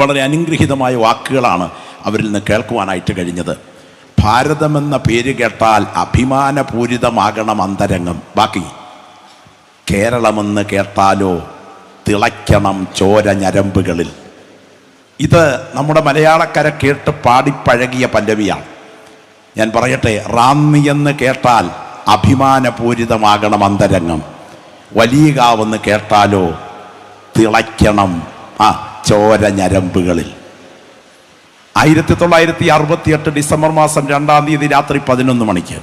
വളരെ അനുഗ്രഹീതമായ വാക്കുകളാണ് അവരിൽ നിന്ന് കേൾക്കുവാനായിട്ട് കഴിഞ്ഞത്. ഭാരതമെന്ന പേര് കേട്ടാൽ അഭിമാനപൂരിതമാകണം അന്തരംഗം. ബാക്കി കേരളമെന്ന് കേട്ടാലോ തിളയ്ക്കണം ചോര ഞരമ്പുകളിൽ. ഇത് നമ്മുടെ മലയാളക്കര കേട്ട് പാടിപ്പഴകിയ പല്ലവിയാണ്. ഞാൻ പറയട്ടെ, റാന്നി എന്ന് കേട്ടാൽ അഭിമാനപൂരിതമാകണം അന്തരംഗം. വലിയകാവെന്ന് കേട്ടാലോ തിളയ്ക്കണം ചോര ഞരമ്പുകളിൽ. 1968 ഡിസംബർ മാസം 2-ാം തീയതി രാത്രി 11 മണിക്ക്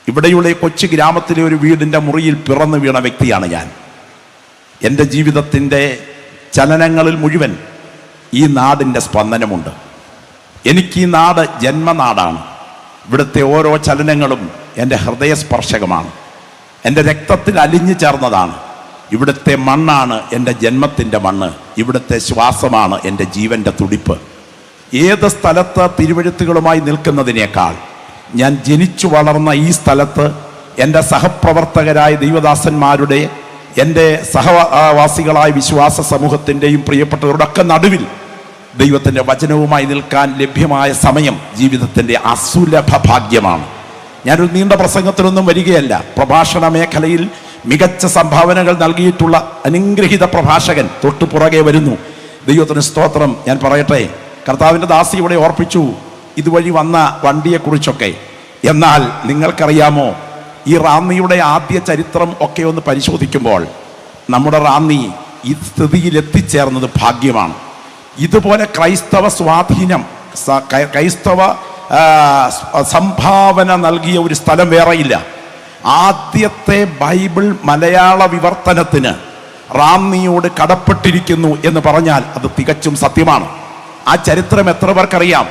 ഇവിടെയുള്ള കൊച്ചു ഗ്രാമത്തിലെ ഒരു വീടിൻ്റെ മുറിയിൽ പിറന്നു വീണ വ്യക്തിയാണ് ഞാൻ. എൻ്റെ ജീവിതത്തിൻ്റെ ചലനങ്ങളിൽ മുഴുവൻ ഈ നാടിൻ്റെ സ്പന്ദനമുണ്ട്. എനിക്ക് ഈ നാട് ജന്മനാടാണ്. ഇവിടുത്തെ ഓരോ ചലനങ്ങളും എൻ്റെ ഹൃദയസ്പർശകമാണ്. എൻ്റെ രക്തത്തിൽ അലിഞ്ഞു ചേർന്നതാണ്. ഇവിടുത്തെ മണ്ണാണ് എൻ്റെ ജന്മത്തിൻ്റെ മണ്ണ്. ഇവിടുത്തെ ശ്വാസമാണ് എൻ്റെ ജീവൻ്റെ തുടിപ്പ്. ഏത് സ്ഥലത്ത് തിരുവെഴുത്തുകളുമായി നിൽക്കുന്നതിനേക്കാൾ ഞാൻ ജനിച്ചു വളർന്ന ഈ സ്ഥലത്ത് എൻ്റെ സഹപ്രവർത്തകരായ ദൈവദാസന്മാരുടെ, എൻ്റെ സഹവാസികളായ വിശ്വാസ സമൂഹത്തിൻ്റെയും പ്രിയപ്പെട്ടവരുടെ ഒക്കെ നടുവിൽ ദൈവത്തിൻ്റെ വചനവുമായി നിൽക്കാൻ ലഭ്യമായ സമയം ജീവിതത്തിൻ്റെ അസുലഭ ഭാഗ്യമാണ്. ഞാനൊരു നീണ്ട പ്രസംഗത്തിലൊന്നും വരികയല്ല. പ്രഭാഷണ മേഖലയിൽ മികച്ച സംഭാവനകൾ നൽകിയിട്ടുള്ള അനുഗ്രഹീത പ്രഭാഷകൻ തൊട്ടു പുറകെ വരുന്നു. ദൈവത്തിന് സ്തോത്രം. ഞാൻ പറയട്ടെ, കർത്താവിൻ്റെ ദാസി ഇവിടെ ഓർപ്പിച്ചു ഇതുവഴി വന്ന വണ്ടിയെക്കുറിച്ചൊക്കെ. എന്നാൽ നിങ്ങൾക്കറിയാമോ, ഈ റാന്നിയുടെ ആദ്യ ചരിത്രം ഒക്കെ ഒന്ന് പരിശോധിക്കുമ്പോൾ നമ്മുടെ റാന്നി ഈ സ്ഥിതിയിൽ എത്തിച്ചേർന്നത് ഭാഗ്യമാണ്. ഇതുപോലെ ക്രൈസ്തവ സ്വാധീനം, ക്രൈസ്തവ സംഭാവന നൽകിയ ഒരു സ്ഥലം വേറെയില്ല. ആദ്യത്തെ ബൈബിൾ മലയാള വിവർത്തനത്തിന് റാന്നിയോട് കടപ്പെട്ടിരിക്കുന്നു എന്ന് പറഞ്ഞാൽ അത് തികച്ചും സത്യമാണ്. ആ ചരിത്രം എത്ര പേർക്കറിയാം?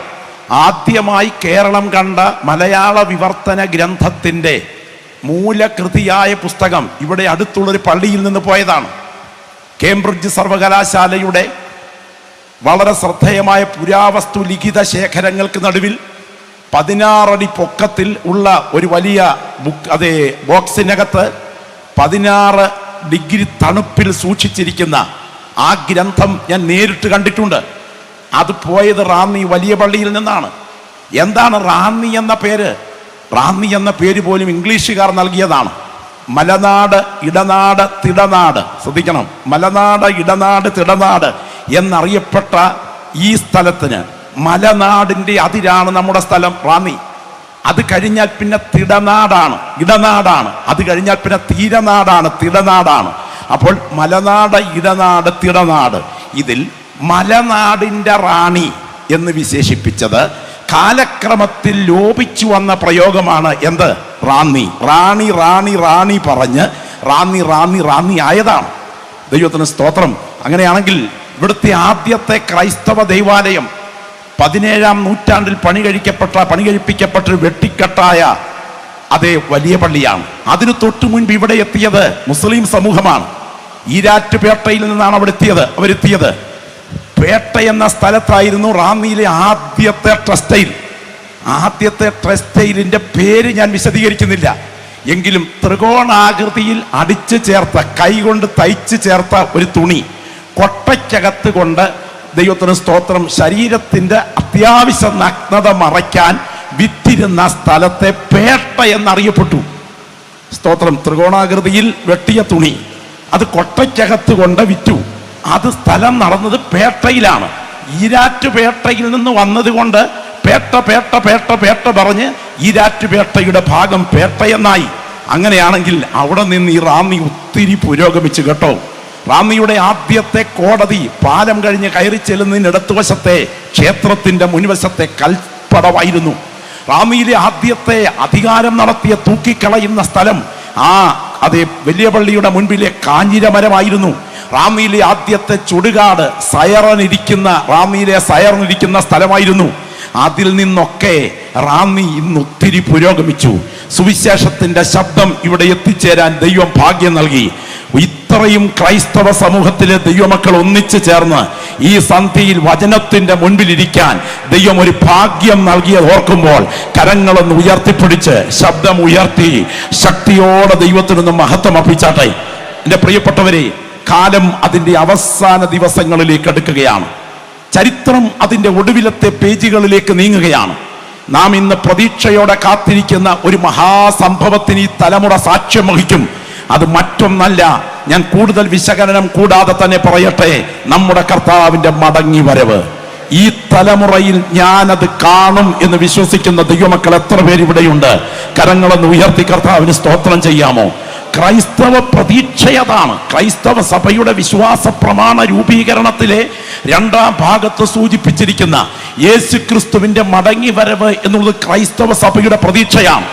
ആദ്യമായി കേരളം കണ്ട മലയാള വിവർത്തന ഗ്രന്ഥത്തിൻ്റെ മൂലകൃതിയായ പുസ്തകം ഇവിടെ അടുത്തുള്ളൊരു പള്ളിയിൽ നിന്ന് പോയതാണ്. കേംബ്രിഡ്ജ് സർവകലാശാലയുടെ വളരെ ശ്രദ്ധേയമായ പുരാവസ്തു ലിഖിത ശേഖരങ്ങൾക്ക് നടുവിൽ 16 അടി പൊക്കത്തിൽ ഉള്ള ഒരു വലിയ ബോക്സിനകത്ത് 16 ഡിഗ്രി തണുപ്പിൽ സൂക്ഷിച്ചിരിക്കുന്ന ആ ഗ്രന്ഥം ഞാൻ നേരിട്ട് കണ്ടിട്ടുണ്ട്. അത് പോയത് റാന്നി വലിയ പള്ളിയിൽ നിന്നാണ്. എന്താണ് റാന്നി എന്ന പേര്? റാന്നി എന്ന പേര് പോലും ഇംഗ്ലീഷുകാർ നൽകിയതാണ്. മലനാട്, ഇടനാട്, തിടനാട്. ശ്രദ്ധിക്കണം, മലനാട്, ഇടനാട്, തിടനാട് എന്നറിയപ്പെട്ട ഈ സ്ഥലത്തിന് മലനാടിൻ്റെ അതിരാണ് നമ്മുടെ സ്ഥലം റാന്നി. അത് കഴിഞ്ഞാൽ പിന്നെ തിടനാടാണ്, ഇടനാടാണ്. അത് കഴിഞ്ഞാൽ പിന്നെ തീരനാടാണ്, തിടനാടാണ്. അപ്പോൾ മലനാട്, ഇടനാട്, തിടനാട്. ഇതിൽ മലനാടിൻ്റെ റാണി എന്ന് വിശേഷിപ്പിച്ചത് കാലക്രമത്തിൽ ലോപിച്ചു വന്ന പ്രയോഗമാണ്. എന്ത്? റാന്നി. റാണി റാണി റാണി പറഞ്ഞ് റാന്നി റാന്നി റാന്നി ആയതാണ്. ദൈവത്തിന് സ്തോത്രം. അങ്ങനെയാണെങ്കിൽ ഇവിടുത്തെ ആദ്യത്തെ ക്രൈസ്തവ ദൈവാലയം 17-ാം നൂറ്റാണ്ടിൽ പണികഴിപ്പിക്കപ്പെട്ടൊരു വെട്ടിക്കെട്ടായ അതേ വലിയ പള്ളിയാണ്. അതിന് തൊട്ടു മുൻപ് ഇവിടെ എത്തിയത് മുസ്ലിം സമൂഹമാണ്. ഈരാറ്റുപേട്ടയിൽ നിന്നാണ് അവരെത്തിയത്. പേട്ട എന്ന സ്ഥലത്തായിരുന്നു റാന്നിയിലെ ആദ്യത്തെ ട്രസ്റ്റൈൽ. ആദ്യത്തെ ട്രസ്റ്റൈലിൻ്റെ പേര് ഞാൻ വിശദീകരിക്കുന്നില്ല. എങ്കിലും ത്രികോണാകൃതിയിൽ അടിച്ചു ചേർത്ത, കൈകൊണ്ട് തയ്ച്ചു ചേർത്ത ഒരു തുണി കൊട്ടയ്ക്കകത്ത് കൊണ്ട്, ദൈവത്തിന് സ്തോത്രം, ശരീരത്തിൻ്റെ അത്യാവശ്യ നഗ്നത മറയ്ക്കാൻ വിറ്റിരുന്ന സ്ഥലത്തെ പേട്ട എന്നറിയപ്പെട്ടു. സ്തോത്രം. ത്രികോണാകൃതിയിൽ വെട്ടിയ തുണി അത് കൊട്ടയ്ക്കകത്ത് കൊണ്ട് വിറ്റു. അത് സ്ഥലം നടന്നത് പേട്ടയിലാണ്. ഈരാറ്റുപേട്ടയിൽ നിന്ന് വന്നതുകൊണ്ട് പേട്ട പേട്ട പേട്ട പേട്ട പറഞ്ഞ് ഈരാറ്റുപേട്ടയുടെ ഭാഗം പേട്ടയെന്നായി. അങ്ങനെയാണെങ്കിൽ അവിടെ നിന്ന് ഈ റാന്നി ഒത്തിരി പുരോഗമിച്ചു കേട്ടോ. റാന്നിയുടെ ആദ്യത്തെ കോടതി പാലം കഴിഞ്ഞ് കയറി ചെല്ലുന്നതിന് ഇടത്തുവശത്തെ ക്ഷേത്രത്തിൻ്റെ മുൻവശത്തെ കൽപ്പടവായിരുന്നു. റാന്നിയിലെ ആദ്യത്തെ അധികാരം നടത്തിയ തൂക്കിക്കളയുന്ന സ്ഥലം അതേ വലിയ പള്ളിയുടെ മുൻപിലെ കാഞ്ഞിരമരമായിരുന്നു. റാന്നിയിലെ ആദ്യത്തെ ചുടുകാട് റാന്നിയിലെ സയറിനിരിക്കുന്ന സ്ഥലമായിരുന്നു. അതിൽ നിന്നൊക്കെ റാന്നി ഇന്ന് ഒത്തിരി പുരോഗമിച്ചു. സുവിശേഷത്തിന്റെ ശബ്ദം ഇവിടെ എത്തിച്ചേരാൻ ദൈവം ഭാഗ്യം നൽകി. ഇത്രയും ക്രൈസ്തവ സമൂഹത്തിലെ ദൈവമക്കൾ ഒന്നിച്ചു ചേർന്ന് ഈ സന്ധിയിൽ വചനത്തിന്റെ മുൻപിലിരിക്കാൻ ദൈവം ഒരു ഭാഗ്യം നൽകിയത് ഓർക്കുമ്പോൾ കരങ്ങളൊന്ന് ഉയർത്തിപ്പിടിച്ച് ശബ്ദം ഉയർത്തി ശക്തിയോടെ ദൈവത്തിനൊന്ന് മഹത്വം അർപ്പിച്ചാട്ടെ. എൻ്റെ പ്രിയപ്പെട്ടവരെ, കാലം അതിൻ്റെ അവസാന ദിവസങ്ങളിലേക്ക് അടുക്കുകയാണ്. ചരിത്രം അതിൻ്റെ ഒടുവിലത്തെ പേജുകളിലേക്ക് നീങ്ങുകയാണ്. നാം ഇന്ന് പ്രതീക്ഷയോടെ കാത്തിരിക്കുന്ന ഒരു മഹാസംഭവത്തിന് ഈ തലമുറ സാക്ഷ്യം വഹിക്കും. അത് മറ്റൊന്നല്ല, ഞാൻ കൂടുതൽ വിശകലനം കൂടാതെ തന്നെ പറയട്ടെ, നമ്മുടെ കർത്താവിൻ്റെ മടങ്ങി വരവ്. ഈ തലമുറയിൽ ഞാനത് കാണും എന്ന് വിശ്വസിക്കുന്ന ദൈവമക്കൾ എത്ര പേര് ഇവിടെയുണ്ട്? കരങ്ങളൊന്ന് ഉയർത്തി കർത്താവിന് സ്തോത്രം ചെയ്യാമോ? ക്രൈസ്തവ പ്രതീക്ഷയതാണ്. ക്രൈസ്തവ സഭയുടെ വിശ്വാസ പ്രമാണ രൂപീകരണത്തിലെ 2ാം ഭാഗത്ത് സൂചിപ്പിച്ചിരിക്കുന്ന യേശുക്രിസ്തുവിന്റെ മടങ്ങി വരവ് എന്നുള്ളത് ക്രൈസ്തവ സഭയുടെ പ്രതീക്ഷയാണ്.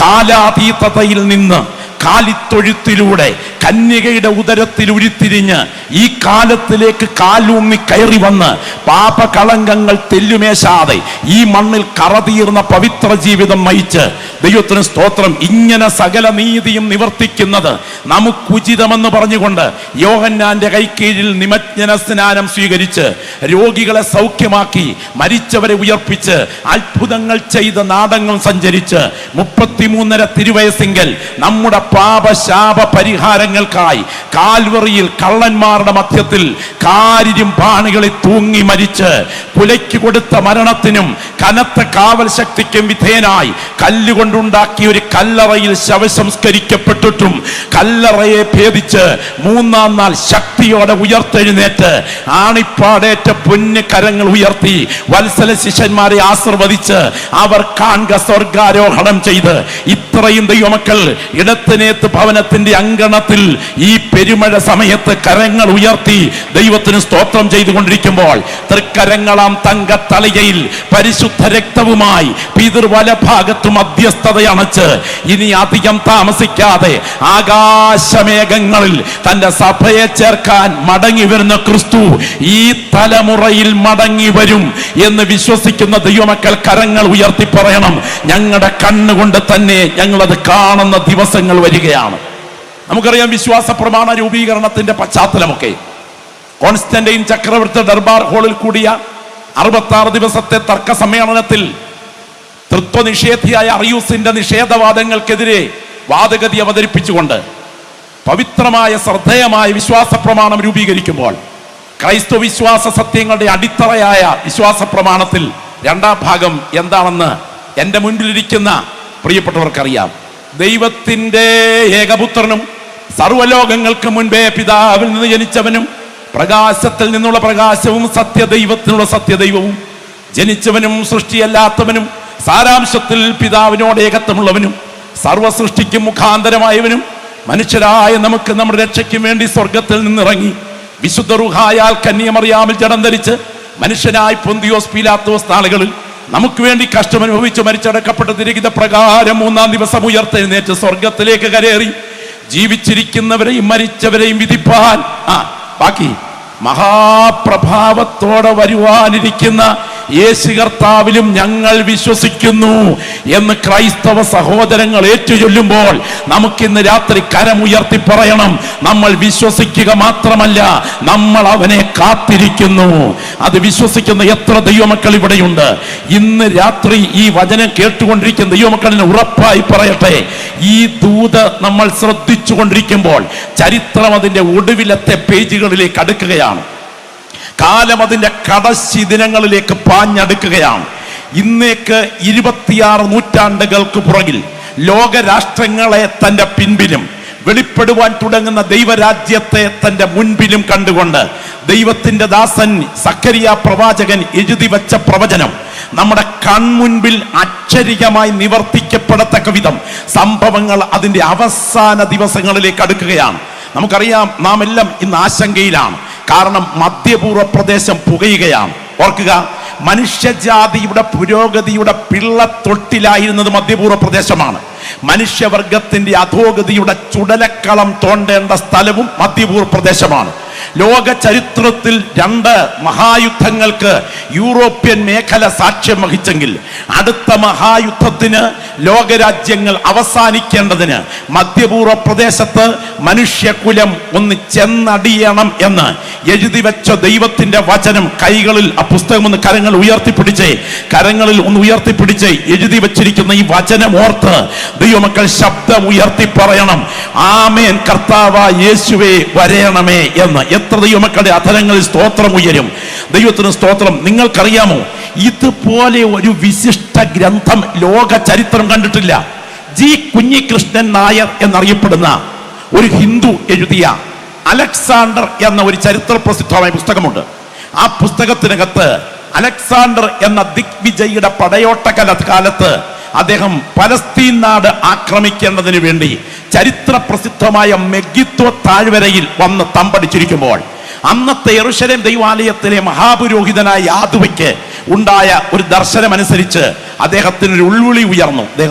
കാലാതീതതയിൽ നിന്ന് കാലിത്തൊഴുത്തിലൂടെ കന്യകയുടെ ഉദരത്തിൽ ഉരുത്തിരിഞ്ഞ് ഈ കാലത്തിലേക്ക് കാലൂന്നി കയറി വന്ന് പാപകളങ്കങ്ങൾ തെല്ലുമേശാതെ ഈ മണ്ണിൽ കറതീർന്ന പവിത്ര ജീവിതം നയിച്ച് ദൈവത്തിന് സ്തോത്രം, ഇങ്ങനെ സകല നീതിയും നിവർത്തിക്കുന്നത് നമുക്കുചിതമെന്ന് പറഞ്ഞുകൊണ്ട് യോഹന്നാന്റെ കൈക്കീഴിൽ നിമജ്ജന സ്നാനം സ്വീകരിച്ച് രോഗികളെ സൗഖ്യമാക്കി മരിച്ചവരെ ഉയർപ്പിച്ച് അത്ഭുതങ്ങൾ ചെയ്ത് നാടകം സഞ്ചരിച്ച് 33.5 തിരുവയസ്സിങ്കൽ നമ്മുടെ പാപശാപ പരിഹാരങ്ങൾക്കായി കാൽവറിയിൽ കള്ളന്മാരുടെ മധ്യത്തിൽ കാരിരും പാണികളിൽ തൂങ്ങി മരിച്ച് കുലയ്ക്ക് കൊടുത്ത മരണത്തിനും കനത്ത കാവൽ ശക്തിക്കും വിധേയനായി കല്ലുകൊണ്ടുണ്ടാക്കിയ ഒരു കല്ലറയിൽ ശവസംസ്കരിക്കപ്പെട്ടിട്ടും കല്ലറയെ ഭേദിച്ച് 3-ാം നാൾ ശക്തിയോടെ ഉയർത്തെഴുന്നേറ്റ് ആണിപ്പാടേറ്റ പൊന്ന് കരങ്ങൾ ഉയർത്തി വത്സല ശിഷ്യന്മാരെ ആശീർവദിച്ച് അവർ കാൺക സ്വർഗാരോഹണം ചെയ്ത് ഇത്രയും ദൈവമക്കൾ ഇടത്തിനേത്ത് ഭവനത്തിന്റെ അങ്കണത്തിൽ ഈ പെരുമഴ സമയത്ത് കരങ്ങൾ ഉയർത്തി ദൈവത്തിന് സ്തോത്രം ചെയ്തുകൊണ്ടിരിക്കുമ്പോൾ തൃക്കരങ്ങളാം തങ്കത്തളികയിൽ പരിശുദ്ധ രക്തവുമായി പിതൃവലഭാഗത്ത് മധ്യസ്ഥതയണച്ച് ഇനി അധികം താമസിക്കാതെ ആകാശമേഘങ്ങളിൽ തന്റെ സഭയെ ചേർക്കാൻ മടങ്ങി വരുന്ന ക്രിസ്തു ഈ തലമുറയിൽ മടങ്ങി വരും എന്ന് വിശ്വസിക്കുന്ന ദൈവമക്കൾ കരങ്ങൾ ഉയർത്തി പറയണം, ഞങ്ങളുടെ കണ്ണുകൊണ്ട് തന്നെ ഞങ്ങളത് കാണുന്ന ദിവസങ്ങൾ വരികയാണ്. നമുക്കറിയാം വിശ്വാസ പ്രമാണ രൂപീകരണത്തിന്റെ പശ്ചാത്തലമൊക്കെ. കോൺസ്റ്റന്റൈൻ ചക്രവർത്തി ദർബാർ ഹാളിൽ കൂടിയ 66 ദിവസത്തെ തർക്ക സമ്മേളനത്തിൽ തൃത്വനിഷേധിയായ അറിയൂസിന്റെ നിഷേധവാദങ്ങൾക്കെതിരെ വാദഗതി അവതരിപ്പിച്ചുകൊണ്ട് പവിത്രമായ ശ്രദ്ധേയമായ വിശ്വാസ പ്രമാണം രൂപീകരിക്കുമ്പോൾ ക്രൈസ്തവ വിശ്വാസ സത്യങ്ങളുടെ അടിത്തറയായ വിശ്വാസ പ്രമാണത്തിൽ 2ാം ഭാഗം എന്താണെന്ന് എൻ്റെ മുൻപിലിരിക്കുന്ന പ്രിയപ്പെട്ടവർക്കറിയാം. ദൈവത്തിൻ്റെ ഏകപുത്രനും സർവ്വലോകങ്ങൾക്ക് മുൻപേ പിതാവിൽ നിന്ന് ജനിച്ചവനും പ്രകാശത്തിൽ നിന്നുള്ള പ്രകാശവും സത്യദൈവത്തിനുള്ള സത്യദൈവവും ജനിച്ചവനും സൃഷ്ടിയല്ലാത്തവനും സാരാംശത്തിൽ പിതാവിനോട് ഏകത്വമുള്ളവനും സർവസൃഷ്ടിക്കും മുഖാന്തരമായവനും മനുഷ്യരായ നമുക്ക് നമ്മുടെ രക്ഷയ്ക്കും വേണ്ടി സ്വർഗത്തിൽ നിന്നിറങ്ങി വിശുദ്ധ റൂഹായാൽ കന്യമറിയാമിൽ ജഡം ധരിച്ച് മനുഷ്യനായി പൊന്തിയോസ് പീലാത്തോസ് നാളുകളിൽ നമുക്ക് വേണ്ടി കഷ്ടമനുഭവിച്ച് മരിച്ചടക്കപ്പെട്ട തിരകിത പ്രകാരം 3-ാം ദിവസം ഉയർത്തെഴുന്നേറ്റ് സ്വർഗത്തിലേക്ക് കരേറി ജീവിച്ചിരിക്കുന്നവരെയും മരിച്ചവരെയും വിധിപ്പാൻ ബാക്കി മഹാപ്രഭാവത്തോടെ വരുവാനിരിക്കുന്ന യേശു കർത്താവിലും ഞങ്ങൾ വിശ്വസിക്കുന്നു എന്ന് ക്രൈസ്തവ സഹോദരങ്ങൾ ഏറ്റുചൊല്ലുമ്പോൾ നമുക്കിന്ന് രാത്രി കരമുയർത്തി പറയണം, നമ്മൾ വിശ്വസിക്കുക മാത്രമല്ല നമ്മൾ അവനെ കാത്തിരിക്കുന്നു. അത് വിശ്വസിക്കുന്ന എത്ര ദൈവമക്കൾ ഇവിടെയുണ്ട്? ഇന്ന് രാത്രി ഈ വചനം കേട്ടുകൊണ്ടിരിക്കുന്ന ദൈവമക്കളിന് ഉറപ്പായി പറയട്ടെ, ഈ ദൂത് നമ്മൾ ശ്രദ്ധിച്ചു കൊണ്ടിരിക്കുമ്പോൾ ചരിത്രം അതിൻ്റെ ഒടുവിലത്തെ പേജുകളിലേക്ക് അടുക്കുകയാണ്. കാലം അതിൻ്റെ കടശി ദിനങ്ങളിലേക്ക് പാഞ്ഞടുക്കുകയാണ്. ഇന്നേക്ക് 26 നൂറ്റാണ്ടുകൾക്ക് പുറകിൽ ലോകരാഷ്ട്രങ്ങളെ തൻ്റെ പിൻപിലും വെളിപ്പെടുവാൻ തുടങ്ങുന്ന ദൈവരാജ്യത്തെ തൻ്റെ മുൻപിലും കണ്ടുകൊണ്ട് ദൈവത്തിൻ്റെ ദാസൻ സക്കറിയ പ്രവാചകൻ എഴുതി വച്ച പ്രവചനം നമ്മുടെ കൺമുൻപിൽ അക്ഷരികമായി നിവർത്തിക്കപ്പെടത്തക്ക വിധം സംഭവങ്ങൾ അതിൻ്റെ അവസാന ദിവസങ്ങളിലേക്ക് അടുക്കുകയാണ്. നമുക്കറിയാം, നാം എല്ലാം ഇന്ന് ആശങ്കയിലാണ്. കാരണം മധ്യപൂർവ്വ പ്രദേശം പുകയുകയാണ്. ഓർക്കുക, മനുഷ്യജാതിയുടെ പുരോഗതിയുടെ പിള്ളത്തൊട്ടിലായിരുന്നത് മധ്യപൂർവ്വ പ്രദേശമാണ്. മനുഷ്യവർഗത്തിന്റെ അധോഗതിയുടെ ചുടലക്കളം തോണ്ടേണ്ട സ്ഥലവും മധ്യപൂർവ്വ പ്രദേശമാണ്. ലോക ചരിത്രത്തിൽ 2 മഹായുദ്ധങ്ങൾക്ക് യൂറോപ്യൻ മേഖല സാക്ഷ്യം വഹിച്ചെങ്കിൽ അടുത്ത മഹായുദ്ധത്തിന് ലോകരാജ്യങ്ങൾ അവസാനിക്കേണ്ടതിന് മധ്യപൂർവ്വ പ്രദേശത്ത് മനുഷ്യകുലം ഒന്ന് ചെന്നടിയണം എന്ന് എഴുതി വെച്ച ദൈവത്തിന്റെ വചനം കൈകളിൽ, ആ പുസ്തകം ഒന്ന് കരങ്ങളിൽ ഒന്ന് ഉയർത്തിപ്പിടിച്ച് എഴുതി വെച്ചിരിക്കുന്ന ഈ വചനം ഓർത്ത് ദൈവമക്കൾ ശബ്ദം ഉയർത്തി പറയണം, ആമേൻ കർത്താവായ യേശുവേ വരയണമേ എന്ന്. എത്ര ദൈവമക്കളുടെ അധരങ്ങളിൽ സ്തോത്രം ഉയരും. ദൈവത്തിന് സ്തോത്രം. നിങ്ങൾക്കറിയാമോ, ഇതുപോലെ ഒരു വിശിഷ്ട ഗ്രന്ഥം ലോക ചരിത്രം കണ്ടിട്ടില്ല. ജി കുഞ്ഞികൃഷ്ണൻ നായർ എന്നറിയപ്പെടുന്ന ഒരു ഹിന്ദു എഴുതിയ അലക്സാണ്ടർ എന്ന ഒരു ചരിത്ര പ്രസിദ്ധമായ പുസ്തകമുണ്ട്. ആ പുസ്തകത്തിനകത്ത് അലക്സാണ്ടർ എന്ന ദിഗ്വിജയുടെ പടയോട്ട കാലത്ത് അദ്ദേഹം പലസ്തീൻ നാട് ആക്രമിക്കേണ്ടതിന് വേണ്ടി ചരിത്ര പ്രസിദ്ധമായ മെഗിദ്ദോ താഴ്വരയിൽ വന്ന് തമ്പടിച്ചിരിക്കുമ്പോൾ അന്നത്തെ യെരൂശലേം ദൈവാലയത്തിലെ മഹാപുരോഹിതനായ യാദുവയ്ക്ക് ഉണ്ടായ ഒരു ദർശനമനുസരിച്ച് അദ്ദേഹത്തിനൊരു ഉൾവിളി ഉയർന്നു.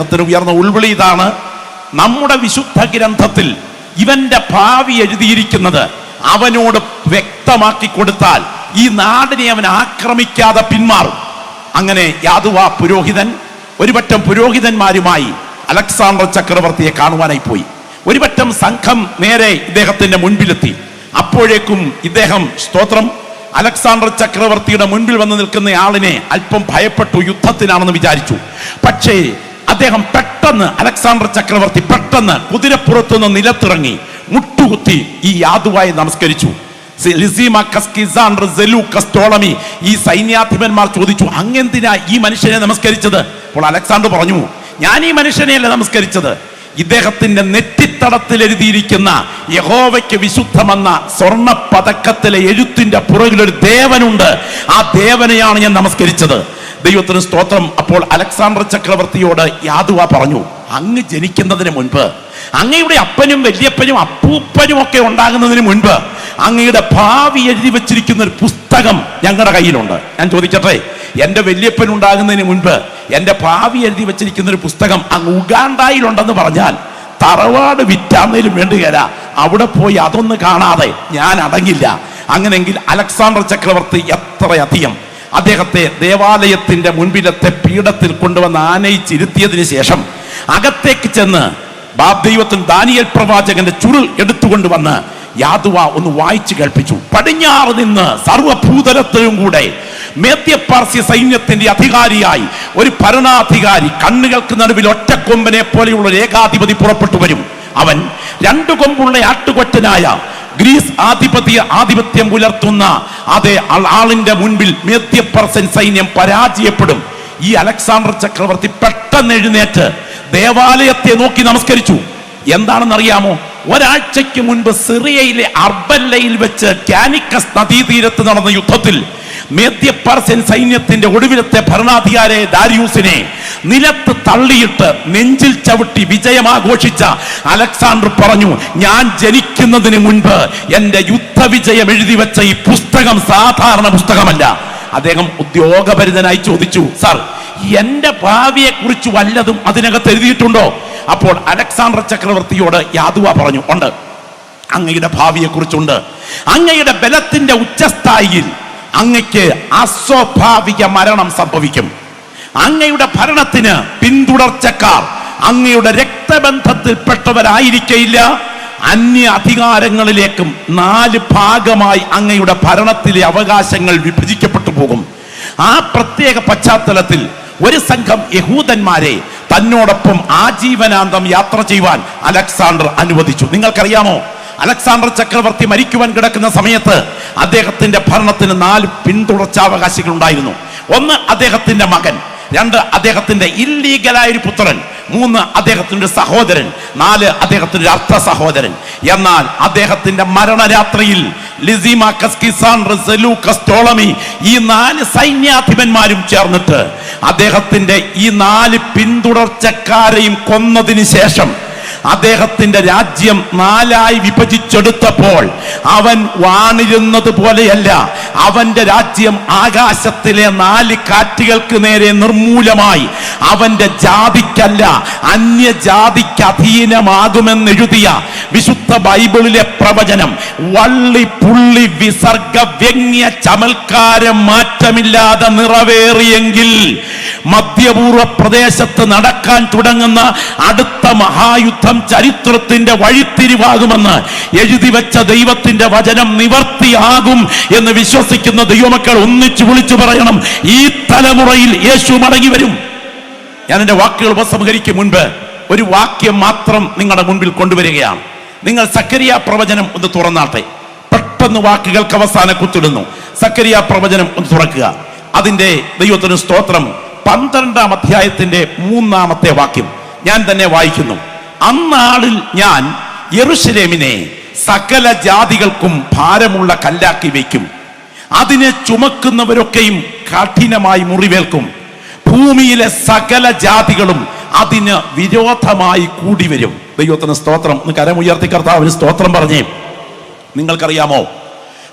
ഉയർന്ന ഉൾവിളി ഇതാണ്: നമ്മുടെ വിശുദ്ധ ഗ്രന്ഥത്തിൽ ഇവന്റെ ഭാവി എഴുതിയിരിക്കുന്നത് അവനോട് വ്യക്തമാക്കി കൊടുത്താൽ ഈ നാടിനെ അവൻ ആക്രമിക്കാതെ പിന്മാറും. അങ്ങനെ യാദുവ പുരോഹിതൻ ഒരുപറ്റം പുരോഹിതന്മാരുമായി അലക്സാണ്ടർ ചക്രവർത്തിയെ കാണുവാനായി പോയി. ഒരുപറ്റം സംഘം നേരെ ഇദ്ദേഹത്തിന്റെ മുൻപിലെത്തി. അപ്പോഴേക്കും ഇദ്ദേഹം സ്തോത്രം അലക്സാണ്ടർ ചക്രവർത്തിയുടെ മുൻപിൽ വന്ന് നിൽക്കുന്ന ആളിനെ അല്പം ഭയപ്പെട്ടു, യുദ്ധത്തിനാണെന്ന് വിചാരിച്ചു. പക്ഷേ അദ്ദേഹം അലക്സാണ്ടർ ചക്രവർത്തി പെട്ടെന്ന് കുതിരപ്പുറത്തുനിന്ന് നിലത്തിറങ്ങി മുട്ടുകുത്തി ഈ യാദുവായി നമസ്കരിച്ചു. ഈ സൈന്യാധിപന്മാർ ചോദിച്ചു, അങ്ങെന്തിനാ ഈ മനുഷ്യനെ നമസ്കരിച്ചത്? അപ്പോൾ അലക്സാണ്ടർ പറഞ്ഞു, ഞാൻ ഈ മനുഷ്യനെയല്ല നമസ്കരിച്ചത്, ഇദ്ദേഹത്തിന്റെ നെറ്റിത്തടത്തിൽ എഴുതിയിരിക്കുന്ന യഹോവയ്ക്ക് വിശുദ്ധമെന്ന സ്വർണ്ണ പതക്കത്തിലെ എഴുത്തിന്റെ പുറകിലൊരു ദേവനുണ്ട്, ആ ദേവനെയാണ് ഞാൻ നമസ്കരിച്ചത്. ദൈവത്തിന് സ്തോത്രം. അപ്പോൾ അലക്സാണ്ടർ ചക്രവർത്തിയോട് യാദുവ പറഞ്ഞു, അങ്ങ് ജനിക്കുന്നതിന് മുൻപ്, അങ്ങയുടെ അപ്പനും വല്യപ്പനും അപ്പൂപ്പനും ഒക്കെ ഉണ്ടാകുന്നതിന് മുൻപ് അങ്ങയുടെ ഭാവി എഴുതി വെച്ചിരിക്കുന്ന ഒരു പുസ്തകം ഞങ്ങളുടെ കയ്യിലുണ്ട്. ഞാൻ ചോദിക്കട്ടെ, എൻ്റെ വല്യപ്പൻ ഉണ്ടാകുന്നതിന് മുൻപ് എൻ്റെ ഭാവി എഴുതി വെച്ചിരിക്കുന്ന ഒരു പുസ്തകം അങ്ങ് ഉഗാണ്ടയിലുണ്ടെന്ന് പറഞ്ഞാൽ തറവാട് വിറ്റാന്നതിലും വേണ്ടുകയില്ല, അവിടെ പോയി അതൊന്ന് കാണാതെ ഞാൻ അടങ്ങില്ല. അങ്ങനെങ്കിൽ അലക്സാണ്ടർ ചക്രവർത്തി എത്രയധികം അദ്ദേഹത്തെ ദേവാലയത്തിന്റെ മുൻപിലത്തെ പീഠത്തിൽ കൊണ്ടുവന്ന് ആനയിച്ചിരുത്തിയതിനു ശേഷം അകത്തേക്ക് ചെന്ന് ദൈവത്തിൽ ദാനിയേൽ പ്രവാചകന്റെ ചുരുൾ എടുത്തുകൊണ്ടുവന്ന് യാദുവ ഒന്ന് വായിച്ചു കേൾപ്പിച്ചു. പടിഞ്ഞാറ് നിന്ന് സർവഭൂതലത്തിലും കൂടെ മേദ്യപാർസ്യ സൈന്യത്തിന്റെ അധികാരിയായി ഒരു ഭരണാധികാരി, കണ്ണുകൾക്ക് നടുവിൽ ഒറ്റക്കൊമ്പനെ പോലെയുള്ള ഒരു ഏകാധിപതി പുറപ്പെട്ടു വരും. അവൻ രണ്ടു കൊമ്പുള്ള ആട്ടുകൊറ്റനായ ഗ്രീസ് ആധിപത്യം പുലർത്തുന്ന അതേ ആളിന്റെ മുൻപിൽ മേദ്യപർസ്യൻ സൈന്യം പരാജയപ്പെടും. ഈ അലക്സാണ്ടർ ചക്രവർത്തി പെട്ടെന്ന് എഴുന്നേറ്റ് ദേവാലയത്തെ നോക്കി നമസ്കരിച്ചു. എന്താണെന്നറിയാമോ? ഒരാഴ്ചയ്ക്ക് മുൻപ് സിറിയയിലെ അർബല്ലയിൽ വെച്ച് കാനിക്കസ് നദീതീരത്ത് നടന്ന യുദ്ധത്തിൽ മേദ്യപർസ്യൻ സൈന്യത്തിന്റെ ഒടുവിലത്തെ ഭരണാധികാരി ദാരിയൂസിനെ നിലത്ത് തള്ളിയിട്ട് നെഞ്ചിൽ ചവിട്ടി വിജയമാഘോഷിച്ച അലക്സാണ്ടർ പറഞ്ഞു, ഞാൻ ജനിക്കുന്നതിന് മുൻപ് എന്റെ യുദ്ധവിജയം എഴുതി വെച്ച ഈ പുസ്തകം സാധാരണ പുസ്തകമല്ല. അദ്ദേഹം ഉദ്യോഗപരിതനായി ചോദിച്ചു, സാർ, എന്റെ ഭാവിയെ കുറിച്ച് വല്ലതും അതിനകത്ത് എഴുതിയിട്ടുണ്ടോ? അപ്പോൾ അലക്സാണ്ടർ ചക്രവർത്തിയോട് യാദുവ പറഞ്ഞു, ഉണ്ട്, അങ്ങയുടെ ഭാവിയെ കുറിച്ചുണ്ട്. അങ്ങയുടെ ബലത്തിന്റെ ഉച്ചസ്ഥായിയിൽ അങ്ങയ്ക്ക് അസ്വാഭാവിക മരണം സംഭവിക്കും. അങ്ങയുടെ ഭരണത്തിന് പിന്തുടർച്ചക്കാർ അങ്ങയുടെ രക്തബന്ധത്തിൽപ്പെട്ടവരായിരിക്കയില്ല. അന്യ അധികാരങ്ങളിലേക്കും 4 ഭാഗമായി അങ്ങയുടെ ഭരണത്തിലെ അവകാശങ്ങൾ വിഭജിക്കപ്പെട്ടു പോകും. ആ പ്രത്യേക പശ്ചാത്തലത്തിൽ ഒരു സംഘം യഹൂദന്മാരെ തന്നോടൊപ്പം ആജീവനാന്തം യാത്ര ചെയ്യുവാൻ അലക്സാണ്ടർ അനുവദിച്ചു. നിങ്ങൾക്കറിയാമോ, അലക്സാണ്ടർ ചക്രവർത്തി മരിക്കുവാൻ കിടക്കുന്ന സമയത്ത് അദ്ദേഹത്തിന്റെ ഭരണത്തിന് 4 പിന്തുടർച്ചാവകാശികൾ ഉണ്ടായിരുന്നു. 1 അദ്ദേഹത്തിന്റെ മകൻ, 2 അദ്ദേഹത്തിന്റെ ഇല്ലീഗലായ ഒരു പുത്രൻ, 3 അദ്ദേഹത്തിന്റെ സഹോദരൻ, 4 അദ്ദേഹത്തിന്റെ അർത്ഥ സഹോദരൻ. എന്നാൽ അദ്ദേഹത്തിന്റെ മരണരാത്രിയിൽ ലിസിമാക്കസ്, കിസാണ്ടർ, സെലൂക്കസ്, ടോളമി ഈ 4 സൈന്യാധിപന്മാരും ചേർന്നിട്ട് അദ്ദേഹത്തിന്റെ ഈ 4 പിന്തുടർച്ചക്കാരെയും കൊന്നതിന് ശേഷം അദ്ദേഹത്തിന്റെ രാജ്യം 4ആയി വിഭജിച്ചെടുത്തപ്പോൾ അവൻ വാണിരുന്നത് പോലെയല്ല, അവന്റെ രാജ്യം ആകാശത്തിലെ 4 കാറ്റുകൾക്ക് നേരെ നിർമൂലമായി അവന്റെ ജാതിക്കല്ല അന്യജാതിക്ക് അധീനമാകുമെന്നെഴുതിയ വിശുദ്ധ ബൈബിളിലെ പ്രവചനം വള്ളി പുള്ളി വിസർഗ വ്യംഗ്യ ചമൽക്കാരം മാറ്റമില്ലാതെ നിറവേറിയെങ്കിൽ മധ്യപൂർവ പ്രദേശത്ത് നടക്കാൻ തുടങ്ങുന്ന അടുത്ത മഹായുദ്ധം ചരിത്രത്തിന്റെ വഴിത്തിരിവാകുമെന്ന് എഴുതി വെച്ച ദൈവത്തിന്റെ വചനം നിവർത്തിയാകും എന്ന് വിശ്വസിക്കുന്ന ദൈവമക്കൾ ഒന്നിച്ചു വിളിച്ചു പറയണം, ഈ തലമുറയിൽ യേശു മടങ്ങി വരും. ഞാൻ എൻ്റെ വാക്കുകൾ ഉപസംഹരിക്കും മുൻപ് ഒരു വാക്യം മാത്രം നിങ്ങളുടെ മുൻപിൽ കൊണ്ടുവരികയാണ്. നിങ്ങൾ സക്കറിയ പ്രവചനം ഒന്ന് തുറന്നാട്ടെ. പെട്ടെന്ന് വാക്കുകൾക്ക് അവസാനം കുത്തിടുന്നു. സക്കറിയ പ്രവചനം ഒന്ന് തുറക്കുക. അതിന്റെ ദൈവത്തിന് സ്തോത്രം. 12-ാം അധ്യായത്തിന്റെ 3-ാമത്തെ വാക്യം ഞാൻ തന്നെ വായിക്കുന്നു. അന്നാളിൽ ഞാൻ യെരൂശലേമിനെ സകല ജാതികൾക്കും ഭാരമുള്ള കല്ലാക്കി വയ്ക്കും. അതിനെ ചുമക്കുന്നവരൊക്കെയും കഠിനമായി മുറിവേൽക്കും. ഭൂമിയിലെ സകല ജാതികളും അതിന് വിരോധമായി കൂടി വരും. ദൈവത്തിന് സ്തോത്രം. കരമുയർത്തി കർത്താവിന് സ്തോത്രം പറഞ്ഞേ. നിങ്ങൾക്കറിയാമോ,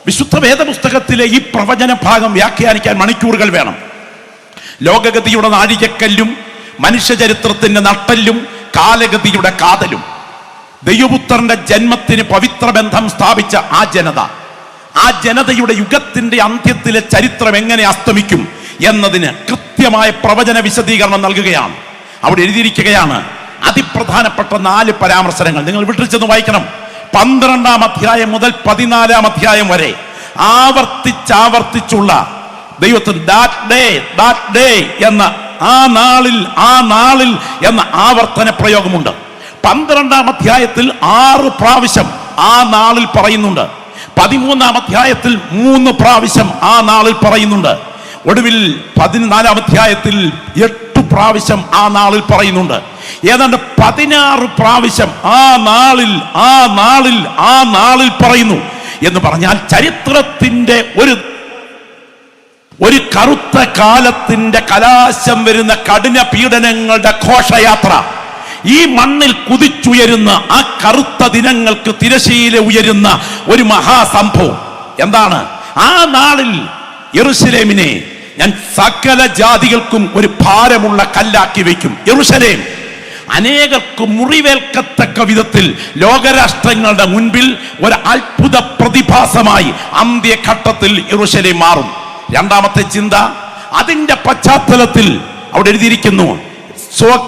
വിശുദ്ധ വേദപുസ്തകത്തിലെ ഈ പ്രവചന ഭാഗം വ്യാഖ്യാനിക്കാൻ മണിക്കൂറുകൾ വേണം. ലോകഗതിയുടെ നാഴികക്കല്ലും മനുഷ്യചരിത്രത്തിന്റെ നട്ടെല്ലും കാലഗതിയുടെ കാതലും ദൈവപുത്രന്റെ ജന്മത്തിന് പവിത്ര ബന്ധം സ്ഥാപിച്ച ആ ജനതയുടെ യുഗത്തിന്റെ അന്ത്യത്തിലെ ചരിത്രം എങ്ങനെ അസ്തമിക്കും എന്നതിന് കൃത്യമായ പ്രവചന വിശദീകരണം നൽകുകയാണ്. അവിടെ എഴുതിയിരിക്കുകയാണ് അതിപ്രധാനപ്പെട്ട 4 പരാമർശനങ്ങൾ. നിങ്ങൾ വീട്ടിൽ ചെന്ന് വായിക്കണം. 12-ാം അധ്യായം മുതൽ 14-ാം അധ്യായം വരെ ആവർത്തിച്ചുള്ള ദൈവത്തിന് ദാറ്റ് ഡേ എന്ന ആ നാളിൽ എന്ന ആവർത്തന പ്രയോഗമുണ്ട്. 12-ാം അധ്യായത്തിൽ 6 പ്രാവശ്യം ആ നാളിൽ പറയുന്നുണ്ട്. 13-ാം അധ്യായത്തിൽ 3 പ്രാവശ്യം ആ നാളിൽ പറയുന്നുണ്ട്. ഒടുവിൽ 14-ാം അധ്യായത്തിൽ 8 പ്രാവശ്യം ആ നാളിൽ പറയുന്നുണ്ട്. ഏതാണ്ട് 16 പ്രാവശ്യം ആ നാളിൽ പറയുന്നു. എന്ന് പറഞ്ഞാൽ ചരിത്രത്തിന്റെ ഒരു കറുത്ത കാലത്തിന്റെ കലാശം വരുന്ന കഠിന പീഡനങ്ങളുടെ ഘോഷയാത്ര, ഈ മണ്ണിൽ കുതിച്ചുയരുന്ന ആ കറുത്ത ദിനങ്ങൾക്ക് തിരശീല ഉയരുന്ന ഒരു മഹാസംഭവം എന്താണ്? ആ നാളിൽ യെരൂശലേമിനെ ഞാൻ സകല ജാതികൾക്കും ഒരു ഭാരമുള്ള കല്ലാക്കി വയ്ക്കും. യെരൂശലേം അനേകർക്ക് മുറിവേൽക്കത്തക്ക വിധത്തിൽ ലോകരാഷ്ട്രങ്ങളുടെ മുൻപിൽ ഒരു അത്ഭുത പ്രതിഭാസമായി അന്ത്യഘട്ടത്തിൽ യെരൂശലേം മാറും. 2-ാമത്തെ ചിന്ത, അതിന്റെ പശ്ചാത്തലത്തിൽ അവിടെ എഴുതിയിരിക്കുന്നു,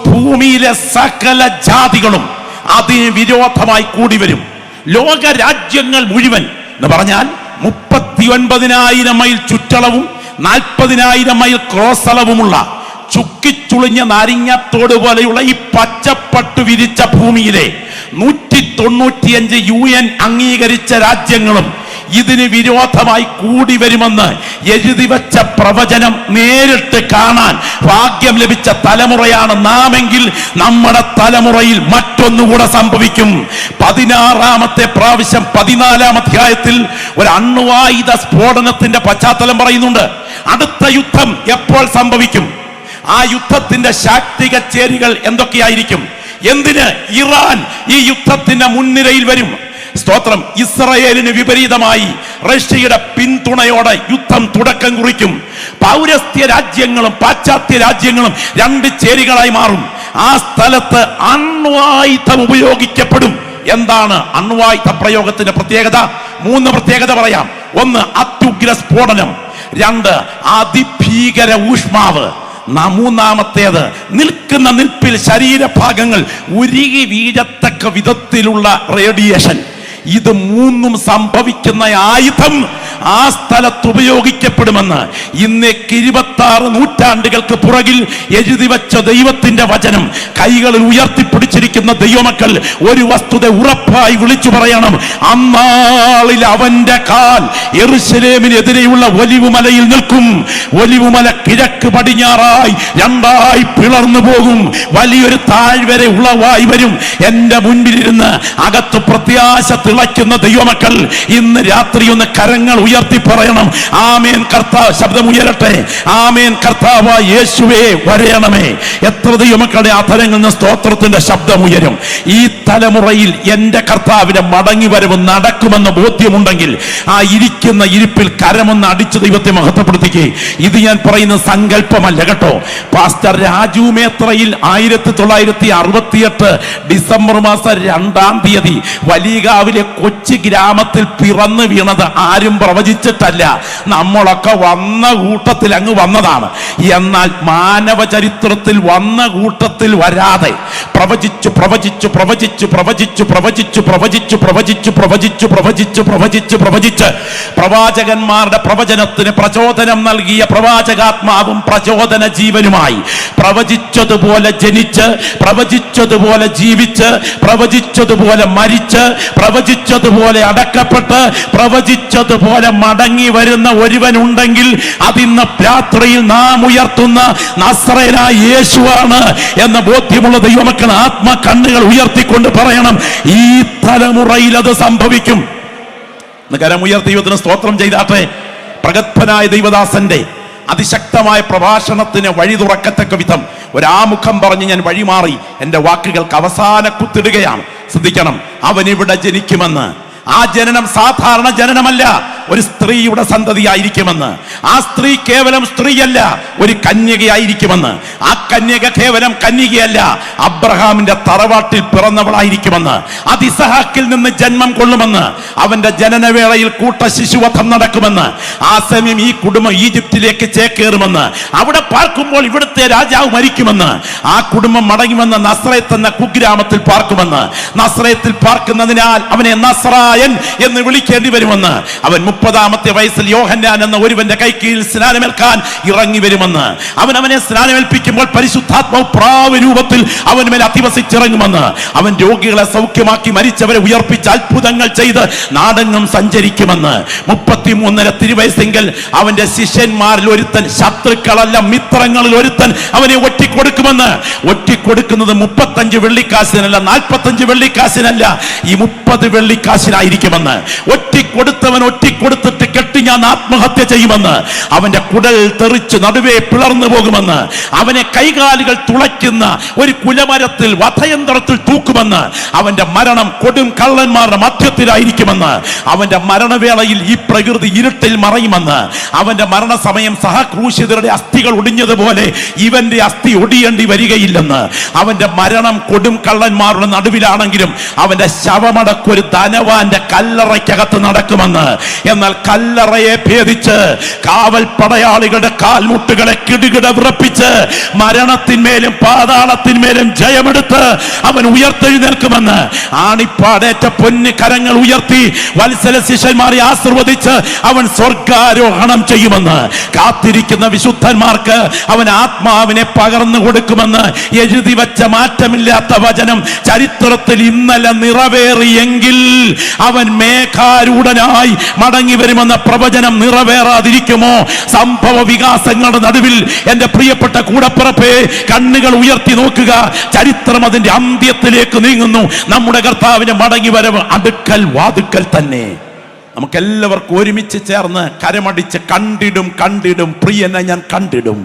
ഭൂമിയിലെ സകല ജാതികളും അതിന് വിരോധമായി കൂടി വരും. ലോക രാജ്യങ്ങൾ മുഴുവൻ എന്ന് പറഞ്ഞാൽ 39,000 മൈൽ ചുറ്റളവും 40,000 മൈൽ ക്രോസ് അളവുമുള്ള ചുക്കിച്ചുളിഞ്ഞ നാരിങ്ങത്തോട് പോലെയുള്ള ഈ പച്ചപ്പട്ടു വിരിച്ച ഭൂമിയിലെ 195 UN അംഗീകരിച്ച രാജ്യങ്ങളും ഇതിന് വിരോധമായി കൂടി വരുമെന്ന് എഴുതി വച്ച പ്രവചനം നേരിട്ട് കാണാൻ ഭാഗ്യം ലഭിച്ച തലമുറയാണ് നാമെങ്കിൽ നമ്മുടെ തലമുറയിൽ മറ്റൊന്നുകൂടെ സംഭവിക്കും. 16-ാമത്തെ പ്രാവശ്യം 14-ാം അധ്യായത്തിൽ ഒരു അണ്വായുധ സ്ഫോടനത്തിന്റെ പശ്ചാത്തലം പറയുന്നുണ്ട്. അടുത്ത യുദ്ധം എപ്പോൾ സംഭവിക്കും? ആ യുദ്ധത്തിന്റെ ശാക്തിക ചേരികൾ എന്തൊക്കെയായിരിക്കും? എന്തിന് ഇറാൻ ഈ യുദ്ധത്തിന്റെ മുൻനിരയിൽ വരും? സ്തോത്രം. ഇസ്രായേലിന് വിപരീതമായി റഷ്യയുടെ പിന്തുണയോടെ യുദ്ധം തുടക്കം കുറിക്കും. പൗരസ്ത്യ രാജ്യങ്ങളും പാശ്ചാത്യ രാജ്യങ്ങളും 2 ചേരികളായി മാറും. ആ സ്ഥലത്ത് അണ്വായുധം ഉപയോഗിക്കപ്പെടും. എന്താണ് അണ്വായുധ പ്രയോഗത്തിന്റെ പ്രത്യേകത? 3 പ്രത്യേകത പറയാം. 1, അത്യുഗ്ര സ്ഫോടനം. 2, അതിഭീകര ഊഷ്മാവ്. 3-ാമത്തേത് നിൽക്കുന്ന നിൽപ്പിൽ ശരീരഭാഗങ്ങൾ ഉരുകി വീഴത്തക്ക വിധത്തിലുള്ള റേഡിയേഷൻ. ഇത് 3ഉം സംഭവിക്കുന്ന ആയുധം ആ സ്ഥലത്ത് ഉപയോഗിക്കപ്പെടുമെന്ന് ഇന്നേക്ക് 26 നൂറ്റാണ്ടുകൾക്ക് പുറകിൽ എഴുതി വച്ച ദൈവത്തിന്റെ വചനം കൈകളിൽ ഉയർത്തിപ്പിടിച്ചിരിക്കുന്ന ദൈവമക്കൾ ഒരു വസ്തുത ഉറപ്പായി വിളിച്ചു പറയണം. അന്നാളിൽ അവന്റെ കാൽ യെരൂശലേമിനെതിരെയുള്ള ഒലിവുമലയിൽ നിൽക്കും. ഒലിവുമല കിഴക്ക് പടിഞ്ഞാറായി 2ആയി പിളർന്നു പോകും. വലിയൊരു താഴ്വര ഉളവായി വരും. എന്റെ മുൻപിലിരുന്ന് അകത്ത് പ്രത്യാശ തിളയ്ക്കുന്ന ദൈവമക്കൾ ഇന്ന് രാത്രി ഒന്ന് കരങ്ങൾ ഉയർത്തി പറയണം, ആമേൻ കർത്താവ്. ശബ്ദം ഉയരട്ടെ, ആമേൻ കർത്താവ് യേശുവേ വരയണമേ. എത്ര ദൈവമക്കളുടെ അധരങ്ങളിൽ നിന്ന് സ്തോത്രത്തിന്റെ ശബ്ദം ഉയരും. ഈ തലമുറയിൽ എന്റെ കർത്താവിന്റെ മടങ്ങി വരവ് നടക്കുമെന്ന് ബോധ്യമുണ്ടെങ്കിൽ ആ ഇരിക്കുന്ന ഇരിപ്പിൽ കരമൊന്ന് അടിച്ച് ദൈവത്തെ മഹത്വപ്പെടുത്തിക്കേ. ഇത് ഞാൻ പറയുന്ന സങ്കല്പമല്ല കേട്ടോ. പാസ്റ്റർ രാജു മേത്രയിൽ 1968 ഡിസംബർ മാസം 2-ാം തീയതി വലിയകാവിലെ കൊച്ചു ഗ്രാമത്തിൽ പിറന്നു വീണത് ആരും പ്രവചിച്ചിട്ടല്ല. നമ്മളൊക്കെ വന്ന കൂട്ടത്തിൽ അങ്ങ് വന്നതാണ്. എന്നാൽ മാനവ ചരിത്രത്തിൽ വന്ന കൂട്ടത്തിൽ വരാതെ പ്രവചിച്ചു പ്രവചിച്ചു പ്രവചിച്ചു പ്രവചിച്ചു പ്രവചിച്ചു പ്രവചിച്ചു പ്രവചിച്ചു പ്രവചിച്ചു പ്രവചിച്ചു പ്രവചിച്ചു പ്രവചിച്ച് പ്രവാചകന്മാരുടെ പ്രവചനത്തിന് പ്രചോദനം നൽകിയ പ്രവാചകാത്മാവും പ്രചോദന ജീവനുമായി പ്രവചിച്ചതുപോലെ ജനിച്ച്, പ്രവചിച്ചതുപോലെ ജീവിച്ച്, പ്രവചിച്ചതുപോലെ മരിച്ച്, പ്രവചിച്ചതുപോലെ അടക്കപ്പെട്ട്, പ്രവചിച്ചതുപോലെ മടങ്ങി വരുന്ന ഒരുവനുണ്ടെങ്കിൽ അതിന്ന് രാത്രിയിൽ നാം ഉയർത്തുന്ന നസ്രയനായ യേശുവാണ് എന്ന ബോധ്യമുള്ള ദൈവമക്കൾ ആത്മ കണ്ണുകൾ ഉയർത്തിക്കൊണ്ട് പറയണം, ഈ തലമുറയിൽ അത് സംഭവിക്കും. കരമുയർത്തി ദൈവത്തിന് സ്തോത്രം ചെയ്താട്ടെ. പ്രഗത്ഭനായ ദൈവദാസന്റെ അതിശക്തമായ പ്രഭാഷണത്തിന് വഴി തുറക്കത്തക്ക വിധം ഒരാമുഖം പറഞ്ഞ് ഞാൻ വഴിമാറി എൻ്റെ വാക്കുകൾക്ക് അവസാന കുത്തിടുകയാണ്. ശ്രദ്ധിക്കണം, അവൻ ഇവിടെ ജനിക്കുമെന്ന്. ആ ജനനം സാധാരണ ജനനമല്ല, ഒരു സ്ത്രീയുടെ സന്തതിയായിരിക്കുമെന്ന്. ആ സ്ത്രീ കേവലം സ്ത്രീയല്ല, ഒരു കന്യകയായിരിക്കുമെന്ന്. ആ കന്യക കേവലം കന്യകയല്ല, അബ്രഹാമിന്റെ തറവാട്ടിൽ പിറന്നവളായിരിക്കുമെന്ന്. അത് ഇസഹാക്കിൽ നിന്ന് ജന്മം കൊള്ളുമെന്ന്. അവന്റെ ജനനവേളയിൽ കൂട്ട ശിശുവധം നടക്കുമെന്ന്. ആ സമയം ഈ കുടുംബം ഈജിപ്തിലേക്ക് ചേക്കേറുമെന്ന്. അവിടെ പാർക്കുമ്പോൾ ഇവിടുത്തെ രാജാവ് മരിക്കുമെന്ന്. ആ കുടുംബം മടങ്ങിവെന്ന് നസ്രയത്ത് എന്ന കുഗ്രാമത്തിൽ പാർക്കുമെന്ന്. നസ്രയത്തിൽ പാർക്കുന്നതിനാൽ അവനെ നസ്രായൻ എന്ന് വിളിക്കേണ്ടി വരുമെന്ന്. അവൻ 30-ാമത്തെ വയസ്സിൽ യോഹന്നാൻ എന്ന ഒരുവന്റെ കൈക്കീഴിൽ സ്നാനമേൽക്കാൻ ഇറങ്ങി വരുമെന്ന്. അവനെ സ്നാനമേൽപ്പിക്കുമ്പോൾ പരിശുദ്ധാത്മാവ് പ്രാവ് രൂപത്തിൽ അവൻ മേൽ അധിവസിച്ചിറങ്ങുമെന്ന്. അവൻ രോഗികളെ സൗഖ്യമാക്കി, മരിച്ചവരെ ഉയർപ്പിച്ച് അത്ഭുതങ്ങൾ ചെയ്ത് നാടെങ്ങും സഞ്ചരിക്കുമെന്ന്. 33.5 തിരുവയസ്സെങ്കിൽ അവന്റെ ശിഷ്യന്മാരിൽ ഒരുത്തൻ, ശത്രുക്കളല്ല മിത്രങ്ങളിൽ ഒരുത്തൻ അവനെ ഒറ്റിക്കൊടുക്കുമെന്ന്. ഒറ്റിക്കൊടുക്കുന്നത് 35 വെള്ളിക്കാശിനല്ല, 45 വെള്ളിക്കാശിനല്ല, ഈ 30 വെള്ളിക്കാശിനായിരിക്കുമെന്ന്. ഒറ്റിക്കൊടുത്തവൻ ഒറ്റിക്കൊടുത്തിട്ട് കെട്ടി ഞാൻ ആത്മഹത്യ ചെയ്യുമെന്ന്. അവന്റെ കുടൽ തെറിച്ച് നടുവേ പിളർന്നു പോകുമെന്ന്. അവനെ കൈകാലുകൾ തുളയ്ക്കുന്ന ഒരു കുലമരത്തിൽ വധയന്ത്രത്തിൽ തൂക്കുമെന്ന്. അവന്റെ മരണം കൊടും കള്ളന്മാരുടെ മധ്യത്തിലായിരിക്കുമെന്ന്. അവന്റെ മരണവേളയിൽ ഈ പ്രകൃതി ഇരുട്ടിൽ മറയുമെന്ന്. അവന്റെ മരണസമയം സഹക്രൂശിതരുടെ അസ്ഥികൾ ഒടിഞ്ഞതുപോലെ ഇവന്റെ അസ്ഥി ഒടിയേണ്ടി വരികയില്ലെന്ന്. അവന്റെ മരണം കൊടും കള്ളന്മാരുടെ നടുവിലാണെങ്കിലും അവന്റെ ശവമടക്കൊരു ധനവാന്റെ കല്ലറയ്ക്കകത്ത് നടക്കുമെന്ന്. എന്നാൽ കല്ലറയെ ഭേദിച്ച് കാവൽ പടയാളികളുടെ കാൽമുട്ടുകളെ കിടുകിട വിറപ്പിച്ച് മരണത്തിന്മേലും പാതാളത്തിന്മേലും ജയമെടുത്ത് അവൻ ഉയർത്തെഴുന്നേൽക്കുമെന്ന്. ആണിപ്പാടേറ്റ പൊന്ന് കരങ്ങൾ ഉയർത്തി വത്സല ശിഷ്യന്മാരെ ആശീർവദിച്ച് അവൻ സ്വർഗാരോഹണം ചെയ്യുമെന്ന്. കാത്തിരിക്കുന്ന വിശുദ്ധന്മാർക്ക് അവൻ ആത്മാവിനെ പകർന്നു കൊടുക്കുമെന്ന് എഴുതി വച്ച മാറ്റമില്ലാത്ത വചനം ചരിത്രത്തിൽ ഇന്നലെ നിറവേറിയെങ്കിൽ അവൻ മേഘാരൂഢനായി മടങ്ങി വരുമെന്ന പ്രവചനം നിറവേറാതിരിക്കുമോ? സംഭവ വികാസങ്ങളുടെ നടുവിൽ എന്റെ പ്രിയപ്പെട്ട കൂടപ്പിറപ്പേ, കണ്ണുകൾ ഉയർത്തി നോക്കുക. ചരിത്രം അതിന്റെ അന്ത്യത്തിലേക്ക് നീങ്ങുന്നു. നമ്മുടെ കർത്താവിന്റെ മടങ്ങി വരവ് അടുക്കൽ വാതുക്കൽ തന്നെ. നമുക്കെല്ലാവർക്കും ഒരുമിച്ച് ചേർന്ന് കരമടിച്ച് കണ്ടിടും കണ്ടിടും പ്രിയനെ ഞാൻ കണ്ടിടും,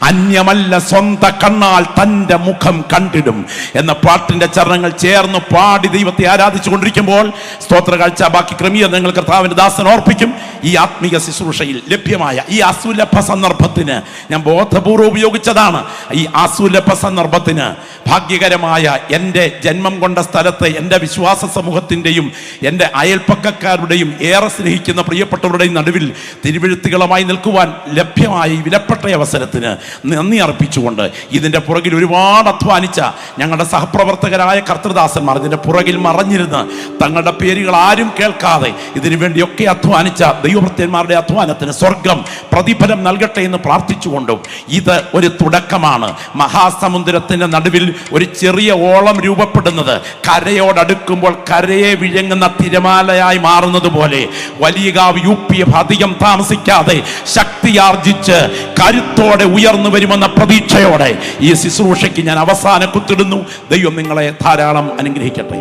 അന്യമല്ല സ്വന്ത കണ്ണാൽ തൻ്റെ മുഖം കണ്ടിടും എന്ന പാട്ടിന്റെ ചരണങ്ങൾ ചേർന്ന് പാടി ദൈവത്തെ ആരാധിച്ചു കൊണ്ടിരിക്കുമ്പോൾ സ്തോത്ര കാഴ്ച ബാക്കി ക്രമീകരണങ്ങൾ കർത്താവിന്റെ ദാസൻ ഓർപ്പിക്കും. ഈ ആത്മീയ ശുശ്രൂഷയിൽ ലഭ്യമായ ഈ അസുലഭ സന്ദർഭത്തിന് ഞാൻ ബോധപൂർവ്വം ഉപയോഗിച്ചതാണ്. ഈ അസുലഭ സന്ദർഭത്തിന് ഭാഗ്യകരമായ എൻ്റെ ജന്മം കൊണ്ട സ്ഥലത്തെ എൻ്റെ വിശ്വാസ സമൂഹത്തിൻ്റെയും എൻ്റെ അയൽപ്പക്കക്കാരുടെയും ഏറെ സ്നേഹിക്കുന്ന പ്രിയപ്പെട്ടവരുടെയും നടുവിൽ തിരുവെഴുത്തുകളുമായി നിൽക്കുവാൻ ലഭ്യമായ ഈ വിലപ്പെട്ട അവസരത്തിന് നന്ദി അർപ്പിച്ചുകൊണ്ട് ഇതിൻ്റെ പുറകിൽ ഒരുപാട് അധ്വാനിച്ച ഞങ്ങളുടെ സഹപ്രവർത്തകരായ കർത്തൃദാസന്മാർ ഇതിൻ്റെ പുറകിൽ മറഞ്ഞിരുന്ന് തങ്ങളുടെ പേരുകൾ ആരും കേൾക്കാതെ ഇതിനു വേണ്ടിയൊക്കെ അധ്വാനിച്ച ദൈവഭൃത്യന്മാരുടെ അധ്വാനത്തിന് സ്വർഗം പ്രതിഫലം നൽകട്ടെ എന്ന് പ്രാർത്ഥിച്ചുകൊണ്ടും ഇത് ഒരു തുടക്കമാണ്. മഹാസമുദ്രത്തിൻ്റെ നടുവിൽ ഒരു ചെറിയ ഓളം രൂപപ്പെടുന്നത് കരയോടടുക്കുമ്പോൾ കരയെ വിഴുങ്ങുന്ന തിരമാലയായി മാറുന്നത് പോലെ വലിയകാവ് UP അധികം താമസിക്കാതെ ശക്തിയാർജിച്ച് കരുത്തോടെ ഉയർന്നു വരുമെന്ന പ്രതീക്ഷയോടെ ഈ ശുശ്രൂഷയ്ക്ക് ഞാൻ അവസാന കുത്തിടുന്നു. ദൈവം നിങ്ങളെ ധാരാളം അനുഗ്രഹിക്കട്ടെ.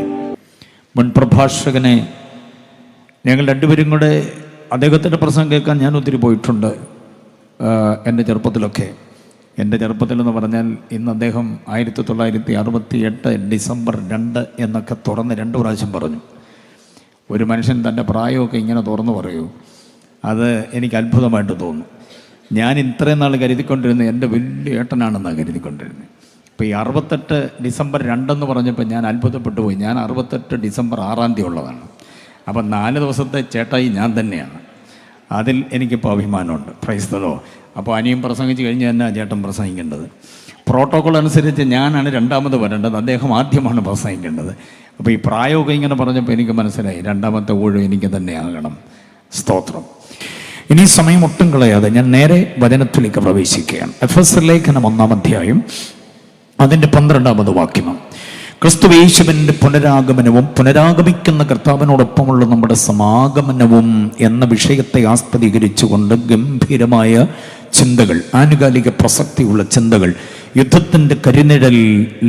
മുൻ പ്രഭാഷകനെ ഞങ്ങൾ രണ്ടുപേരും കൂടെ അദ്ദേഹത്തിൻ്റെ പ്രസംഗം കേൾക്കാൻ ഞാൻ ഒത്തിരി പോയിട്ടുണ്ട് എൻ്റെ ചെറുപ്പത്തിലൊക്കെ. എൻ്റെ ചെറുപ്പത്തിലെന്ന് പറഞ്ഞാൽ ഇന്ന് അദ്ദേഹം 1968 ഡിസംബർ 2 എന്നൊക്കെ തുറന്ന് 2 പ്രാവശ്യം പറഞ്ഞു. ഒരു മനുഷ്യൻ തൻ്റെ പ്രായമൊക്കെ ഇങ്ങനെ തുറന്നു പറയൂ, അത് എനിക്ക് അത്ഭുതമായിട്ട് തോന്നുന്നു. ഞാൻ ഇത്രയും നാൾ കരുതിക്കൊണ്ടിരുന്നത് എൻ്റെ വലിയ ഏട്ടനാണെന്നാണ് കരുതിക്കൊണ്ടിരുന്നത്. ഇപ്പോൾ ഈ 68 ഡിസംബർ 2 എന്ന് പറഞ്ഞപ്പോൾ ഞാൻ അത്ഭുതപ്പെട്ടു പോയി. ഞാൻ 68 ഡിസംബർ 6 ഉള്ളതാണ്. അപ്പം 4 ദിവസത്തെ ചേട്ടായി ഞാൻ തന്നെയാണ്. അതിൽ എനിക്കിപ്പോൾ അഭിമാനമുണ്ട്. Price the Lord. അപ്പോൾ അനിയും പ്രസംഗിച്ച് കഴിഞ്ഞ് തന്നെ ചേട്ടൻ പ്രസംഗിക്കേണ്ടത്. പ്രോട്ടോക്കോൾ അനുസരിച്ച് ഞാനാണ് രണ്ടാമത് വരേണ്ടത്, അദ്ദേഹം ആദ്യമാണ് പ്രസംഗിക്കേണ്ടത്. അപ്പോൾ ഈ പ്രായമൊക്കെ ഇങ്ങനെ പറഞ്ഞപ്പോൾ എനിക്ക് മനസ്സിലായി, രണ്ടാമത്തെ ഊഴം എനിക്ക് തന്നെ ആകണം. സ്തോത്രം. ഇനി സമയം ഒട്ടും കളയാതെ ഞാൻ നേരെ വചനത്തിലേക്ക് പ്രവേശിക്കുകയാണ്. എഫെസ്യർ ലേഖനം 1-ാം അധ്യായം അതിൻ്റെ 12-ാമത് വാക്യം. ക്രിസ്തുയേശുവിൻ്റെ പുനരാഗമനവും പുനരാഗമിക്കുന്ന കർത്താവിനോടൊപ്പമുള്ള നമ്മുടെ സമാഗമനവും എന്ന വിഷയത്തെ ആസ്പദീകരിച്ചുകൊണ്ട് ഗംഭീരമായ ചിന്തകൾ, ആനുകാലിക പ്രസക്തിയുള്ള ചിന്തകൾ, യുദ്ധത്തിൻ്റെ കരിനിഴൽ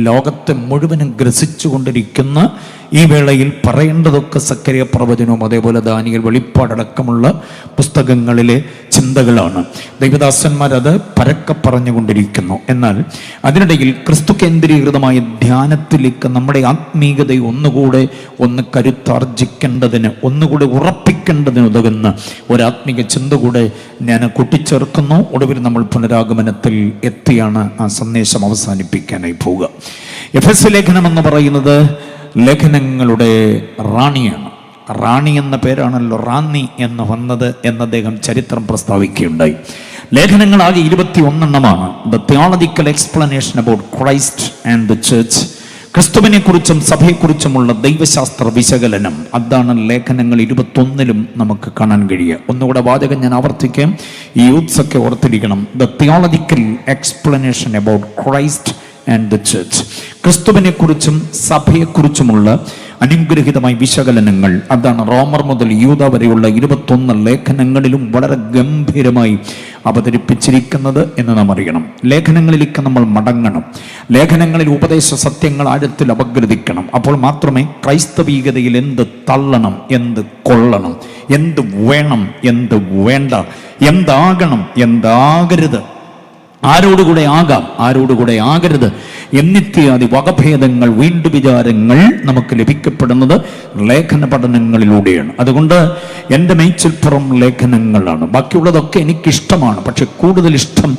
ലോകത്തെ മുഴുവനും ഗ്രസിച്ചുകൊണ്ടിരിക്കുന്ന ഈ വേളയിൽ പറയേണ്ടതൊക്കെ സക്കറിയ പ്രവചനവും അതേപോലെ ദാനിയേൽ വെളിപ്പാടടക്കമുള്ള പുസ്തകങ്ങളിലെ ചിന്തകളാണ്. ദൈവദാസന്മാരത് പരക്കെ പറഞ്ഞുകൊണ്ടിരിക്കുന്നു. എന്നാൽ അതിനിടയിൽ ക്രിസ്തു കേന്ദ്രീകൃതമായ ധ്യാനത്തിലേക്ക് നമ്മുടെ ആത്മീയതയെ ഒന്നുകൂടെ കരുത്താർജിക്കേണ്ടതിന്, ഒന്നുകൂടെ ഉറപ്പിക്കേണ്ടതിന് ഉതകുന്ന ഒരാത്മീക ചിന്ത കൂടെ ഞാൻ കൂട്ടിച്ചേർക്കുന്നു. ഒടുവിൽ നമ്മൾ പുനരാഗമനത്തിൽ എത്തിയാണ് ആ സന്ദേശം അവസാനിപ്പിക്കാനായി പോവുക. എഫെസ്യ ലേഖനം എന്ന് പറയുന്നത് ലേഖനങ്ങളുടെ റാണിയാണ്. റാണി എന്ന പേരാണല്ലോ റാന്നി എന്ന് വന്നത് എന്ന് അദ്ദേഹം ചരിത്രം പ്രസ്താവിക്കുകയുണ്ടായി. ലേഖനങ്ങളാകെ 21 the theological explanation about Christ and the church. ക്രിസ്തുവിനെ കുറിച്ചും സഭയെക്കുറിച്ചുമുള്ള ദൈവശാസ്ത്ര വിശകലനം. അതാണ് ലേഖനങ്ങൾ 21 നമുക്ക് കാണാൻ കഴിയുക. ഒന്നുകൂടെ വാചകം ഞാൻ ആവർത്തിക്കാം, ഈ യൂത്ത്സ് ഒക്കെ ഓർത്തിരിക്കണം. The theological explanation about Christ and the church. ക്രിസ്തുവിനെ കുറിച്ചും സഭയെക്കുറിച്ചുമുള്ള അനുഗ്രഹീതമായ വിശകലനങ്ങൾ. അതാണ് റോമർ മുതൽ യൂദ വരെയുള്ള 21 ലേഖനങ്ങളിലും വളരെ ഗംഭീരമായി അവതരിപ്പിച്ചിരിക്കുന്നത് എന്ന് നാം അറിയണം. ലേഖനങ്ങളിലേക്ക് നമ്മൾ മടങ്ങണം. ലേഖനങ്ങളിൽ ഉപദേശ സത്യങ്ങൾ ആഴത്തിൽ അപഗ്രഥിക്കണം. അപ്പോൾ മാത്രമേ ക്രൈസ്തവീകതയിൽ എന്ത് തള്ളണം, എന്ത് കൊള്ളണം, എന്ത് വേണം, എന്ത് വേണ്ട, എന്താകണം, എന്താകരുത്, ആരോടുകൂടെ ആകാം, ആരോടുകൂടെ ആകരുത് എന്നിത്യാദി വകഭേദങ്ങൾ, വീണ്ടു വിചാരങ്ങൾ നമുക്ക് ലഭിക്കപ്പെടുന്നത് ലേഖന പഠനങ്ങളിലൂടെയാണ്. അതുകൊണ്ട് എൻ്റെ മേച്ചിൽപ്പുറം ലേഖനങ്ങളാണ്. ബാക്കിയുള്ളതൊക്കെ എനിക്കിഷ്ടമാണ്, പക്ഷെ കൂടുതൽ ഇഷ്ടം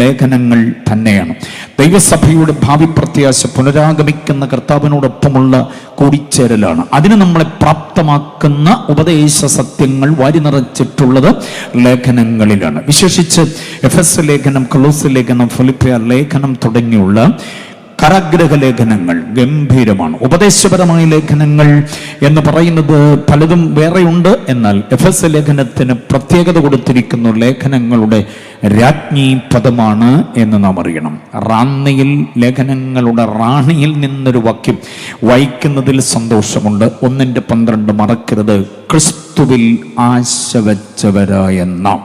ലേഖനങ്ങൾ തന്നെയാണ്. ദൈവസഭയുടെ ഭാവി പ്രത്യാശ പുനരാഗമിക്കുന്ന കർത്താവിനോടൊപ്പമുള്ള കൂടിച്ചേരലാണ്. അതിന് നമ്മളെ പ്രാപ്തമാക്കുന്ന ഉപദേശ സത്യങ്ങൾ വാരി നിറച്ചിട്ടുള്ളത് ലേഖനങ്ങളിലാണ്. വിശേഷിച്ച് എഫെസ്യ ലേഖനം, കൊലോസ്യ ലേഖനം, ഫിലിപ്പിയ ലേഖനം തുടങ്ങിയുള്ള കരഗ്രഹ ലേഖനങ്ങൾ ഗംഭീരമാണ്. ഉപദേശപരമായ ലേഖനങ്ങൾ എന്ന് പറയുന്നത് പലതും വേറെയുണ്ട്. എന്നാൽ എഫെസ്യ ലേഖനത്തിന് പ്രത്യേകത കൊടുത്തിരിക്കുന്ന ലേഖനങ്ങളുടെ രാജ്ഞി പദമാണ് എന്ന് നാം അറിയണം. റാന്നിയിൽ, ലേഖനങ്ങളുടെ റാണിയിൽ നിന്നൊരു വാക്യം വായിക്കുന്നതിൽ സന്തോഷമുണ്ട്. 1:12 മറക്കരുത്. ക്രിസ്തുവിൽ ആശ വെച്ചവരായ നാം.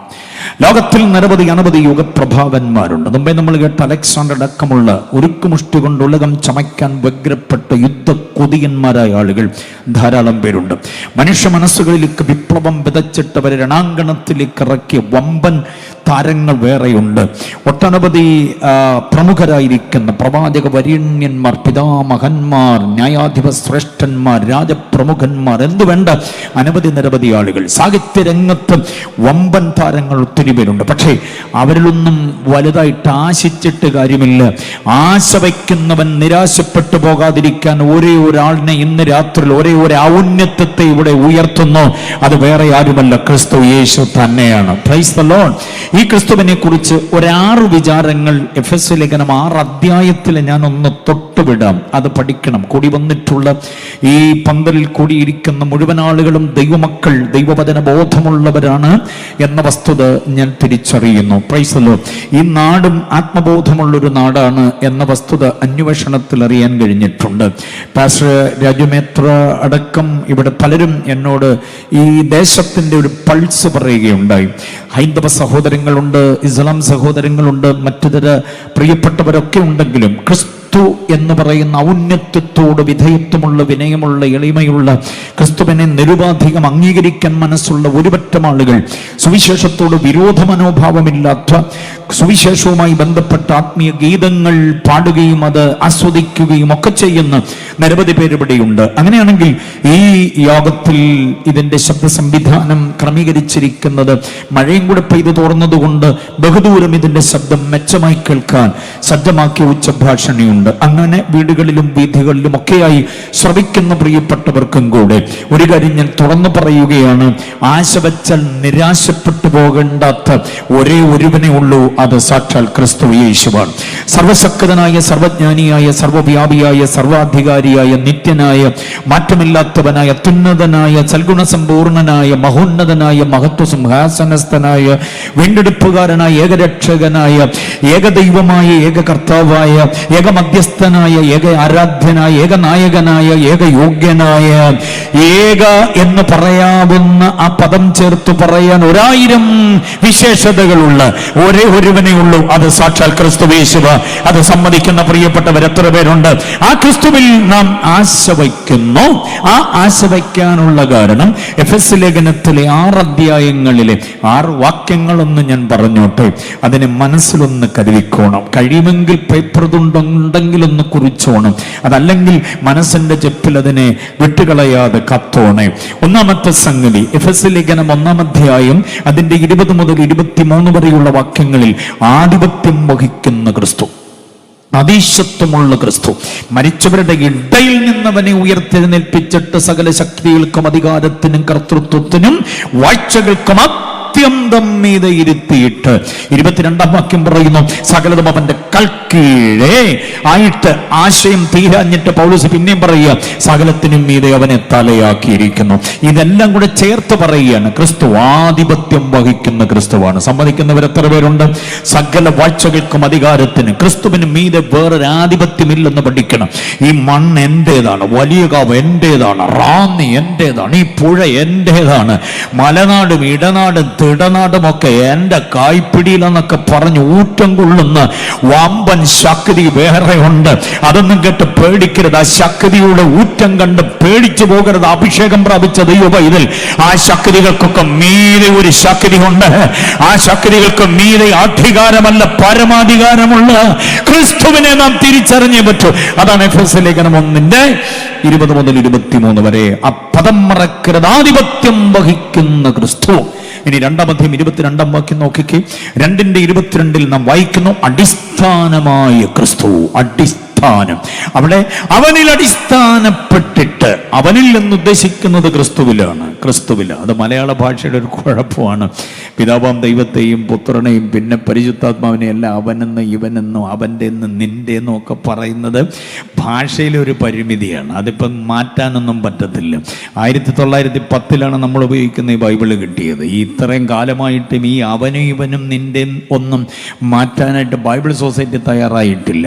ലോകത്തിൽ നിരവധി അനവധി യുഗപ്രഭാവന്മാരുണ്ട്. മുമ്പേ നമ്മൾ കേട്ട അലക്സാണ്ടർ അടക്കമുള്ള ഉരുക്കുമുഷ്ടി കൊണ്ട് ഉലകം ചമയ്ക്കാൻ വ്യഗ്രപ്പെട്ട യുദ്ധ കൊതിയന്മാരായ ആളുകൾ ധാരാളം പേരുണ്ട്. മനുഷ്യ മനസ്സുകളിലേക്ക് വിപ്ലവം വിതച്ചിട്ടവരെ രണാങ്കണത്തിലേക്ക് ഇറക്കിയ വമ്പൻ താരങ്ങൾ വേറെയുണ്ട്. ഒട്ടനവധി പ്രമുഖരായിരിക്കുന്ന പ്രവാചക വരീണ്യന്മാർ, പിതാമഹന്മാർ, ന്യായാധിപ ശ്രേഷ്ഠന്മാർ, രാജപ്രമുഖന്മാർ, എന്തുവേണ്ട അനവധി നിരവധി ആളുകൾ. സാഹിത്യരംഗത്ത് വമ്പൻ താരങ്ങൾ ഒത്തിരി പേരുണ്ട്. പക്ഷേ അവരിലൊന്നും വലുതായിട്ട് ആശിച്ചിട്ട് കാര്യമില്ല. ആശ വയ്ക്കുന്നവൻ നിരാശപ്പെട്ടു പോകാതിരിക്കാൻ ഒരേ ഒരാളിനെ ഇന്ന് രാത്രി ഒരേ ഒരു ഔന്നത്യത്തെ ഇവിടെ ഉയർത്തുന്നു. അത് വേറെ ആരുമല്ല, ക്രിസ്തു യേശു തന്നെയാണ്. Price the Lord. ഈ ക്രിസ്തുവിനെ കുറിച്ച് 6 വിചാരങ്ങൾ എഫെസ്യ ലേഖനം 6 അധ്യായത്തിൽ ഞാൻ ഒന്ന് തൊട്ടുവിടാം. അത് പഠിക്കണം. കൂടി വന്നിട്ടുള്ള ഈ പന്തലിൽ കൂടിയിരിക്കുന്ന മുഴുവൻ ആളുകളും ദൈവമക്കൾ, ദൈവവചന ബോധമുള്ളവരാണ് എന്ന വസ്തുത ഞാൻ തിരിച്ചറിയുന്നു. Price the Lord. ഈ നാടും ആത്മബോധമുള്ളൊരു നാടാണ് എന്ന വസ്തുത അന്വേഷണത്തിൽ അറിയാൻ കഴിഞ്ഞിട്ടുണ്ട്. പാസ്റ്റർ രാജുമേത്ര അടക്കം ഇവിടെ പലരും എന്നോട് ഈ ദേശത്തിന്റെ ഒരു പൾസ് പറയുകയുണ്ടായി. ഹൈന്ദവ സഹോദരങ്ങളുണ്ട്, ഇസ്ലാം സഹോദരങ്ങളുണ്ട്, മറ്റു തര പ്രിയപ്പെട്ടവരൊക്കെ ഉണ്ടെങ്കിലും ക്രിസ്തു ക്രിസ്തു എന്ന് പറയുന്ന ഔന്നത്യത്തോട് വിധേയത്വമുള്ള, വിനയമുള്ള, എളിമയുള്ള ക്രിസ്തുവിനെ നിരുപാധികം അംഗീകരിക്കാൻ മനസ്സുള്ള ഒരുപറ്റം ആളുകൾ, സുവിശേഷത്തോട് വിരോധ മനോഭാവമില്ലാത്ത, സുവിശേഷവുമായി ബന്ധപ്പെട്ട ആത്മീയ ഗീതങ്ങൾ പാടുകയും അത് ആസ്വദിക്കുകയും ഒക്കെ ചെയ്യുന്ന നിരവധി പേരിവിടെയുണ്ട്. അങ്ങനെയാണെങ്കിൽ ഈ യോഗത്തിൽ ഇതിന്റെ ശബ്ദ സംവിധാനം ക്രമീകരിച്ചിരിക്കുന്നത് മഴയും കൂടെ പെയ്തു തോർന്നതുകൊണ്ട് ബഹുദൂരം ഇതിന്റെ ശബ്ദം മെച്ചമായി കേൾക്കാൻ സജ്ജമാക്കിയ ഉച്ചഭാഷണിയുണ്ട്. അങ്ങനെ വീടുകളിലും വീഥികളിലും ഒക്കെയായി ശ്രവിക്കുന്ന പ്രിയപ്പെട്ടവർക്കും കൂടെ ഒരു കാര്യം ഞാൻ തുറന്നു പറയുകയാണ്. ആശ വച്ചാൽ നിരാശപ്പെട്ടു പോകേണ്ടാത്ത ഒരേ ഒരുവനെ ഉള്ളൂ, അത് സാക്ഷാൽ ക്രിസ്തു യേശുവാണ്. സർവശക്തനായ, സർവജ്ഞാനിയായ, സർവവ്യാപിയായ, സർവാധികാരിയായ, നിത്യനായ, മാറ്റമില്ലാത്തവനായ, അത്യുന്നതനായ, സൽഗുണസമ്പൂർണനായ, മഹോന്നതനായ, മഹത്വ സിംഹാസനസ്ഥനായ, വീണ്ടെടുപ്പുകാരനായ, ഏകരക്ഷകനായ, ഏകദൈവമായ, ഏക കർത്താവായ, ഏക മധ്യസ്ഥനായ, ഏക ആരാധ്യനായ, ഏക നായകനായ, ഏക യോഗ്യനായ, ഏക എന്ന് പറയാവുന്ന ആ പദം ചേർത്ത് പറയാൻ 1000 വിശേഷതകളുള്ള ഒരേ ഒരുവനെ ഉള്ളൂ, അത് സാക്ഷാൽ ക്രിസ്തു യേശുവ. അത് സമ്മതിക്കുന്ന പ്രിയപ്പെട്ടവർ എത്ര പേരുണ്ട്? ആ ക്രിസ്തുവിൽ നാം ആശ വയ്ക്കുന്നു. ആ ആശ വയ്ക്കാനുള്ള കാരണം എഫെസ്യ ലേഖനത്തിലെ 6 അധ്യായങ്ങളിലെ 6 വാക്യങ്ങളൊന്ന് ഞാൻ പറഞ്ഞോട്ടെ. അതിനെ മനസ്സിലൊന്ന് കരുതിക്കോണം. കഴിയുമെങ്കിൽ പേപ്പർ തുണ്ടുണ്ടെങ്കിലൊന്ന് കുറിച്ചോണം. അതല്ലെങ്കിൽ മനസ്സിന്റെ ചെപ്പിൽ അതിനെ വിട്ടുകളയാതെ കത്തോണേ. ഒന്നാമത്തെ സംഗതി, എഫെസ്യ ലേഖനം 1-ാം അധ്യായം അതിന്റെ 20 മുതൽ 23 വരെയുള്ള വാക്യങ്ങളിൽ ആധിപത്യം വഹിക്കുന്ന ക്രിസ്തു, അതീശത്വമുള്ള ക്രിസ്തു, മരിച്ചവരുടെ ഇടയിൽ നിന്നവനെ ഉയർത്തെഴുന്നേൽപ്പിച്ചിട്ട് സകല ശക്തികൾക്കും അധികാരത്തിനും കർത്തൃത്വത്തിനും വാഴ്ചകൾക്കും അത്യന്തം മീതെ ഇരുത്തിയിട്ട് 22-ാം വാക്യം പറയുന്നു, സകലതും അവന്റെ കൽക്കീഴേ ആയിട്ട്. ആശയം തീരാഞ്ഞിട്ട് പൗലോസ് പിന്നെയും പറയുക, സകലത്തിനും മീതെ അവനെ തലയാക്കിയിരിക്കുന്നു. ഇതെല്ലാം കൂടെ ചേർത്ത് പറയുകയാണ്, ക്രിസ്തു ആധിപത്യം വഹിക്കുന്ന ക്രിസ്തുവാണ്. സമ്മതിക്കുന്നവർ എത്ര പേരുണ്ട്? സകല വാഴ്ചകൾക്കും അധികാരത്തിനും ക്രിസ്തുവിന് മീതെ വേറൊരു ആധിപത്യമില്ലെന്ന് പഠിക്കണം. ഈ മണ്ണ് എന്റേതാണ്, വലിയ കാവ് എന്റേതാണ്, റാന്നി എന്റേതാണ്, ഈ പുഴ എന്റേതാണ്, മലനാടും ഇടനാടും തിടനാടുമൊക്കെ എന്റെ കായ്പിടിയിലെന്നൊക്കെ പറഞ്ഞ് ഊറ്റം കൊള്ളുന്ന വമ്പൻ ശക്തി വേറെ ഉണ്ട്. അതൊന്നും കേട്ട് പേടിക്കരുത്. ആ ശക്തിയുടെ ഊറ്റം കണ്ട് പേടിച്ചു പോകരുത്. അഭിഷേകം പ്രാപിച്ച ദൈവപൈതൽ, ആ ശക്തികൾക്കൊക്കെ മീതെ ഒരു ശക്തി ഉണ്ട്. ആ ശക്തികൾക്ക് മീതെ അധികാരമല്ല, പരമാധികാരമുള്ള ക്രിസ്തുവിനെ നാം തിരിച്ചറിഞ്ഞേ പറ്റൂ. അതാണ് എഫെസ്യ ലേഖനം 1-ന്റെ 20 മുതൽ 23 വരെ. ആ പദം മറക്കരുത്, ആധിപത്യം വഹിക്കുന്ന ക്രിസ്തു. ഇനി 2-ാം അധ്യായം 22-ാം വാക്യം നോക്കിക്കേ. 2-ന്റെ 22-ൽ നാം വായിക്കുന്നു, അടിസ്ഥാനമായ ക്രിസ്തു. അടിസ്ഥാനം, അവിടെ അവനിൽ അടിസ്ഥാനപ്പെട്ടിട്ട്, അവനിൽ എന്ന് ഉദ്ദേശിക്കുന്നത് ക്രിസ്തുവിലാണ്. ക്രിസ്തുവില്ല. അത് മലയാള ഭാഷയുടെ ഒരു കുഴപ്പമാണ്. പിതാവാം ദൈവത്തെയും പുത്രനെയും പിന്നെ പരിശുദ്ധാത്മാവിനെ എല്ലാം അവനെന്ന് ഇവനെന്നോ അവൻ്റെ എന്ന് നിൻ്റെ എന്നോ ഒക്കെ പറയുന്നത് ഭാഷയിലെ ഒരു പരിമിതിയാണ്. അതിപ്പം മാറ്റാനൊന്നും പറ്റത്തില്ല. 1910-ലാണ് നമ്മൾ ഉപയോഗിക്കുന്ന ഈ ബൈബിള് കിട്ടിയത്. ഈ ഇത്രയും കാലമായിട്ടും ഈ അവനും ഇവനും നിൻ്റെ ഒന്നും മാറ്റാനായിട്ട് ബൈബിൾ സൊസൈറ്റി തയ്യാറായിട്ടില്ല.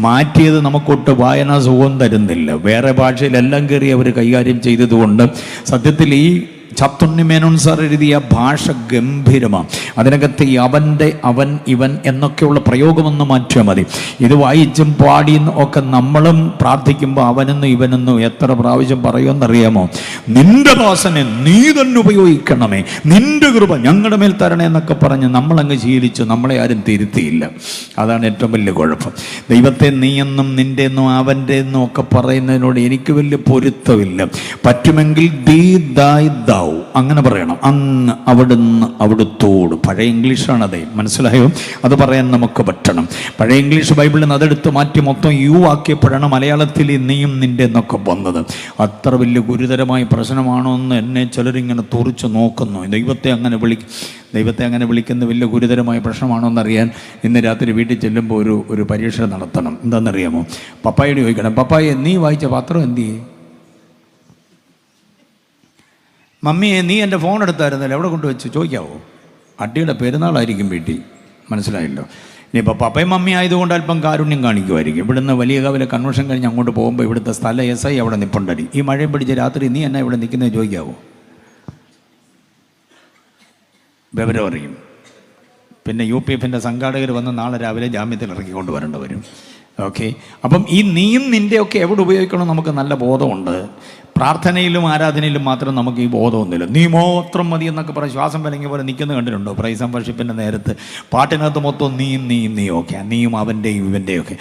മാറ്റിയത് നമുക്കൊട്ട് വായനാ സുഖം തരുന്നില്ല. വേറെ ഭാഷയിലെല്ലാം കയറി അവർ കൈകാര്യം ചെയ്തതുകൊണ്ട് സത്യത്തിൽ ഈ ചത്തുണ്ണി മേനോൻ സാർ എഴുതിയ ഭാഷ ഗംഭീരമാണ്. അതിനകത്ത് ഈ അവൻ്റെ, അവൻ, ഇവൻ എന്നൊക്കെയുള്ള പ്രയോഗമൊന്ന് മാറ്റിയാൽ മതി. ഇത് വായിച്ചും പാടിയും ഒക്കെ നമ്മളും പ്രാർത്ഥിക്കുമ്പോൾ അവനെന്നും ഇവനെന്നും എത്ര പ്രാവശ്യം പറയുമെന്നറിയാമോ? നിന്റെ ദാസനെ നീ തന്നെ ഉപയോഗിക്കണമേ, നിന്റെ കൃപ ഞങ്ങളുടെ മേൽ തരണേ എന്നൊക്കെ പറഞ്ഞ് നമ്മളങ്ങ് ശീലിച്ചു. നമ്മളെ ആരും തിരുത്തിയില്ല. അതാണ് ഏറ്റവും വലിയ കുഴപ്പം. ദൈവത്തെ നീയെന്നും നിന്റെ എന്നും അവൻ്റെ എന്നും ഒക്കെ പറയുന്നതിനോട് എനിക്ക് വലിയ പൊരുത്തമില്ല. പറ്റുമെങ്കിൽ ദീ ദായ് ദാ, അങ്ങനെ പറയണം. അങ്ങ്, അവിടുന്ന്, അവിടുത്തോട്. പഴയ ഇംഗ്ലീഷാണ്, അതെ, മനസ്സിലായോ? അത് പറയാൻ നമുക്ക് പറ്റണം. പഴയ ഇംഗ്ലീഷ് ബൈബിളിൽ നിന്ന് അതെടുത്ത് മാറ്റി മൊത്തം യു ആക്കിയപ്പോഴാണ് മലയാളത്തിൽ നീയും നിന്റെ എന്നൊക്കെ വന്നത്. അത്ര വലിയ ഗുരുതരമായ പ്രശ്നമാണോ എന്ന് എന്നെ ചിലരിങ്ങനെ തുറിച്ച് നോക്കുന്നു. ദൈവത്തെ അങ്ങനെ വിളിക്കുന്ന വലിയ ഗുരുതരമായ പ്രശ്നമാണോ എന്നറിയാൻ ഇന്ന് രാത്രി വീട്ടിൽ ചെല്ലുമ്പോൾ ഒരു പരീക്ഷ നടത്തണം. എന്താണെന്നറിയാമോ? പപ്പായോട് ചോദിക്കണം, പപ്പായെ നീ വായിച്ച പത്രം എന്ത് ചെയ്യേ? മമ്മിയെ നീ എൻ്റെ ഫോൺ എടുത്തായിരുന്നല്ലോ, എവിടെ കൊണ്ടുവച്ച് ചോദിക്കാവോ? അടിയുടെ പെരുന്നാളായിരിക്കും വീട്ടിൽ, മനസ്സിലായല്ലോ. ഇനിയിപ്പോൾ പപ്പയും മമ്മി ആയതുകൊണ്ട് അല്പം കാരുണ്യം കാണിക്കുമായിരിക്കും. ഇവിടുന്ന് വലിയ കാവിലെ കൺവെൻഷൻ കഴിഞ്ഞ് അങ്ങോട്ട് പോകുമ്പോൾ ഇവിടുത്തെ സ്ഥല SI അവിടെ നിൽപ്പുണ്ടടി. ഈ മഴയും പിടിച്ച് രാത്രി നീ എന്നാ ഇവിടെ നിൽക്കുന്നത് ചോദിക്കാവോ? വിവരം അറിയും. പിന്നെ UPF-ൻ്റെ സംഘാടകർ വന്ന് നാളെ രാവിലെ ജാമ്യത്തിൽ ഇറക്കിക്കൊണ്ട് വരേണ്ടി വരും. ഓക്കെ. അപ്പം ഈ നീയും നിൻ്റെയൊക്കെ എവിടെ ഉപയോഗിക്കണം നമുക്ക് നല്ല ബോധമുണ്ട്. പ്രാർത്ഥനയിലും ആരാധനയിലും മാത്രം നമുക്ക് ഈ ബോധമൊന്നുമില്ല. നീ മാത്രം മതി എന്നൊക്കെ പറയും. ശ്വാസം വലങ്ങിയ പോലെ നിൽക്കുന്ന കണ്ടിട്ടുണ്ടോ? പ്രൈസ് ആൻഡ് വർഷിപ്പിൻ്റെ നേരത്ത് പാട്ടിനകത്ത് മൊത്തം നീയും ഓക്കെ, നീയും അവൻ്റെയും ഇവൻ്റെയും ഒക്കെ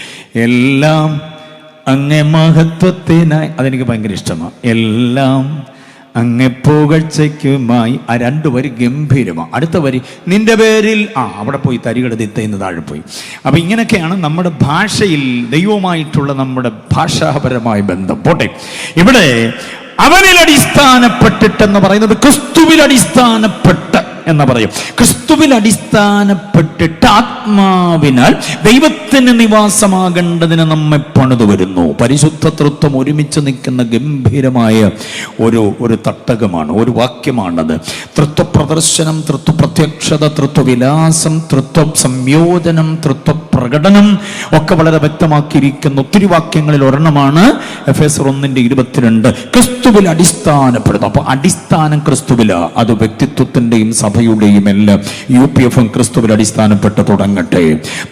എല്ലാം അങ്ങേ മഹത്വത്തിനായി. അതെനിക്ക് ഭയങ്കര ഇഷ്ടമാണ്. എല്ലാം അങ്ങേ പുകഴ്ചയ്ക്കുമായി. ആ രണ്ട് വരി ഗംഭീരമാണ്. അടുത്ത വരി നിന്റെ പേരിൽ അവിടെ പോയി തരികട തിത്തയിന്ന് താഴെ പോയി. അപ്പം ഇങ്ങനെയൊക്കെയാണ് നമ്മുടെ ഭാഷയിൽ ദൈവവുമായിട്ടുള്ള നമ്മുടെ ഭാഷാപരമായ ബന്ധം. പോട്ടെ, ഇവിടെ അവനിൽ അടിസ്ഥാനപ്പെട്ടിട്ടെന്ന് പറയുന്നത് ക്രിസ്തുവിൽ അടിസ്ഥാനപ്പെട്ട് എന്ന് പറയും. ക്രിസ്തുവിൽ അടിസ്ഥാനപ്പെട്ടിട്ട് ആത്മാവിനാൽ ദൈവത്തിന് നിവാസമാകേണ്ടതിന് നമ്മെ പണിതു വരുന്നു. പരിശുദ്ധ തൃത്വം ഒരുമിച്ച് നിൽക്കുന്ന ഗംഭീരമായ ഒരു തട്ടകമാണ്, ഒരു വാക്യമാണത്. തൃത്വപ്രദർശനം, തൃത്വപ്രത്യക്ഷത, തൃത്വവിലാസം, തൃത്വ സംയോജനം, തൃത്വപ്രകടനം ഒക്കെ വളരെ വ്യക്തമാക്കിയിരിക്കുന്ന ഒത്തിരി വാക്യങ്ങളിൽ ഒരെണ്ണമാണ് എഫേസ്യർ 1:22. ക്രിസ്തുവിൽ അടിസ്ഥാനപ്പെടുന്നു. അപ്പോൾ അടിസ്ഥാനം ക്രിസ്തുവിലാ. അത് വ്യക്തിത്വത്തിൻ്റെയും സഭയുടെയും എല്ലാം UPF ക്രിസ്തുവിൽ അടിസ്ഥാനപ്പെട്ട്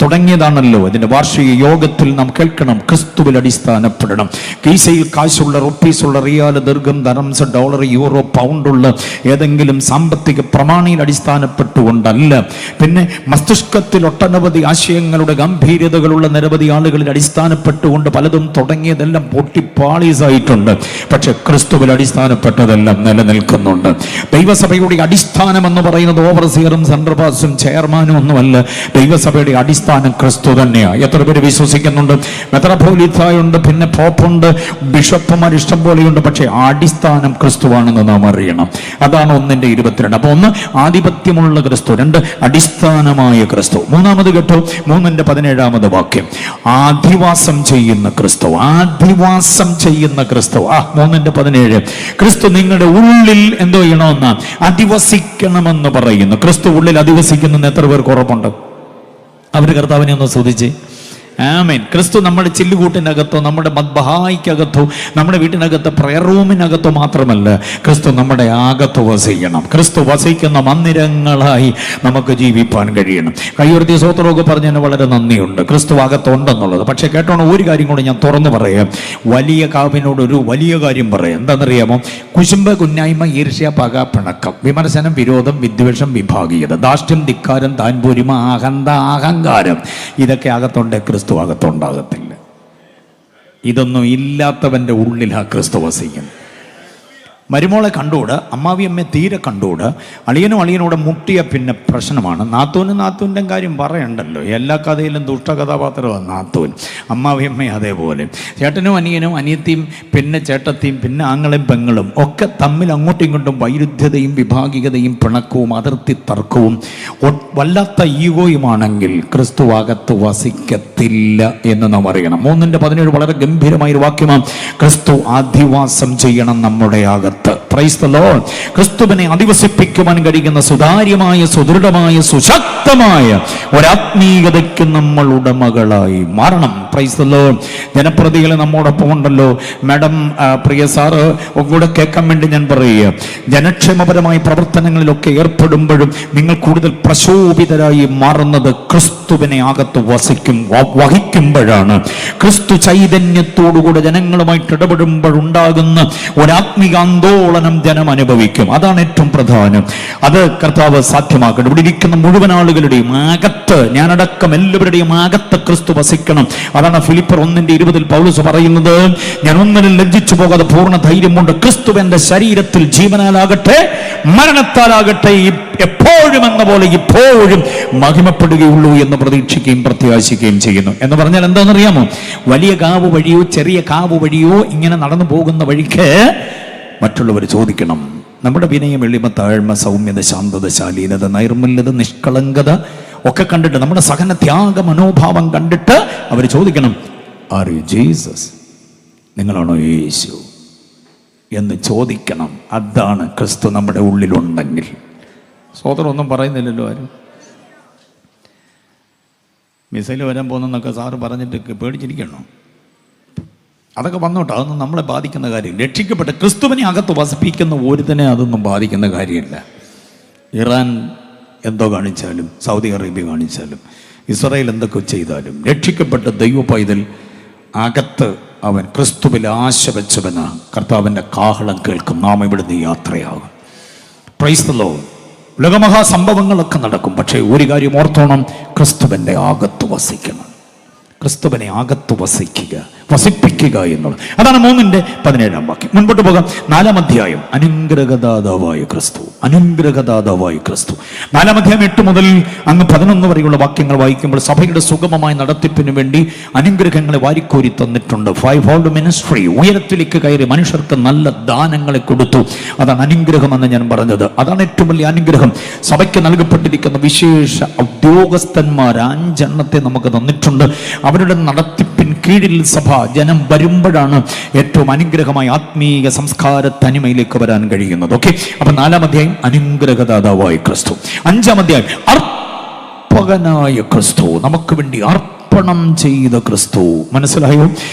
തുടങ്ങിയതാണല്ലോ. ഇതിന്റെ വാർഷിക യോഗത്തിൽ നാം കേൾക്കണം, ക്രിസ്തുവിൽ അടിസ്ഥാനപ്പെടണം. കീശയിൽ കാശുള്ള, റുപ്പീസുള്ള, റിയാൽ, ദീർഘം, ധനംസ്, ഡോളർ, യൂറോ, പൗണ്ടുള്ള ഏതെങ്കിലും സാമ്പത്തിക പ്രമാണിയിൽ അടിസ്ഥാനപ്പെട്ടുകൊണ്ടല്ല. പിന്നെ മസ്തിഷ്കത്തിൽ ഒട്ടനവധി ആശയങ്ങളുടെ ഗംഭീരതകളുള്ള നിരവധി ആളുകളിൽ അടിസ്ഥാനപ്പെട്ടുകൊണ്ട് പലതും തുടങ്ങിയതെല്ലാം പൊട്ടിപ്പാളീസായിട്ടുണ്ട്. പക്ഷെ ക്രിസ്തുവിൽ അടിസ്ഥാനപ്പെട്ടതെല്ലാം നിലനിൽക്കുന്നുണ്ട്. ദൈവസഭയുടെ അടിസ്ഥാനം എന്ന് പറയുന്നത് ഓവർസിയറും സെൻട്രൽ ചെയർമാനും ഒന്നുമല്ല. ദൈവസഭയുടെ അടിസ്ഥാനം ക്രിസ്തു തന്നെയാണ്. എത്ര പേര് വിശ്വസിക്കുന്നുണ്ട്? മെത്രാപ്പോലീത്തായുണ്ട്, പിന്നെ പോപ്പുണ്ട്, ബിഷപ്പുമാർ ഇഷ്ടം പോലെയുണ്ട്. പക്ഷേ അടിസ്ഥാനം ക്രിസ്തുവാണെന്ന് നാം അറിയണം. അതാണ് 1:22. അപ്പൊ 1 ആധിപത്യമുള്ള ക്രിസ്തു, 2 അടിസ്ഥാനമായ ക്രിസ്തു. മൂന്നാമത് കേട്ടോ, 3:17 വാക്യം ആധിവാസം ചെയ്യുന്ന ക്രിസ്തു. ആധിവാസം ചെയ്യുന്ന ക്രിസ്തു. 3:17 ക്രിസ്തു നിങ്ങളുടെ ഉള്ളിൽ എന്തോ ചെയ്യണമെന്ന് അധിവസിക്കണമെന്ന് പറയുന്നു. ക്രിസ്തു ഉള്ളിൽ അധിവസിക്കുന്ന എത്ര പേർക്ക് ഉറപ്പുണ്ട്? അവര് കർത്താവിനെ ഒന്ന് സ്തുതിച്ച് ആമേൻ. ക്രിസ്തു നമ്മുടെ ചില്ലുകൂട്ടിനകത്തോ, നമ്മുടെ മദ്ബഹായിക്കകത്തോ, നമ്മുടെ വീട്ടിനകത്ത് പ്രയർ റൂമിനകത്തോ മാത്രമല്ല, ക്രിസ്തു നമ്മുടെ അകത്ത് വസിക്കണം. ക്രിസ്തു വസിക്കുന്ന മന്ദിരങ്ങളായി നമുക്ക് ജീവിപ്പാൻ കഴിയണം. കയ്യുയർത്തി സ്വോത്രമൊക്കെ പറഞ്ഞതിന് വളരെ നന്ദിയുണ്ട്. ക്രിസ്തു അകത്തുണ്ടെന്നുള്ളത്. പക്ഷെ കേട്ടോണം, ഒരു കാര്യം കൂടെ ഞാൻ തുറന്നു പറയാം. വലിയ കാവിനോട് ഒരു വലിയ കാര്യം പറയാം. എന്താണെന്നറിയാമോ? കുശുമ്പ, കുന്നായ്മ, ഈർഷ്യ, പക, പിണക്കം, വിമർശനം, വിരോധം, വിദ്വേഷം, വിഭാഗീയത, ധാർഷ്ട്യം, ധിക്കാരം, താൻപോരിമ, അഹന്ത, അഹങ്കാരം, ഇതൊക്കെ അകത്തുണ്ട്. ക്രിസ്തു അകത്തുണ്ടാകത്തില്ല. ഇതൊന്നും ഇല്ലാത്തവന്റെ ഉള്ളിൽ ആ ക്രിസ്തു വസിക്കുന്നു. മരുമോളെ കണ്ടുകൂടെ, അമ്മാവിയമ്മയെ തീരെ കണ്ടുകൂടെ, അളിയനോടെ മുട്ടിയ പിന്നെ പ്രശ്നമാണ്. നാത്തൂൻ്റെ കാര്യം പറയണ്ടല്ലോ. എല്ലാ കഥയിലും ദുഷ്ടകഥാപാത്രമാണ് നാത്തൂൻ. അമ്മാവിയമ്മ അതേപോലെ. ചേട്ടനും അനിയനും, അനിയത്തിയും, പിന്നെ ചേട്ടത്തിയും, പിന്നെ ആങ്ങളും പെങ്ങളും ഒക്കെ തമ്മിൽ അങ്ങോട്ടും ഇങ്ങോട്ടും വൈരുദ്ധ്യതയും വിഭാഗികതയും പിണക്കവും അതിർത്തി തർക്കവും വല്ലാത്ത ഈഗോയുമാണെങ്കിൽ ക്രിസ്തു അകത്ത് വസിക്കത്തില്ല എന്ന് നാം അറിയണം. 3:17 വളരെ ഗംഭീരമായൊരു വാക്യമാണ്. ക്രിസ്തു അധിവാസം ചെയ്യണം നമ്മുടെ അകത്ത്. Price the Lord. ക്രിസ്തുവിനെ അധിവസിപ്പിക്കുവാൻ കഴിയുന്ന സുതാര്യമായ, സുദൃഢമായ, സുശക്തമായ ഒരാത്മീയതയ്ക്ക് നമ്മൾ ഉടമകളായി മാറണം. Price the Lord. ജനപ്രതികൾ നമ്മോടൊപ്പം ഉണ്ടല്ലോ. മാഡം, പ്രിയ സാറ് കൂടെ കേൾക്കാൻ വേണ്ടി ഞാൻ പറയുക, ജനക്ഷേമപരമായ പ്രവർത്തനങ്ങളിലൊക്കെ ഏർപ്പെടുമ്പോഴും നിങ്ങൾ കൂടുതൽ പ്രശോഭിതരായി മാറുന്നത് ക്രിസ്തുവിനെ അകത്ത് വഹിക്കുമ്പോഴാണ്. ക്രിസ്തു ചൈതന്യത്തോടുകൂടെ ജനങ്ങളുമായിട്ട് ഇടപെടുമ്പോഴുണ്ടാകുന്ന ഒരാത്മിക ആന്തോളനം ജനം അനുഭവിക്കും. അതാണ് ഏറ്റവും പ്രധാനം. അത് കർത്താവ് സാധ്യമാക്കണം. ഇവിടെ ഇരിക്കുന്ന മുഴുവൻ ആളുകളുടെയും അകത്ത്, ഞാനടക്കം എല്ലാവരുടെയും അകത്ത് ക്രിസ്തു വസിക്കണം. അതാണ് ഫിലിപ്പർ 1:20 പൗലോസ് പറയുന്നത്, ഞാൻ ഒന്നിനും ലജ്ജിച്ചു പോകാതെ പൂർണ്ണ ധൈര്യം കൊണ്ട് ക്രിസ്തു എന്റെ ശരീരത്തിൽ ജീവനാലാകട്ടെ മരണത്താലാകട്ടെ എപ്പോഴും എന്ന പോലെ ഇപ്പോഴും മഹിമപ്പെടുകയുള്ളൂ എന്ന് പ്രതീക്ഷിക്കുകയും പ്രത്യാശിക്കുകയും ചെയ്യുന്നു. എന്ന് പറഞ്ഞാൽ എന്താണെന്നറിയാമോ? വലിയ കാവ് വഴിയോ ചെറിയ കാവ് വഴിയോ ഇങ്ങനെ നടന്നു പോകുന്ന വഴിക്ക് മറ്റുള്ളവർ ചോദിക്കണം. നമ്മുടെ വിനയം, എളിമ, താഴ്മ, സൗമ്യത, ശാന്തത, ശാലീനത, നൈർമല്യത, നിഷ്കളങ്കത ഒക്കെ കണ്ടിട്ട്, നമ്മുടെ സഹന ത്യാഗ മനോഭാവം കണ്ടിട്ട് അവർ ചോദിക്കണം, ആർ യു ജീസസ്? നിങ്ങളാണോ യേശു എന്ന് ചോദിക്കണം. അതാണ് ക്രിസ്തു നമ്മുടെ ഉള്ളിലുണ്ടെങ്കിൽ. സോദരം ഒന്നും പറയുന്നില്ലല്ലോ ആരും. മിസൈൽ വരാൻ പോകുന്നൊക്കെ സാറ് പറഞ്ഞിട്ട് പേടിച്ചിരിക്കണോ? അതൊക്കെ വന്നോട്ടെ, അതൊന്നും നമ്മളെ ബാധിക്കുന്ന കാര്യം. രക്ഷിക്കപ്പെട്ട ക്രിസ്തുവിനെ അകത്ത് വസിപ്പിക്കുന്ന ഒരുത്തനെ അതൊന്നും ബാധിക്കുന്ന കാര്യമില്ല. ഇറാൻ എന്തോ കാണിച്ചാലും, സൗദി അറേബ്യ കാണിച്ചാലും, ഇസ്രായേൽ എന്തൊക്കെ ചെയ്താലും രക്ഷിക്കപ്പെട്ട ദൈവ പൈതൽ അകത്ത് അവൻ ക്രിസ്തുവിൽ ആശ വെച്ചവന് കർത്താവിൻ്റെ കാഹളം കേൾക്കും. നാം ഇവിടുന്ന് യാത്രയാകും. Praise the Lord. ലോകമഹാസംഭവങ്ങളൊക്കെ നടക്കും. പക്ഷേ ഒരു കാര്യം ഓർത്തോണം, ക്രിസ്തുവിൻ്റെ അകത്ത് വസിക്കണം. ക്രിസ്തുവിനെ അകത്ത് വസിപ്പിക്കുക എന്നുള്ളത്. അതാണ് 3:17 വാക്യം. മുൻപോട്ട് പോകാം. 4-ാം അധ്യായം. അനുഗ്രഹദാതാവായ ക്രിസ്തു. അനുഗ്രഹദാതാവായ ക്രിസ്തു. 4-ാം അധ്യായം 8 മുതൽ അങ്ങ് 11 വരെയുള്ള വാക്യങ്ങൾ വായിക്കുമ്പോൾ സഭയുടെ സുഗമമായ നടത്തിപ്പിന് വേണ്ടി അനുഗ്രഹങ്ങളെ വാരിക്കോരി തന്നിട്ടുണ്ട്. 5-fold ministry. ഉയരത്തിലേക്ക് കയറി മനുഷ്യർക്ക് നല്ല ദാനങ്ങളെ കൊടുത്തു. അതാണ് അനുഗ്രഹമെന്ന് ഞാൻ പറഞ്ഞത്. അതാണ് ഏറ്റവും വലിയ അനുഗ്രഹം. സഭയ്ക്ക് നൽകപ്പെട്ടിരിക്കുന്ന വിശേഷ ഉദ്യോഗസ്ഥന്മാർ 5 എണ്ണത്തെ നമുക്ക് തന്നിട്ടുണ്ട്. അവരുടെ നടത്തിപ്പിൻ കീഴിൽ സഭ ജനം വരുമ്പോഴാണ് ഏറ്റവും അനുഗ്രഹമായി ആത്മീയ സംസ്കാര തനിമയിലേക്ക് വരാൻ കഴിയുന്നത്. ഓക്കെ, അപ്പൊ 4-ാം അധ്യായം അനുഗ്രഹദാതാവായ ക്രിസ്തു. 5-ാം അധ്യായം അർപ്പകനായ ക്രിസ്തു. നമുക്ക് വേണ്ടി അർപ്പണം ചെയ്ത ക്രിസ്തു. മനസ്സിലായോ?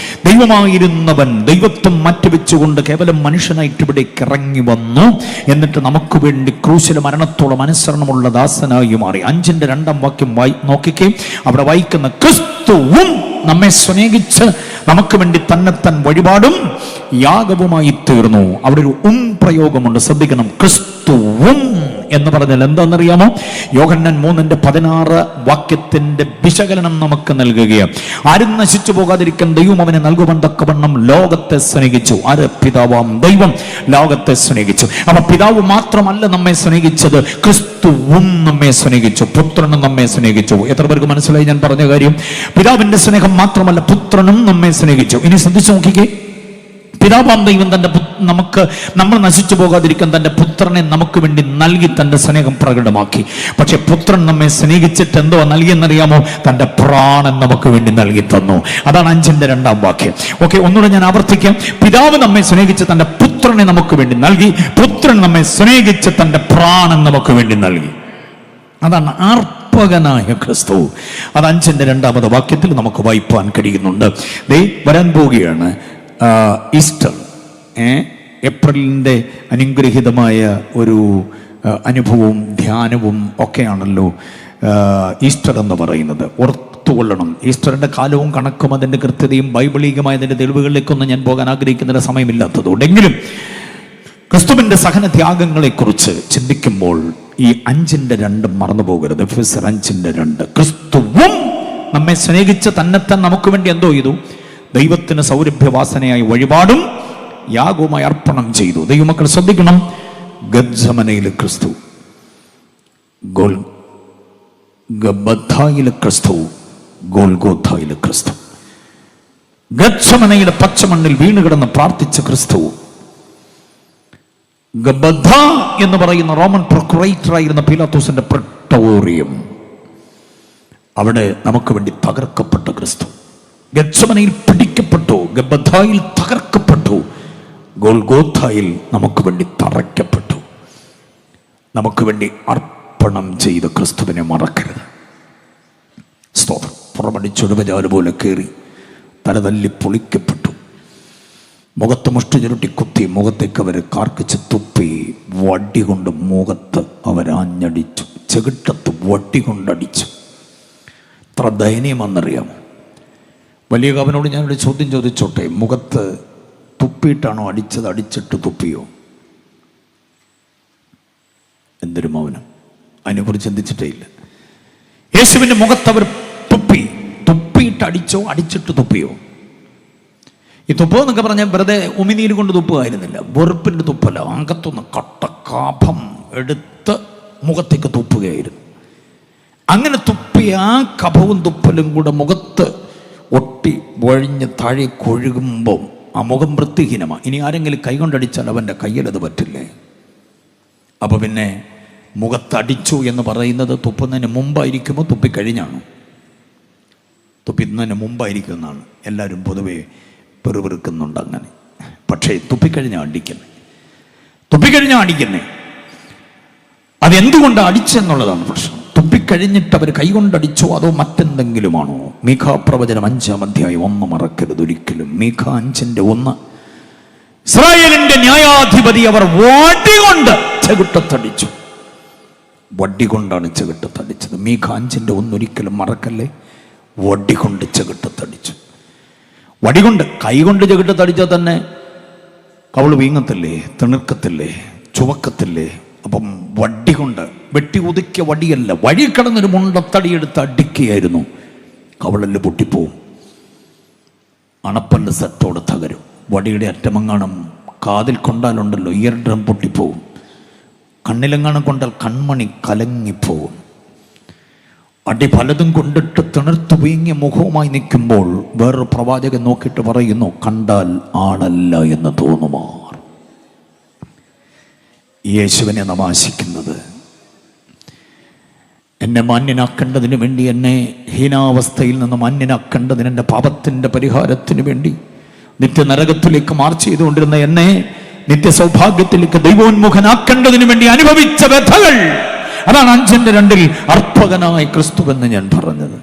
ദൈവമായിരുന്നവൻ ദൈവത്വം മാറ്റിവെച്ചുകൊണ്ട് കേവലം മനുഷ്യനായിട്ട് ഇവിടേക്ക് ഇറങ്ങി വന്നു. എന്നിട്ട് നമുക്ക് വേണ്ടി ക്രൂശിലെ മരണത്തോളം അനുസരണമുള്ള ദാസനായി മാറി. 5-ന്റെ 2-ാം വാക്യം നോക്കിക്കേ. അവിടെ വായിക്കുന്ന ക്രിസ്തുവും നമ്മെ സ്നേഹിച്ച് നമുക്ക് വേണ്ടി തന്നെത്താൻ വഴിപാടും യാഗവുമായി തീർന്നു. അവിടെ ഒരു പ്രയോഗമുണ്ട്, ശ്രദ്ധിക്കണം. ക്രിസ്തുവും എന്ന് പറഞ്ഞാൽ എന്താണെന്നറിയാമോ? യോഹന്നാൻ 3:16 വാക്യത്തിന്റെ വിശകലനം നമുക്ക് നൽകുകയാണ്. ആരും നശിച്ചു പോകാതിരിക്കാൻ ദൈവം അവനെ നൽകുവാൻ തക്കവണ്ണം ലോകത്തെ സ്നേഹിച്ചു. ആര്? പിതാവാം ദൈവം ലോകത്തെ സ്നേഹിച്ചു. അപ്പൊ പിതാവ് മാത്രമല്ല നമ്മെ സ്നേഹിച്ചത്, ക്രിസ്തുവും നമ്മെ സ്നേഹിച്ചു. പുത്രനും നമ്മെ സ്നേഹിച്ചു. എത്ര പേർക്ക് മനസ്സിലായി ഞാൻ പറഞ്ഞ കാര്യം? പിതാവിന്റെ സ്നേഹം മാത്രമല്ല, പുത്രനും നമ്മെ സ്നേഹിച്ചു. ഇനി ശ്രദ്ധിച്ചു നോക്കിക്കേ. പിതാവാം ദൈവം നമ്മൾ നശിച്ചു പോകാതിരിക്കാൻ തന്റെ പുത്രനെ നമുക്ക് വേണ്ടി നൽകി തന്റെ സ്നേഹം പ്രകടമാക്കി. പക്ഷെ പുത്രൻ നമ്മെ സ്നേഹിച്ചിട്ട് എന്തോ നൽകിയെന്നറിയാമോ? തന്റെ പ്രാണൻ നമുക്ക് വേണ്ടി നൽകി തന്നു. അതാണ് 5-ന്റെ 2-ാം വാക്യം. ഓക്കെ, ഒന്നുകൂടെ ഞാൻ ആവർത്തിക്കാം. പിതാവ് നമ്മെ സ്നേഹിച്ച് തന്റെ പുത്രനെ നമുക്ക് വേണ്ടി നൽകി. പുത്രൻ നമ്മെ സ്നേഹിച്ച് തന്റെ പ്രാണൻ നമുക്ക് വേണ്ടി നൽകി. അതാണ് അർപ്പകനായ ക്രിസ്തു. അത് 5-ന്റെ 2-ാമത് വാക്യത്തിൽ നമുക്ക് വായിപ്പാൻ കഴിയുന്നുണ്ട്. വരാൻ പോവുകയാണ് ഈസ്റ്റർ. ഏപ്രിലിൻ്റെ അനുഗ്രഹീതമായ ഒരു അനുഭവവും ധ്യാനവും ഒക്കെയാണല്ലോ ഈസ്റ്റർ എന്ന് പറയുന്നത്. ഓർത്തുകൊള്ളണം, ഈസ്റ്ററിൻ്റെ കാലവും കണക്കും അതിൻ്റെ കൃത്യതയും ബൈബിളികമായ അതിൻ്റെ തെളിവുകളിലേക്കൊന്നും ഞാൻ പോകാൻ ആഗ്രഹിക്കുന്ന സമയമില്ലാത്തതുകൊണ്ടെങ്കിലും ക്രിസ്തുവിൻ്റെ സഹനത്യാഗങ്ങളെക്കുറിച്ച് ചിന്തിക്കുമ്പോൾ ഈ 5-ന്റെ 2 മറന്നു പോകരുത്. എഫെസ്യർ 5-ന്റെ 2. ക്രിസ്തുവും നമ്മെ സ്നേഹിച്ച് തന്നെത്താൻ നമുക്ക് വേണ്ടി എന്തോ ചെയ്തു? ദൈവത്തിന് സൗരഭ്യവാസനയായി വഴിപാടും യാഗവുമായി അർപ്പണം ചെയ്തു. ദൈവമക്കൾ ശ്രദ്ധിക്കണം. ഗത്സമനയിലെ ക്രിസ്തു, ഗബ്ബഥായിലെ ക്രിസ്തു, ഗോൽഗോഥായിലെ ക്രിസ്തു. ഗത്സമനയിലെ പച്ചമണ്ണിൽ വീണുകിടന്ന് പ്രാർത്ഥിച്ച ക്രിസ്തു, ഗബ്ബഥ എന്ന് പറയുന്ന റോമൻ പ്രൊക്കുറേറ്റർ ആയിരുന്ന പീലാത്തോസിന്റെ പ്രിട്ടോറിയം, അവിടെ നമുക്ക് വേണ്ടി തകർക്കപ്പെട്ട ക്രിസ്തു. ഗത്സമനയിൽ പിടിക്കപ്പെട്ടു, ഗബ്ബഥായിൽ തകർക്കപ്പെട്ടു, ഗോൽഗോഥായിൽ നമുക്ക് വേണ്ടി തറയ്ക്കപ്പെട്ടു. നമുക്ക് വേണ്ടി അർപ്പണം ചെയ്ത ക്രിസ്തുവിനെ മറക്കരുത്. സ്തോത്രം. പുറമടിച്ചൊടുവജാല് പോലെ കയറി തലതല്ലി പൊളിക്കപ്പെട്ടു. മുഖത്ത് മുഷ്ടി ചുരുട്ടി കുത്തി, മുഖത്തേക്ക് അവർ കാർക്കിച്ച് തുപ്പി, വടി കൊണ്ട് മുഖത്ത് അവരാഞ്ഞടിച്ചു, ചെകിട്ടത്ത് വടി കൊണ്ടടിച്ചു. എത്ര ദയനീയമെന്നറിയാമോ? വലിയ കവനോട് ഞാനൊരു ചോദ്യം ചോദിച്ചോട്ടെ, മുഖത്ത് തുപ്പിയിട്ടാണോ അടിച്ചത്, അടിച്ചിട്ട് തുപ്പിയോ? എന്തൊരു മൗനം! അതിനെക്കുറിച്ച് ചിന്തിച്ചിട്ടേ ഇല്ല. യേശുവിൻ്റെ മുഖത്ത് അവർ തുപ്പിയിട്ട് അടിച്ചോ, അടിച്ചിട്ട് തുപ്പിയോ? ഈ തുപ്പോ എന്നൊക്കെ പറഞ്ഞാൽ വെറുതെ ഉമിനീര് കൊണ്ട് തുപ്പുകയായിരുന്നില്ല, വെറുപ്പിൻ്റെ തുപ്പല്ല, അകത്തൊന്ന് കട്ടക്കാഭം എടുത്ത് മുഖത്തേക്ക് തുപ്പുകയായിരുന്നു. അങ്ങനെ തുപ്പിയ ആ കഫവും തുപ്പലും കൂടെ മുഖത്ത് ഒട്ടി വഴിഞ്ഞ് താഴെ കൊഴുകുമ്പം ആ മുഖം വൃത്തിഹീനമാണ്. ഇനി ആരെങ്കിലും കൈകൊണ്ടടിച്ചാൽ അവൻ്റെ കയ്യിലത് പറ്റില്ലേ? അപ്പോൾ പിന്നെ മുഖത്തടിച്ചു എന്ന് പറയുന്നത് തുപ്പുന്നതിന് മുമ്പായിരിക്കുമോ തുപ്പിക്കഴിഞ്ഞാണോ? തുപ്പിക്കുന്നതിന് മുമ്പായിരിക്കുമെന്നാണ് എല്ലാവരും പൊതുവെ പെറുപെറുക്കുന്നുണ്ട്. അങ്ങനെ പക്ഷേ തുപ്പിക്കഴിഞ്ഞാൽ അടിക്കുന്നേ. അതെന്തുകൊണ്ട് അടിച്ചെന്നുള്ളതാണ് പ്രശ്നം. തുപ്പിക്കഴിഞ്ഞിട്ട് അവർ കൈകൊണ്ടടിച്ചോ അതോ മറ്റെന്തെങ്കിലുമാണോ? മീഖാ പ്രവചനം 5-ാം അധ്യായം 1 മറക്കരുത് ഒരിക്കലും. മീഖാ 5-ന്റെ 1. ഇസ്രായേലിന്റെ ന്യായാധിപതി അവർ വടികൊണ്ട് ചെകുട്ടത്തടിച്ചു. വടി കൊണ്ടാണ് ചെകിട്ട് തടിച്ചത്. മീഖാഞ്ചിൻ്റെ ഒന്നൊരിക്കലും മറക്കല്ലേ. വടി കൊണ്ട് ചെകിട്ട് തടിച്ചു. വടി കൊണ്ട്, കൈ കൊണ്ട് ചെകിട്ട് തടിച്ചാൽ തന്നെ കവള് വീങ്ങത്തില്ലേ, തിണർക്കത്തില്ലേ, ചുവക്കത്തില്ലേ. അപ്പം വടി കൊണ്ട്, വെട്ടി ഒതുക്കിയ വടിയല്ല, വഴി കിടന്നൊരു മുണ്ടത്തടിയെടുത്ത് അടിക്കുകയായിരുന്നു. കവളല് പൊട്ടിപ്പോവും, അണപ്പല്ല് സെറ്റോട് തകരും. വടിയുടെ അറ്റമങ്ങാണം കാതിൽ കൊണ്ടാലുണ്ടല്ലോ ഇയർ ഡ്രം പൊട്ടിപ്പോവും. കണ്ണിലെങ്ങാണം കൊണ്ടാൽ കൺമണി കലങ്ങിപ്പോവും. അടി പലതും കൊണ്ടിട്ട് തിണർത്തു വീങ്ങിയ മുഖവുമായി നിൽക്കുമ്പോൾ വേറൊരു പ്രവാചകൻ നോക്കിയിട്ട് പറയുന്നു, കണ്ടാൽ ആളല്ല എന്ന് തോന്നുമാർ. യേശുവിനെ നമാശിക്കുന്നത്, എന്നെ മാന്യനാക്കേണ്ടതിന് വേണ്ടി, എന്നെ ഹീനാവസ്ഥയിൽ നിന്ന് മാന്യനാക്കേണ്ടതിന്, എൻ്റെ പാപത്തിൻ്റെ പരിഹാരത്തിന് വേണ്ടി നിത്യനരകത്തിലേക്ക് മാർച്ച് ചെയ്തുകൊണ്ടിരുന്ന എന്നെ നിത്യസൗഭാഗ്യത്തിലേക്ക് ദൈവോന്മുഖനാക്കേണ്ടതിന് വേണ്ടി അനുഭവിച്ച വ്യഥകൾ, അതാണ് 5:2 അർപ്പകനായ ക്രിസ്തുവെന്ന് ഞാൻ പറഞ്ഞത്.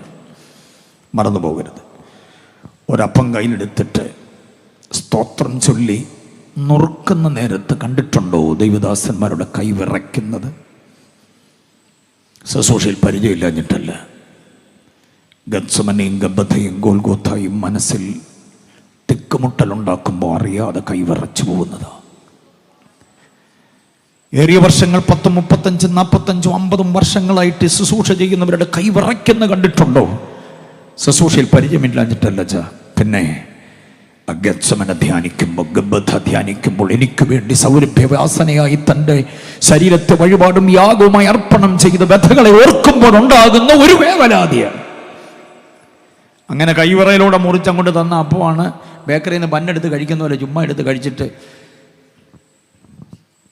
മറന്നു പോകരുത്. ഒരപ്പം കയ്യിലെടുത്തിട്ട് സ്തോത്രം ചൊല്ലി നുറുക്കുന്ന നേരത്ത് കണ്ടിട്ടുണ്ടോ ദൈവദാസന്മാരുടെ കൈ വിറയ്ക്കുന്നത്? ശുശ്രൂഷയിൽ പരിചയമില്ലാഞ്ഞിട്ടല്ല. ഗത്സമനെയും ഗബ്ബഥയും ഗോൽഗോത്തായും മനസ്സിൽ തിക്കുമുട്ടലുണ്ടാക്കുമ്പോൾ അറിയാതെ കൈ വിറച്ചു പോകുന്നതാണ്. ഏറിയ വർഷങ്ങൾ 10, 35, 45, 50 വർഷങ്ങളായിട്ട് ശുശ്രൂഷ ചെയ്യുന്നവരുടെ കൈ വിറയ്ക്കുന്ന കണ്ടിട്ടുണ്ടോ? ശുശ്രൂഷയിൽ പരിചയമില്ലാഞ്ഞിട്ടല്ല. പിന്നെ ഗത്സമനെ ധ്യാനിക്കുമ്പോൾ, ഗബ്ബഥ ധ്യാനിക്കുമ്പോൾ എനിക്ക് വേണ്ടി സൗരഭ്യവാസനയായി തൻ്റെ ശരീരത്തെ വഴിപാടും യാഗവുമായി അർപ്പണം ചെയ്ത വ്യഥകളെ ഓർക്കുമ്പോൾ ഉണ്ടാകുന്ന ഒരു വേവലാതിയാണ്. അങ്ങനെ കൈവിറയിലൂടെ മുറിച്ചങ്ങോട്ട് തന്ന അപ്പമാണ് ബേക്കറിയിൽ നിന്ന് ബന്നെടുത്ത് കഴിക്കുന്ന പോലെ ചുമ്മാ എടുത്ത് കഴിച്ചിട്ട്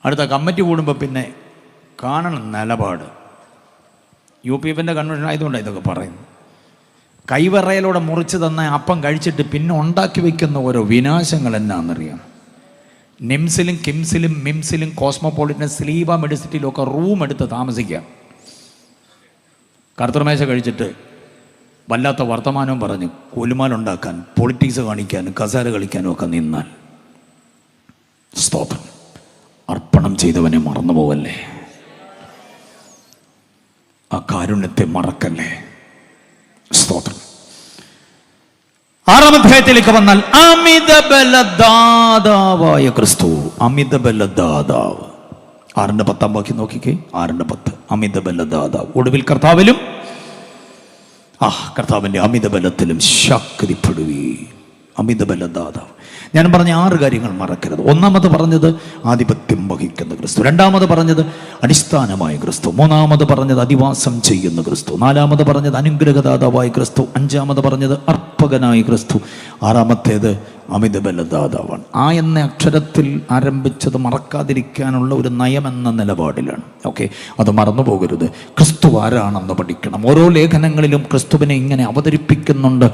അടുത്ത കമ്മിറ്റി കൂടുമ്പോൾ പിന്നെ കാണണം നിലപാട്. UPF കൺവെൻഷൻ ആയതുകൊണ്ടാണ് ഇതൊക്കെ പറയുന്നത്. കൈവിറയിലൂടെ മുറിച്ച് തന്ന അപ്പം കഴിച്ചിട്ട് പിന്നെ ഉണ്ടാക്കി വയ്ക്കുന്ന ഓരോ വിനാശങ്ങൾ എന്നാണെന്നറിയാം. നിംസിലും കിംസിലും മിംസിലും കോസ്മോപോളിറ്റൻ സ്ലീവ മെഡിസിറ്റിയിലും ഒക്കെ റൂം എടുത്ത് താമസിക്കാം. കർത്തൃമേശ കഴിച്ചിട്ട് വല്ലാത്ത വർത്തമാനവും പറഞ്ഞ് കോലുമാലുണ്ടാക്കാൻ, പൊളിറ്റിക്സ് കാണിക്കാനും കസേര കളിക്കാനും ഒക്കെ നിന്നാൽ സ്തോത്രം. അർപ്പണം ചെയ്തവനെ മറന്നു പോവല്ലേ. ആ കാരുണ്യത്തെ മറക്കല്ലേ. സ്തോത്രം. 6-ാം അധ്യായത്തിലേക്ക് വന്നാൽ അമിത ബലദാതാവായ ക്രിസ്തു. അമിത ബലദാതാവ്. 6:10 വാക്യം നോക്കിക്കേ. 6:10 അമിത ബലദാതാവ്. ഒടുവിൽ കർത്താവിലും കർത്താവിൻ്റെ അമിത ബലത്തിലും ശക്തിപ്പെടുവീ. അമിത ബലദാതാവ്. ഞാൻ പറഞ്ഞ 6 കാര്യങ്ങൾ മറക്കരുത്. ഒന്നാമത് പറഞ്ഞത് ആധിപത്യം വഹിക്കുന്ന ക്രിസ്തു. രണ്ടാമത് പറഞ്ഞത് അടിസ്ഥാനമായ ക്രിസ്തു. മൂന്നാമത് പറഞ്ഞത് അധിവാസം ചെയ്യുന്ന ക്രിസ്തു. നാലാമത് പറഞ്ഞത് അനുഗ്രഹദാതാവായ ക്രിസ്തു. അഞ്ചാമത് പറഞ്ഞത് അർപ്പകനായ ക്രിസ്തു. ആറാമത്തേത് അമിത ബലദാതാവാണ്. എന്ന അക്ഷരത്തിൽ ആരംഭിച്ചത് മറക്കാതിരിക്കാനുള്ള ഒരു നയമെന്ന നിലപാടിലാണ്. ഓക്കെ, അത് മറന്നു പോകരുത്. ക്രിസ്തു ആരാണെന്ന് പഠിക്കണം. ഓരോ ലേഖനങ്ങളിലും ക്രിസ്തുവിനെ ഇങ്ങനെ അവതരിപ്പിക്കുന്നുണ്ട്.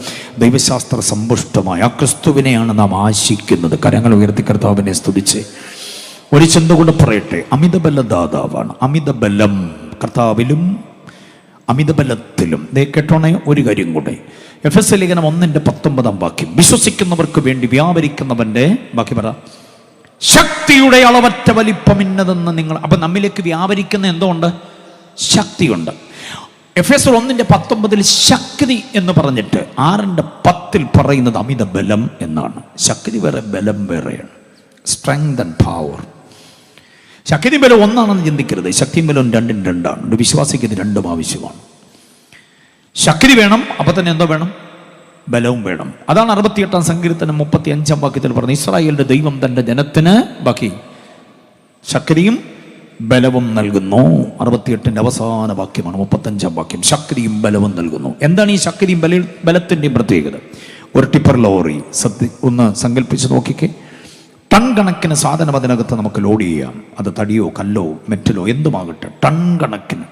ദൈവശാസ്ത്ര സമ്പുഷ്ടമായ ആ ക്രിസ്തുവിനെയാണ് നാം ആശിക്കുന്നത്. കരങ്ങൾ ഉയർത്തി കർത്താവിനെ സ്തുതിച്ച് ഒരു ചിന്ത കൂടെ പറയട്ടെ. അമിത ബലദാതാവാണ്. അമിത ബലം കർത്താവിലും അമിത ബലത്തിലും. കേട്ടോണേ ഒരു കാര്യം കൂടെ. എഫെസ്യ ലേഖനം 1:19 വാക്യം. വിശ്വസിക്കുന്നവർക്ക് വേണ്ടി വ്യാപരിക്കുന്നവന്റെ, ബാക്കി പറ, ശക്തിയുടെ അളവറ്റ വലിപ്പം ഇന്നതെന്ന് നിങ്ങൾ. അപ്പൊ നമ്മിലേക്ക് വ്യാപരിക്കുന്ന എന്തുകൊണ്ട്? ശക്തിയുണ്ട്. എഫെസ്യർ 1:19 ശക്തി എന്ന് പറഞ്ഞിട്ട് 6:10 പറയുന്നത് അമിത ബലം എന്നാണ്. ശക്തി വേറെ, ബലം വേറെയാണ്. Strength and power. ശക്തിയും ബലം ഒന്നാണെന്ന് ചിന്തിക്കരുത്. ശക്തിയും ബലവും 2-2 ഒരു വിശ്വാസിക്ക് ഇത് രണ്ടും ആവശ്യമാണ്. ശക്തി വേണം, അപ്പൊ തന്നെ എന്തോ വേണം? ബലവും വേണം. അതാണ് 68-ാം സങ്കീർത്തനം 35-ാം വാക്യത്തിൽ പറഞ്ഞത്. ഇസ്രായേലിന്റെ ദൈവം തന്റെ ജനത്തിന്, ബാക്കി, ശക്തിയും ബലവും നൽകുന്നു. 68-ന്റെ അവസാന വാക്യമാണ് 35-ാം വാക്യം. ശക്തിയും ബലവും നൽകുന്നു. എന്താണ് ഈ ശക്തിയും ബലത്തിൻ്റെയും പ്രത്യേകത? ഒരു ടിപ്പർ ലോറി ഒന്ന് സങ്കല്പിച്ച് നോക്കിക്കേ. ടൺ കണക്കിന് സാധനം അതിനകത്ത് നമുക്ക് ലോഡ് ചെയ്യാം. അത് തടിയോ കല്ലോ മെറ്റലോ എന്തുമാകട്ടെ, ടൺ കണക്കിന്.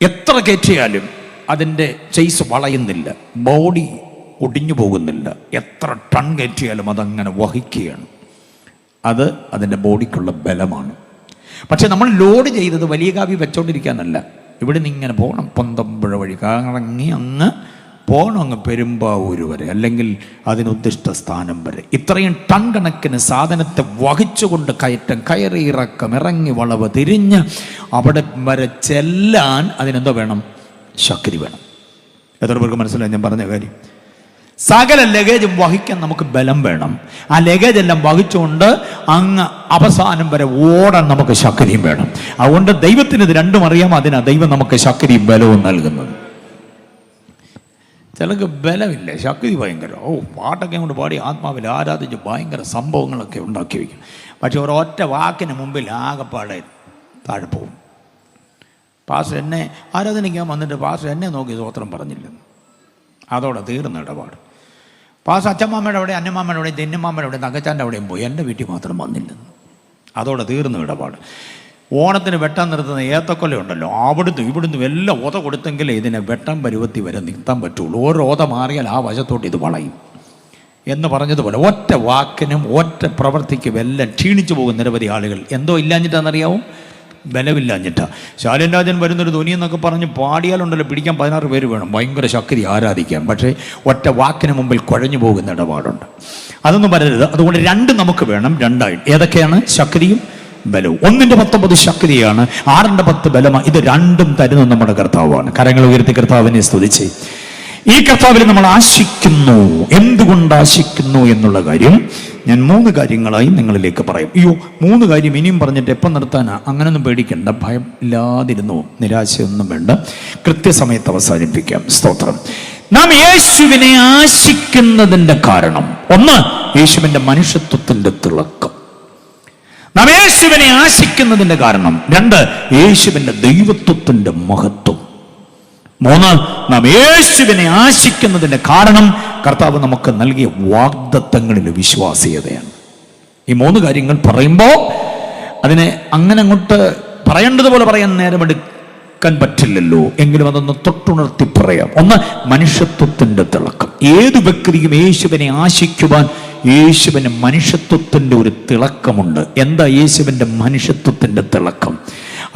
എത്ര കയറ്റിയാലും അതിൻ്റെ ചെയ്സ് വളയുന്നില്ല, ബോഡി ഒടിഞ്ഞു പോകുന്നില്ല. എത്ര ടൺ കയറ്റിയാലും അതങ്ങനെ വഹിക്കുകയാണ്. അത് അതിൻ്റെ ബോഡിക്കുള്ള ബലമാണ്. പക്ഷെ നമ്മൾ ലോഡ് ചെയ്തത് വലിയ കാവ്യ വെച്ചോണ്ടിരിക്കാനല്ല. ഇവിടെ നിന്ന് ഇങ്ങനെ പോകണം, പൊന്തമ്പുഴ വഴി കറങ്ങി അങ്ങ് പോകണം അങ്ങ് പെരുമ്പാവൂര് വരെ, അല്ലെങ്കിൽ അതിനുദ്ദിഷ്ട സ്ഥാനം വരെ. ഇത്രയും ടൺ കണക്കിന് സാധനത്തെ വഹിച്ചുകൊണ്ട് കയറ്റം, കയറി ഇറക്കം, ഇറങ്ങി വളവ് തിരിഞ്ഞ് അവിടെ വരെ ചെല്ലാൻ അതിനെന്തോ വേണം? ശക്തി വേണം. എത്ര പേർക്ക് മനസ്സിലായി ഞാൻ പറഞ്ഞ കാര്യം? സകല ലഗേജും വഹിക്കാൻ നമുക്ക് ബലം വേണം. ആ ലഗേജ് എല്ലാം വഹിച്ചുകൊണ്ട് അങ്ങ് അവസാനം വരെ ഓടാൻ നമുക്ക് ശക്തിയും വേണം. അതുകൊണ്ട് ദൈവത്തിന് ഇത് രണ്ടും അറിയാം. അതിനാ ദൈവം നമുക്ക് ശക്തിയും ബലവും നൽകുന്നത്. ചിലർക്ക് ബലമില്ല, ശക്തി ഭയങ്കര, പാട്ടൊക്കെ കൊണ്ട് പാടി ആത്മാവിൽ ആരാധിച്ച് ഭയങ്കര സംഭവങ്ങളൊക്കെ ഉണ്ടാക്കി വയ്ക്കും. പക്ഷെ ഒരൊറ്റ വാക്കിന് മുമ്പിൽ ആകെപ്പാടെ താഴെ പോകും. പാസ്റ്റർ എന്നെ ആരാധനിക്കാൻ വന്നിട്ട് പാസ്റ്റർ എന്നെ നോക്കി സ്തോത്രം പറഞ്ഞില്ലെന്ന്, അതോടെ തീർന്ന ഇടപാട്. പാസ്റ്റർ അച്ഛമ്മാമ്മയുടെ അവിടെ, അന്നമാമ്മയുടെ അവിടെ, തെന്നമാമ്മയുടെ അവിടെ, തകച്ചാൻ്റെ അവിടെയും പോയി, എൻ്റെ വീട്ടിൽ മാത്രം വന്നില്ലെന്ന്, അതോടെ തീർന്ന ഇടപാട്. ഓണത്തിന് വെട്ടാൻ നിർത്തുന്ന ഏത്തക്കൊല ഉണ്ടല്ലോ, ഇവിടുന്ന് എല്ലാം ഓത കൊടുത്തെങ്കിലേ ഇതിനെ വെട്ടാൻ പരുവത്തി വരെ നിർത്താൻ പറ്റുള്ളൂ. ഓരോ ഓത മാറിയാൽ ആ വശത്തോട്ട് ഇത് വളയും എന്ന് പറഞ്ഞതുപോലെ ഒറ്റ വാക്കിനും ഒറ്റ പ്രവൃത്തിക്കും എല്ലാം ക്ഷീണിച്ചു പോകുന്ന നിരവധി ആളുകൾ. എന്തോ ഇല്ലാഞ്ഞിട്ടാണെന്നറിയാവും? ബലമില്ലാഞ്ഞിട്ടാ. ശാലൻ രാജൻ വരുന്നൊരു ധ്വനി എന്നൊക്കെ പറഞ്ഞ് പാടിയാലുണ്ടല്ലോ പിടിക്കാൻ 16 പേര് വേണം, ഭയങ്കര ശക്തി ആരാധിക്കാൻ. പക്ഷേ ഒറ്റ വാക്കിന് മുമ്പിൽ കുഴഞ്ഞു പോകുന്ന ഇടപാടുണ്ട്. അതൊന്നും വരരുത്. അതുകൊണ്ട് രണ്ടും നമുക്ക് വേണം, രണ്ടായിട്ട്. ഏതൊക്കെയാണ്? ശക്തിയും ബലവും. 1:19 ശക്തിയാണ്, 6:10 ബലമാണ്. ഇത് രണ്ടും തരുന്നത് നമ്മുടെ കർത്താവാണ്. കരങ്ങൾ ഉയർത്തി കർത്താവിനെ സ്തുതിച്ച് ഈ കർത്താവിൽ നമ്മൾ ആശിക്കുന്നു. എന്തുകൊണ്ട് ആശിക്കുന്നു എന്നുള്ള കാര്യം ഞാൻ 3 കാര്യങ്ങളായി നിങ്ങളിലേക്ക് പറയും. 3 കാര്യം ഇനിയും പറഞ്ഞിട്ട് എപ്പം നിർത്താനാ? അങ്ങനൊന്നും പേടിക്കണ്ട, ഭയം ഇല്ലാതിരുന്നു, നിരാശയൊന്നും വേണ്ട, കൃത്യസമയത്ത് അവസാനിപ്പിക്കാം. സ്തോത്രം. നാം യേശുവിനെ ആശിക്കുന്നതിൻ്റെ കാരണം, 1, യേശുവിൻ്റെ മനുഷ്യത്വത്തിൻ്റെ തിളക്കം. നാം യേശുവിനെ ആശിക്കുന്നതിൻ്റെ കാരണം 2, യേശുവിൻ്റെ ദൈവത്വത്തിൻ്റെ മഹത്വം. 3, നാം യേശുവിനെ ആശിക്കുന്നതിൻ്റെ കാരണം കർത്താവ് നമുക്ക് നൽകിയ വാഗ്ദത്തങ്ങളിലെ വിശ്വാസ്യതയാണ്. ഈ 3 കാര്യങ്ങൾ പറയുമ്പോൾ അതിനെ അങ്ങനെ അങ്ങോട്ട് പറയേണ്ടതുപോലെ പറയാൻ നേരമെടുക്കാൻ പറ്റില്ലല്ലോ, എങ്കിലും അതൊന്ന് തൊട്ടുണർത്തി പറയാം. 1, മനുഷ്യത്വത്തിൻ്റെ തിളക്കം. ഏതു വ്യക്തിയും യേശുവിനെ ആശിക്കുവാൻ യേശുവിന് മനുഷ്യത്വത്തിൻ്റെ ഒരു തിളക്കമുണ്ട്. എന്താ യേശുവിൻ്റെ മനുഷ്യത്വത്തിൻ്റെ തിളക്കം?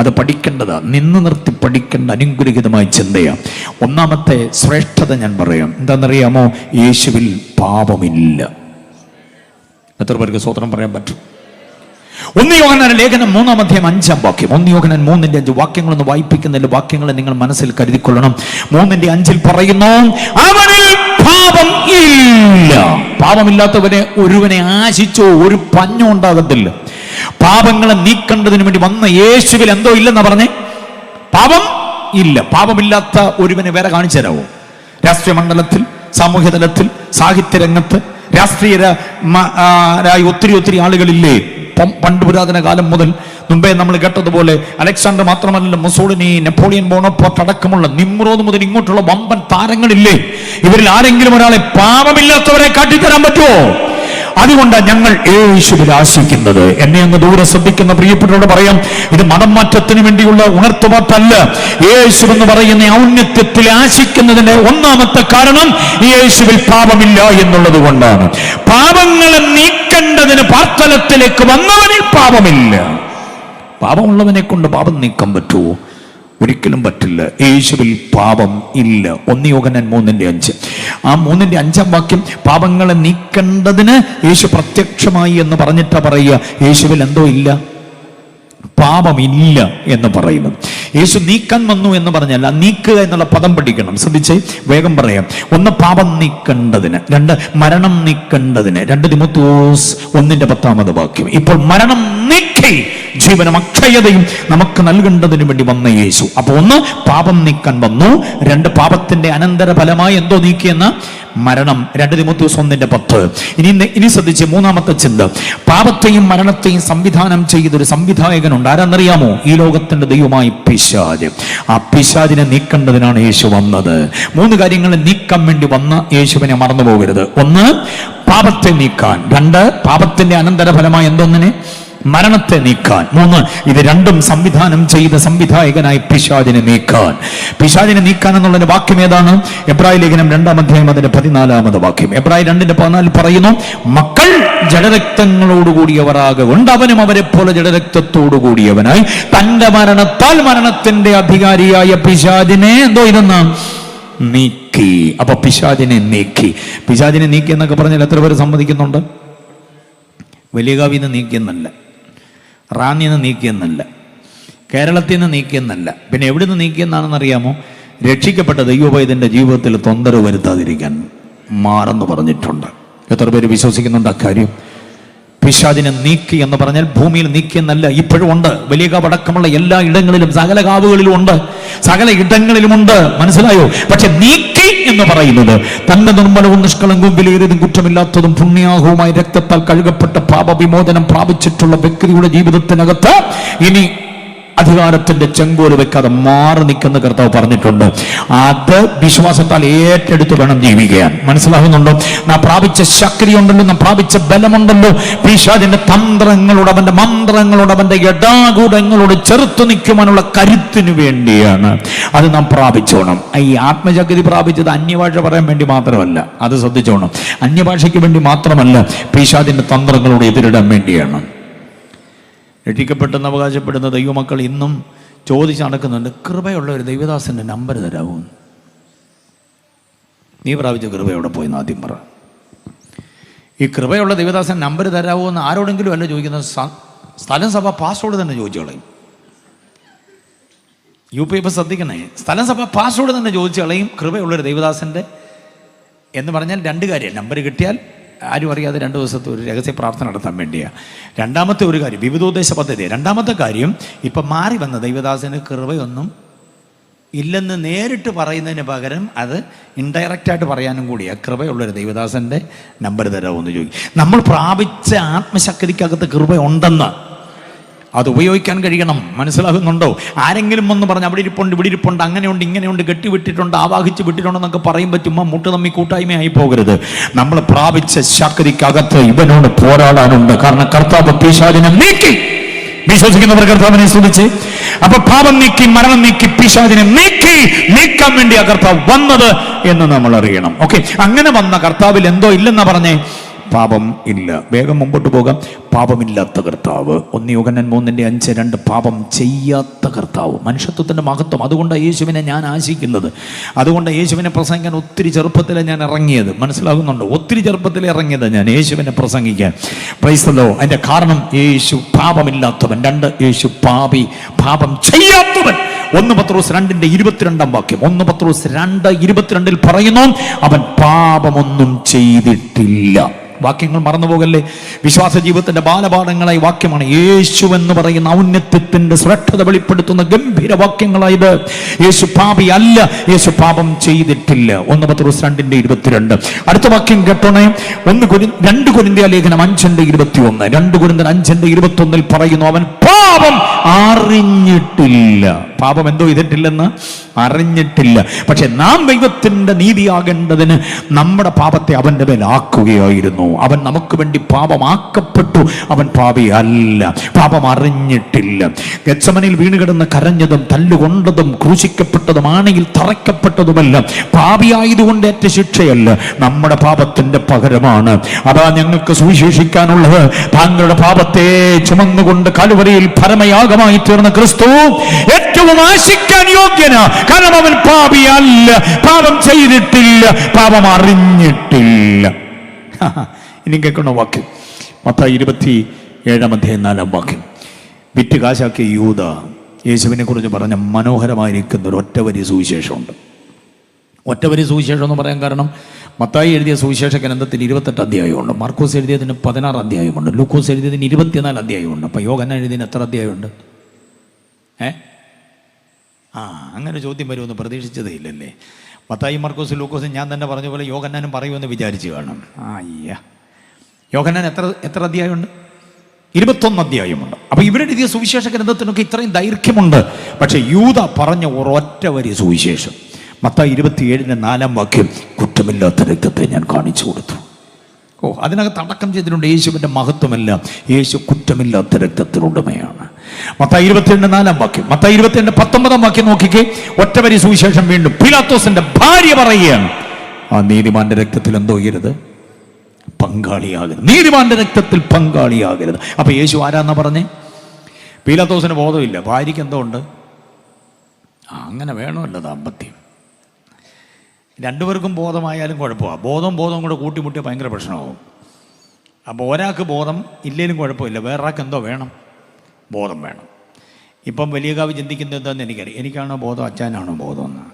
അത് പഠിക്കേണ്ടതാ, നിന്ന് നിർത്തി പഠിക്കേണ്ട അനുഗ്രഹീതമായ ചിന്തയാണ്. 1ാമത്തെ ശ്രേഷ്ഠത ഞാൻ പറയാം. എന്താണെന്നറിയാമോ? യേശുവിൽ പാപമില്ല. എത്ര പേർക്ക് സ്തോത്രം പറയാൻ പറ്റും? 1 യോഹന്നാൻ ലേഖനം 3-ാം അധ്യായം 5-ാം വാക്യം. 1 യോഹന്നാൻ 3:5 വാക്യങ്ങളൊന്ന് വായിപ്പിക്കുന്നതിൽ വാക്യങ്ങളെ നിങ്ങൾ മനസ്സിൽ കരുതിക്കൊള്ളണം. 3:5 പറയുന്നു, അവനിൽ പാപം ഇല്ല. പാപമില്ലാത്തവനെ ഒരുവനെ ആശിച്ചോ ഒരു പഞ്ഞം ഉണ്ടാകത്തില്ല. പാപങ്ങളെ നീക്കേണ്ടതിന് വേണ്ടി വന്ന യേശുവിൽ എന്തോ ഇല്ലെന്നാ പറഞ്ഞേ? പാപം ഇല്ല. പാപമില്ലാത്ത ഒരുവനെ വേറെ കാണിച്ചു തരാവോ? രാഷ്ട്രീയ മണ്ഡലത്തിൽ, സാമൂഹ്യ തലത്തിൽ, സാഹിത്യരംഗത്ത്, രാഷ്ട്രീയരായ ഒത്തിരി ആളുകളില്ലേ? പണ്ട് പുരാതന കാലം മുതൽ മുമ്പേ നമ്മൾ കേട്ടതുപോലെ അലക്സാണ്ടർ മാത്രമല്ല, മുസോളിനി, നെപ്പോളിയൻ ബോണപ്പാർട്ട് അടക്കമുള്ള നിമ്രോദ് മുതൽ ഇങ്ങോട്ടുള്ള വമ്പൻ താരങ്ങളില്ലേ? ഇവരിൽ ആരെങ്കിലും ഒരാളെ പാപമില്ലാത്തവരെ കാട്ടിത്തരാൻ പറ്റുമോ? അതുകൊണ്ടാണ് ഞങ്ങൾ യേശുവിൽ ആശിക്കുന്നത്. എന്നെ അങ്ങ് ദൂരെ ശ്രദ്ധിക്കുന്ന പ്രിയപ്പെട്ടവരോട് പറയാം, ഇത് മതം മാറ്റത്തിന് വേണ്ടിയുള്ള ഉണർത്തുപാട്ടല്ല. യേശു എന്ന് പറയുന്ന ഔന്നത്യത്തിൽ ആശിക്കുന്നതിന്റെ 1ാമത്തെ കാരണം യേശുവിൽ പാപമില്ല എന്നുള്ളത് കൊണ്ടാണ്. പാപങ്ങളെ നീക്കേണ്ടതിന് പാർത്തലത്തിലേക്ക് വന്നവനിൽ പാപമില്ല. പാപമുള്ളവനെ കൊണ്ട് പാപം നീക്കാൻ പറ്റുമോ? ഒരിക്കലും പറ്റില്ല. യേശുവിൽ പാപം ഇല്ല. 1 യോഹന്നാൻ 3:5. ആ 3:5 വാക്യം പാപങ്ങളെ നീക്കേണ്ടതിന് യേശു പ്രത്യക്ഷമായി എന്ന് പറഞ്ഞിട്ടാ പറയുക. യേശുവിൽ എന്തോ ഇല്ല, പാപമില്ല എന്ന് പറയുന്നു. യേശു നീക്കാൻ വന്നു എന്ന് പറഞ്ഞല്ല, നീക്കുക എന്നുള്ള പദം പഠിക്കണം. ശ്രദ്ധിച്ച് വേഗം പറയാം. 1, പാപം നീക്കേണ്ടതിന്. 2, മരണം നീക്കേണ്ടതിന്. 2 തിമോഥെയോസ് 1:10 വാക്യം. ഇപ്പോൾ മരണം നീക്കി ജീവനും അക്ഷയതയും നമുക്ക് നൽകേണ്ടതിന് വേണ്ടി വന്ന യേശു. അപ്പൊ 1, പാപം നീക്കാൻ വന്നു. 2, പാപത്തിന്റെ അനന്തര ഫലമായി എന്തോ നീക്കിയെന്ന മരണം. 2 തിമോഥെയോസ് 1:10. ഇനി ശ്രദ്ധിച്ച് 3ാമത്തെ ചിന്ത. പാപത്തെയും മരണത്തെയും സംവിധാനം ചെയ്തൊരു സംവിധായകനുണ്ട്. ആരാന്നറിയാമോ? ഈ ലോകത്തിന്റെ ദൈവമായി പിശാച്. ആ പിശാചിനെ നീക്കേണ്ടതിനാണ് യേശു വന്നത്. 3 കാര്യങ്ങളെ നീക്കാൻ വേണ്ടി വന്ന യേശുവിനെ മറന്നു പോകരുത്. 1, പാപത്തെ നീക്കാൻ. 2, പാപത്തിന്റെ അനന്തരഫലമായി എന്തോന്നിനെ? മരണത്തെ നീക്കാൻ. 3, ഇത് രണ്ടും സംവിധാനം ചെയ്ത സംവിധായകനായി പിശാചിനെ നീക്കാൻ. പിശാചിനെ നീക്കാൻ എന്നുള്ളതിന്റെ വാക്യം ഏതാണ്? എബ്രായ ലേഖനം 2-ാം അധ്യായം 14-ാമത് വാക്യം. എബ്രായ 2:14 പറയുന്നു, മക്കൾ ജഡരക്തങ്ങളോടുകൂടിയവരാകൊണ്ട് അവനും അവരെ പോലെ ജഡരക്തത്തോടുകൂടിയവനായി തന്റെ മരണത്താൽ മരണത്തിന്റെ അധികാരിയായ പിശാചിനെ എന്തോ ഇതെന്ന് നീക്കി. അപ്പൊ പിശാചിനെ നീക്കി. പിശാചിനെ നീക്കി എന്നൊക്കെ പറഞ്ഞാൽ എത്ര പേര് സമ്മതിക്കുന്നുണ്ട്? വലിയ കാവിന്ന് നീക്കിയെന്നല്ല, റാന്നിന്ന് നീക്കിയെന്നല്ല, കേരളത്തിൽ നിന്ന് നീക്കിയെന്നല്ല. പിന്നെ എവിടെ നിന്ന് നീക്കിയെന്നാണെന്ന് അറിയാമോ? രക്ഷിക്കപ്പെട്ട ദൈവപൈതന്റെ ജീവിതത്തിൽ തൊന്തരവ് വരുത്താതിരിക്കാൻ മാറെന്ന് പറഞ്ഞിട്ടുണ്ട്. എത്ര പേര് വിശ്വസിക്കുന്നുണ്ട് അക്കാര്യം? പിശാചിനെ നീക്കി എന്ന് പറഞ്ഞാൽ ഭൂമിയിൽ നീക്കിയെന്നല്ല, ഇപ്പോഴും ഉണ്ട്. വലിയ കാവ് അടക്കമുള്ള എല്ലാ ഇടങ്ങളിലും, സകല കാവുകളിലും ഉണ്ട്, സകല ഇടങ്ങളിലുമുണ്ട്. മനസ്സിലായോ? പക്ഷെ നീക്കി എന്ന് പറയുന്നത് തന്റെ നിർമ്മലവും നിഷ്കളങ്കവും വിലയേറിയതും കുറ്റമില്ലാത്തതും പുണ്യാഹവുമായി രക്തത്താൽ കഴുകപ്പെട്ട പാപവിമോചനം പ്രാപിച്ചിട്ടുള്ള വ്യക്തിയുടെ ജീവിതത്തിനകത്ത് ഇനി അധികാരത്തിന്റെ ചെങ്കോല് വെക്കാതെ മാറി നിൽക്കുന്ന കർത്താവ് പറഞ്ഞിട്ടുണ്ട്. അത് വിശ്വാസത്താൽ ഏറ്റെടുത്ത് വേണം ജീവിക്കാൻ. മനസ്സിലാകുന്നുണ്ടോ? നാം പ്രാപിച്ച ശക്തിയുണ്ടല്ലോ, നാം പ്രാപിച്ച ബലമുണ്ടല്ലോ. പിശാചിന്റെ തന്ത്രങ്ങളോട്, അവന്റെ മന്ത്രങ്ങളോട്, അവന്റെ യഥാകൂടങ്ങളോട് ചെറുത്തു നിൽക്കുവാനുള്ള കരുത്തിന് വേണ്ടിയാണ് അത് നാം പ്രാപിച്ചോണം. ഈ ആത്മശക്തി പ്രാപിച്ചത് അന്യഭാഷ പറയാൻ വേണ്ടി മാത്രമല്ല, അത് ശ്രദ്ധിച്ചോണം. അന്യഭാഷയ്ക്ക് വേണ്ടി മാത്രമല്ല, പിശാചിന്റെ തന്ത്രങ്ങളോട് എതിരിടാൻ വേണ്ടിയാണ്. രക്ഷിക്കപ്പെട്ടെന്ന് അവകാശപ്പെടുന്ന ദൈവമക്കൾ ഇന്നും ചോദിച്ച് നടക്കുന്നുണ്ട്, കൃപയുള്ള ഒരു ദൈവദാസന്റെ നമ്പർ തരാമോ? നീ പ്രാപിച്ച കൃപ എവിടെ പോയി എന്ന് ആദ്യം പറ. ഈ കൃപയുള്ള ദൈവദാസൻ നമ്പർ തരാമോ എന്ന് ആരോടെങ്കിലും അല്ല ചോദിക്കുന്നത്. സ്ഥലം സഭ പാസ്വേഡ് തന്നെ ചോദിച്ചു കളയും. UP ഇപ്പം ശ്രദ്ധിക്കണേ, സ്ഥലം സഭ പാസ്വേഡ് തന്നെ ചോദിച്ചു കളയും കൃപയുള്ളൊരു ദൈവദാസന്റെ എന്ന് പറഞ്ഞാൽ രണ്ട് കാര്യം. നമ്പർ കിട്ടിയാൽ ആരും അറിയാതെ 2 ദിവസത്തെ ഒരു രഹസ്യ പ്രാർത്ഥന നടത്താൻ വേണ്ടിയാണ്. രണ്ടാമത്തെ ഒരു കാര്യം വിവിധോദ്ദേശ പദ്ധതി. രണ്ടാമത്തെ കാര്യം ഇപ്പം മാറി വന്ന ദൈവദാസന് കൃപയൊന്നും ഇല്ലെന്ന് നേരിട്ട് പറയുന്നതിന് പകരം അത് ഇൻഡയറക്റ്റായിട്ട് പറയാനും കൂടിയാണ്. കൃപയുള്ളൊരു ദൈവദാസൻ്റെ നമ്പർ തരാമെന്ന് ചോദിക്കും. നമ്മൾ പ്രാപിച്ച ആത്മശക്തിക്കകത്ത് കൃപ ഉണ്ടെന്ന് അത് ഉപയോഗിക്കാൻ കഴിയണം. മനസ്സിലാകുന്നുണ്ടോ? ആരെങ്കിലും ഒന്ന് പറഞ്ഞ് അവിടെ ഇരിപ്പുണ്ട്, ഇവിടെ ഇരിപ്പുണ്ട്, അങ്ങനെയുണ്ട്, ഇങ്ങനെയുണ്ട്, കെട്ടിവിട്ടിട്ടുണ്ട്, ആവാഹിച്ച് വിട്ടിട്ടുണ്ടെന്നൊക്കെ പറയുമ്പോൾ ചുമ്മാ മുട്ട് തമ്മി കൂട്ടായ്മയായി പോകരുത്. നമ്മൾ പ്രാപിച്ച ശക്തിക്കകത്ത് ഇവനോട് പോരാടാനുണ്ട്. കാരണം കർത്താവ് പിശാചിനെ നീക്കി. വിശ്വസിക്കുന്നവർ കർത്താവിനെ സ്തുതിച്ച്. അപ്പൊ പാപം നീക്കി, മരണം നീക്കി, പിശാചിനെ നീക്കാൻ വേണ്ടി ആ കർത്താവ് വന്നത് എന്ന് നമ്മൾ അറിയണം. ഓക്കെ, അങ്ങനെ വന്ന കർത്താവിൽ എന്തോ ഇല്ലെന്നാ പറഞ്ഞേ? പാപം ഇല്ല. വേഗം മുമ്പോട്ട് പോകാം. പാപമില്ലാത്ത കർത്താവ്. 1 യോഹന്നാൻ 3:5-2 പാപം ചെയ്യാത്ത കർത്താവ്. മനുഷ്യത്വത്തിന്റെ മഹത്വം. അതുകൊണ്ടാണ് യേശുവിനെ ഞാൻ ആശിക്കുന്നത്. അതുകൊണ്ട് യേശുവിനെ പ്രസംഗിക്കാൻ ഒത്തിരി ചെറുപ്പത്തിലെ ഞാൻ ഇറങ്ങിയത്. മനസ്സിലാകുന്നുണ്ടോ? ഒത്തിരി ചെറുപ്പത്തിൽ ഇറങ്ങിയത് ഞാൻ യേശുവിനെ പ്രസംഗിക്കാൻ. Price the Lord. അതിന്റെ കാരണം യേശു പാപമില്ലാത്തവൻ. 2 യേശു പാപി, പാപം ചെയ്യാത്തവൻ. 1 പത്രോസ് 2:22 വാക്യം. 1 പത്രോസ് 2:22 പറയുന്നു, അവൻ പാപമൊന്നും ചെയ്തിട്ടില്ല. വാക്യങ്ങൾ മറന്നുപോകല്ലേ. വിശ്വാസ ജീവിതത്തിന്റെ ബാലപാഠങ്ങളായി വാക്യമാണ്. യേശു എന്ന് പറയുന്ന ഔന്നത്യത്തിന്റെ ശ്രദ്ധ വെളിപ്പെടുത്തുന്ന ഗംഭീര വാക്യങ്ങളായത്. യേശു പാപി അല്ല, യേശു പാപം ചെയ്തിട്ടില്ല. 1 പത്രോസ് 2:22. അടുത്ത വാക്യം കേട്ടോണേ. 2 കൊരിന്ത്യർ ലേഖനം 5:21. 2 കൊരിന്ത്യർ 5:21 പറയുന്നു, അവൻ പാപം അറിഞ്ഞിട്ടില്ല. പാപം എന്തോ ചെയ്തിട്ടില്ലെന്ന് അറിഞ്ഞിട്ടില്ല. പക്ഷെ നാം ദൈവത്തിന്റെ നീതിയാകേണ്ടതിന് നമ്മുടെ പാപത്തെ അവന്റെ മേൽ ആക്കുകയായിരുന്നു. അവൻ നമുക്ക് വേണ്ടി പാപമാക്കപ്പെട്ടു. അവൻ പാപി അല്ല, പാപം അറിഞ്ഞിട്ടില്ല. ഗെത്സമനിൽ വീണുകിടന്ന് കരഞ്ഞതും തല്ലുകൊണ്ടതും ക്രൂശിക്കപ്പെട്ടതും ആണിയിൽ തറയ്ക്കപ്പെട്ടതുമല്ല പാപിയായതുകൊണ്ട് ഏറ്റ ശിക്ഷയല്ല, നമ്മുടെ പാപത്തിന്റെ പകരമാണ്. അതാ ഞങ്ങൾക്ക് സുവിശേഷിക്കാനുള്ളത്. താങ്കളുടെ പാപത്തെ ചുമന്നുകൊണ്ട് കലുവരിയിൽ പരമയാഗമായി തീർന്ന ക്രിസ്തു ഏറ്റവും ആശിക്കാൻ യോഗ്യനാ. കാരണം അവൻ പാപിയല്ല, പാപം ചെയ്തിട്ടില്ല, പാപം അറിഞ്ഞിട്ടില്ല. ഇനി കേൾക്കണ വാക്യം മത്തായി 27:4 വാക്യം. വിറ്റ് കാശാക്കിയ യൂദ യേശുവിനെ കുറിച്ച് പറഞ്ഞ മനോഹരമായിരിക്കുന്ന ഒരു ഒറ്റവരി സുവിശേഷമുണ്ട്. ഒറ്റവരി സുവിശേഷം എന്ന് പറയാൻ കാരണം മത്തായി എഴുതിയ സുവിശേഷ ഗ്രന്ഥത്തിന് 28 അധ്യായമുണ്ട്. മാർക്കോസ് എഴുതിയതിന് 16 അധ്യായമുണ്ട്. ലൂക്കോസ് എഴുതിയതിന് 24 അധ്യായമുണ്ട്. അപ്പോൾ യോഹന്നാൻ എഴുതിയതിന് എത്ര അധ്യായമുണ്ട്? അങ്ങനെ ചോദ്യം വരുമെന്ന് പ്രതീക്ഷിച്ചതേ ഇല്ലല്ലേ. മത്തായി, മാർക്കോസ്, ലൂക്കോസ് ഞാൻ തന്നെ പറഞ്ഞ പോലെ യോഹന്നാനും പറയുമെന്ന് വിചാരിച്ചു കാണും. യോഹന്നാൻ എത്ര അധ്യായമുണ്ട്? 21 അധ്യായമുണ്ട്. അപ്പോൾ ഇവരുടെ എഴുതിയ സുവിശേഷ ഗ്രന്ഥത്തിനൊക്കെ ഇത്രയും ദൈർഘ്യമുണ്ട്. പക്ഷെ യൂദ പറഞ്ഞ ഒരൊറ്റ വരി സുവിശേഷം മത്തായി 27:4 വാക്യം, കുറ്റമില്ലാത്ത രക്തത്തെ ഞാൻ കാണിച്ചു കൊടുത്തു. അതിനകത്ത് അടക്കം ചെയ്തിട്ടുണ്ട് യേശുവിൻ്റെ മഹത്വമല്ല, യേശു കുറ്റമില്ലാത്ത രക്തത്തിനുടമയാണ്. മത്തായി 27:4 വാക്യം. മത്തായി 27:19 വാക്യം നോക്കിക്കേ. ഒറ്റവരി സുവിശേഷം വീണ്ടും. പീലാത്തോസിന്റെ ഭാര്യ പറയുകയാണ്, ആ നീതിമാന്റെ രക്തത്തിൽ എന്തോ ചെയ്യരുത്, പങ്കാളിയാകരുത്. നീതിമാന്റെ രക്തത്തിൽ പങ്കാളിയാകരുത്. അപ്പൊ യേശു ആരാന്നാ പറഞ്ഞേ? പീലാത്തോസിന് ബോധമില്ല, ഭാര്യയ്ക്ക് എന്തോ ഉണ്ട്. അങ്ങനെ വേണമല്ലോ ദാമ്പത്യം. രണ്ടുപേർക്കും ബോധമായാലും കുഴപ്പമാണ്. ബോധവും കൂടെ കൂട്ടിമുട്ടിയ ഭയങ്കര പ്രശ്നമാകും. അപ്പോൾ ഒരാൾക്ക് ബോധം ഇല്ലെങ്കിലും കുഴപ്പമില്ല, വേറൊരാൾക്ക് എന്തോ വേണം, ബോധം വേണം. ഇപ്പം വലിയ കാവ് ചിന്തിക്കുന്നത് എന്താണെന്ന് എനിക്കറിയാം. എനിക്കാണോ ബോധം, അച്ഛനാണോ ബോധം എന്ന്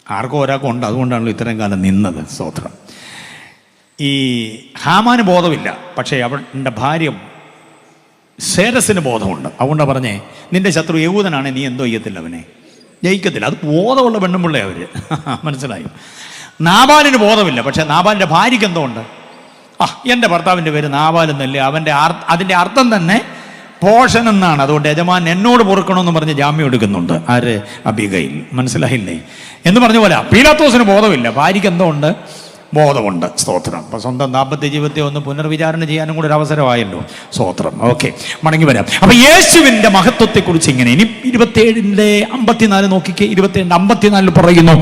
ആർക്കും ഒരാൾക്കും ഉണ്ട്. അതുകൊണ്ടാണല്ലോ ഇത്രയും കാലം നിന്നത്. സ്തോത്രം. ഈ ഹാമാന് ബോധമില്ല, പക്ഷേ അവളുടെ ഭാര്യ സേരസിന് ബോധമുണ്ട്. അതുകൊണ്ടാണ് പറഞ്ഞേ, നിന്റെ ശത്രു യഹൂദനാണ്, നീ എന്തോ ചെയ്യത്തില്ല, അവനെ ജയിക്കത്തില്ല. അത് ബോധമുള്ള പെണ്ണുമ്പിള്ളേ അവർ. മനസ്സിലായോ? നാബാലിന് ബോധമില്ല, പക്ഷേ നാബാലിൻ്റെ ഭാര്യയ്ക്ക് എന്തോ ഉണ്ട്. എൻ്റെ ഭർത്താവിൻ്റെ പേര് നാബാൽ എന്നല്ലേ, അതിൻ്റെ അർത്ഥം തന്നെ പോഷൻ എന്നാണ്. അതുകൊണ്ട് യജമാൻ എന്നോട് പൊറുക്കണമെന്ന് പറഞ്ഞ് ജാമ്യം എടുക്കുന്നുണ്ട്. ആര്? അബിഗയിൽ. മനസ്സിലായില്ലേ? എന്ന് പറഞ്ഞ പോലെ പീലാത്തോസിന് ബോധമില്ല, ഭാര്യയ്ക്ക് എന്തോ ഉണ്ട്, ബോധമുണ്ട്. സ്തോത്രം. അപ്പം സ്വന്തം ദാമ്പത്യ ജീവിതത്തെ ഒന്ന് പുനർവിചാരണ ചെയ്യാനും കൂടെ ഒരു അവസരമായല്ലോ. സ്തോത്രം. ഓക്കെ, മടങ്ങി വരാം. അപ്പം യേശുവിൻ്റെ മഹത്വത്തെക്കുറിച്ച് ഇങ്ങനെ ഇനി 27:54 നോക്കിക്കേ. 27:54 പറയുന്നു,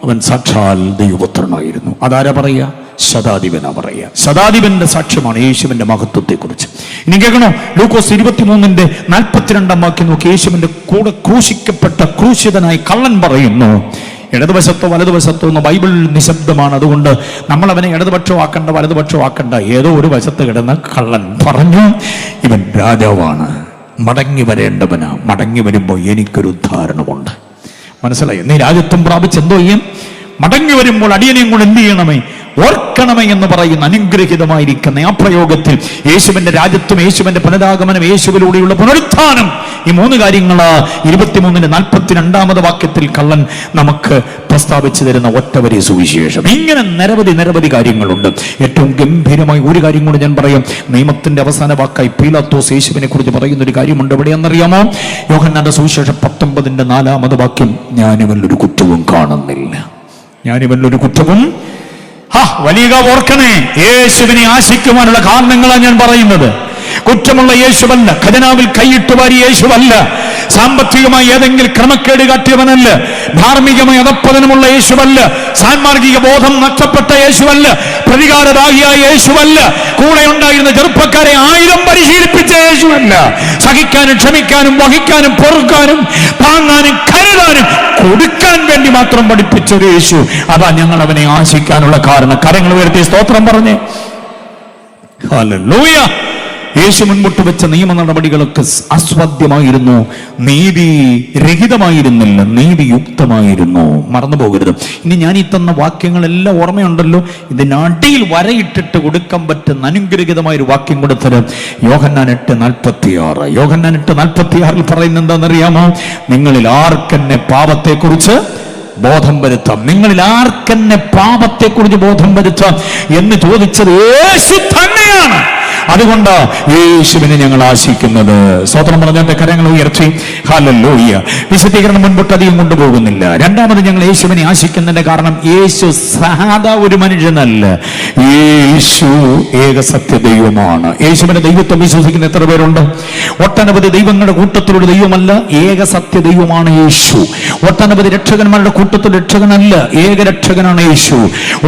അവൻ സാക്ഷാൽ ദൈവപുത്രനായിരുന്നു. അതാരാ പറയുക? ശതാധിപനാ പറയുക. ശതാധിപന്റെ സാക്ഷ്യമാണ് യേശുവിന്റെ മഹത്വത്തെക്കുറിച്ച്. ഇനി കേൾക്കണോ? ലൂക്കോസ് 23:42 വാക്യം നോക്കി. യേശുവിന്റെ കൂടെ ക്രൂശിക്കപ്പെട്ട ക്രൂശിതനായി കള്ളൻ പറയുന്നു. ഇടതുവശത്തോ വലതുവശത്തോ എന്ന് ബൈബിൾ നിശബ്ദമാണ്. അതുകൊണ്ട് നമ്മൾ അവനെ ഇടതുപക്ഷവും ആക്കണ്ട വലതുപക്ഷവും ആക്കണ്ട. ഏതോ ഒരു വശത്ത് കിടന്ന കള്ളൻ പറഞ്ഞു, ഇവൻ രാജാവാണ്, മടങ്ങി വരേണ്ടവനാ, മടങ്ങി വരുമ്പോൾ എനിക്കൊരു ഉദ്ധാരണമുണ്ട്. മനസ്സിലായി? നീ രാജ്യത്വം പ്രാപിച്ച് എന്തോ ചെയ്യും? മടങ്ങി വരുമ്പോൾ അടിയനെയും കൂടെ എന്ത് ചെയ്യണമേ? ഓർക്കണമേ എന്ന് പറയുന്ന അനുഗ്രഹിതമായിരിക്കുന്ന ആ പ്രയോഗത്തിൽ യേശുവിന്റെ രാജ്യത്വം, യേശുവിന്റെ പുനരാഗമനം, യേശുവിലൂടെയുള്ള പുനരുത്ഥാനം, ഈ 3 കാര്യങ്ങൾ 23:42 വാക്യത്തിൽ കള്ളൻ നമുക്ക് പ്രസ്താവിച്ചു തരുന്ന ഒറ്റവരി സുവിശേഷം. ഇങ്ങനെ നിരവധി കാര്യങ്ങളുണ്ട്. ഏറ്റവും ഗംഭീരമായി ഒരു കാര്യം കൂടി ഞാൻ പറയാം. നിയമത്തിന്റെ അവസാന വാക്കായി പീലാത്തോസ് യേശുവിനെ കുറിച്ച് പറയുന്ന ഒരു കാര്യമുണ്ട്. എവിടെയാണെന്നറിയാമോ? യോഹന്നാന്റെ സുവിശേഷം 19:4 വാക്യം, ഞാനിവരിലൊരു കുറ്റവും കാണുന്നില്ല. ഞാനിവരിലൊരു കുറ്റവും. വലിയ ഓർക്കണേ, യേശുവിനെ ആശിക്കുവാനുള്ള കാരണങ്ങളാണ് ഞാൻ പറയുന്നത്. കുറ്റമുള്ള യേശുവല്ല, ഖജനാവിൽ കൈയിട്ട് വാരിയ യേശുവല്ല, സാമ്പത്തികമായി ഏതെങ്കിലും ക്രമക്കേട് കാട്ടിയവനല്ല, ധാർമ്മികമായി അധപ്പതനമുള്ള യേശുവല്ല, സാൻമാർഗിക ബോധം നഷ്ടപ്പെട്ട യേശുവല്ല, പ്രതികാരദാഹിയായ യേശുവല്ല, കൂടെ ഉണ്ടായിരുന്ന ചെറുപ്പക്കാരെ 1000 പരിശീലിപ്പിച്ച യേശുവല്ല, സഹിക്കാനും ക്ഷമിക്കാനും വഹിക്കാനും പൊറുക്കാനും താങ്ങാനും കരുതാനും കൊടുക്കാൻ വേണ്ടി മാത്രം പഠിപ്പിച്ച ഒരു യേശു. അതാ ഞങ്ങൾ അവനെ ആശിക്കാനുള്ള കാരണം. കരങ്ങൾ ഉയർത്തി സ്തോത്രം പറഞ്ഞേ. ഹല്ലേലൂയ. യേശു മുൻപോട്ട് വെച്ച നിയമ നടപടികളൊക്കെ അസ്വാദ്യമായിരുന്നു, നീതി രഹിതമായിരുന്നില്ല, നീതിയുക്തമായിരുന്നു. മറന്നു പോകരുത്. ഇനി ഞാൻ ഈ തന്ന വാക്യങ്ങളെല്ലാം ഓർമ്മയുണ്ടല്ലോ. ഇതിനടിയിൽ വരയിട്ടിട്ട് കൊടുക്കാൻ പറ്റുന്ന അനുഗ്രഹിതമായൊരു വാക്യം കൊടുത്തത് യോഹന്നാൻ 8:46. യോഹന്നാൻ 8:46 പറയുന്നത് എന്താണെന്നറിയാമോ? നിങ്ങളിൽ ആർക്കെന്നെ പാപത്തെക്കുറിച്ച് ബോധം വരുത്താം, നിങ്ങളിൽ ആർക്കെന്നെ പാപത്തെക്കുറിച്ച് ബോധം വരുത്താം എന്ന് ചോദിച്ചത് യേശു തന്നെയാണ്. അതുകൊണ്ട് യേശുവിനെ ഞങ്ങൾ ആശിക്കുന്നത്. സ്തോത്രം പറഞ്ഞ കരങ്ങൾ ഉയർത്തി. ഹല്ലേലൂയ. വിശദീകരണം മുൻപോട്ട് അധികം കൊണ്ടുപോകുന്നില്ല. രണ്ടാമത് ഞങ്ങൾ യേശുവിനെ ആശിക്കുന്നതിന്റെ കാരണം, യേശു സാധാ ഒരു മനുഷ്യനല്ല, യേശു ഏകസത്യ ദൈവമാണ്. യേശുവിന്റെ ദൈവത്വം വിശ്വസിക്കുന്ന എത്ര പേരുണ്ട്? ഒട്ടനവധി ദൈവങ്ങളുടെ കൂട്ടത്തിലൊരു ദൈവമല്ല, ഏകസത്യ ദൈവമാണ് യേശു. ഒട്ടനവധി രക്ഷകന്മാരുടെ കൂട്ടത്തിൽ രക്ഷകനല്ല, ഏകരക്ഷകനാണ് യേശു.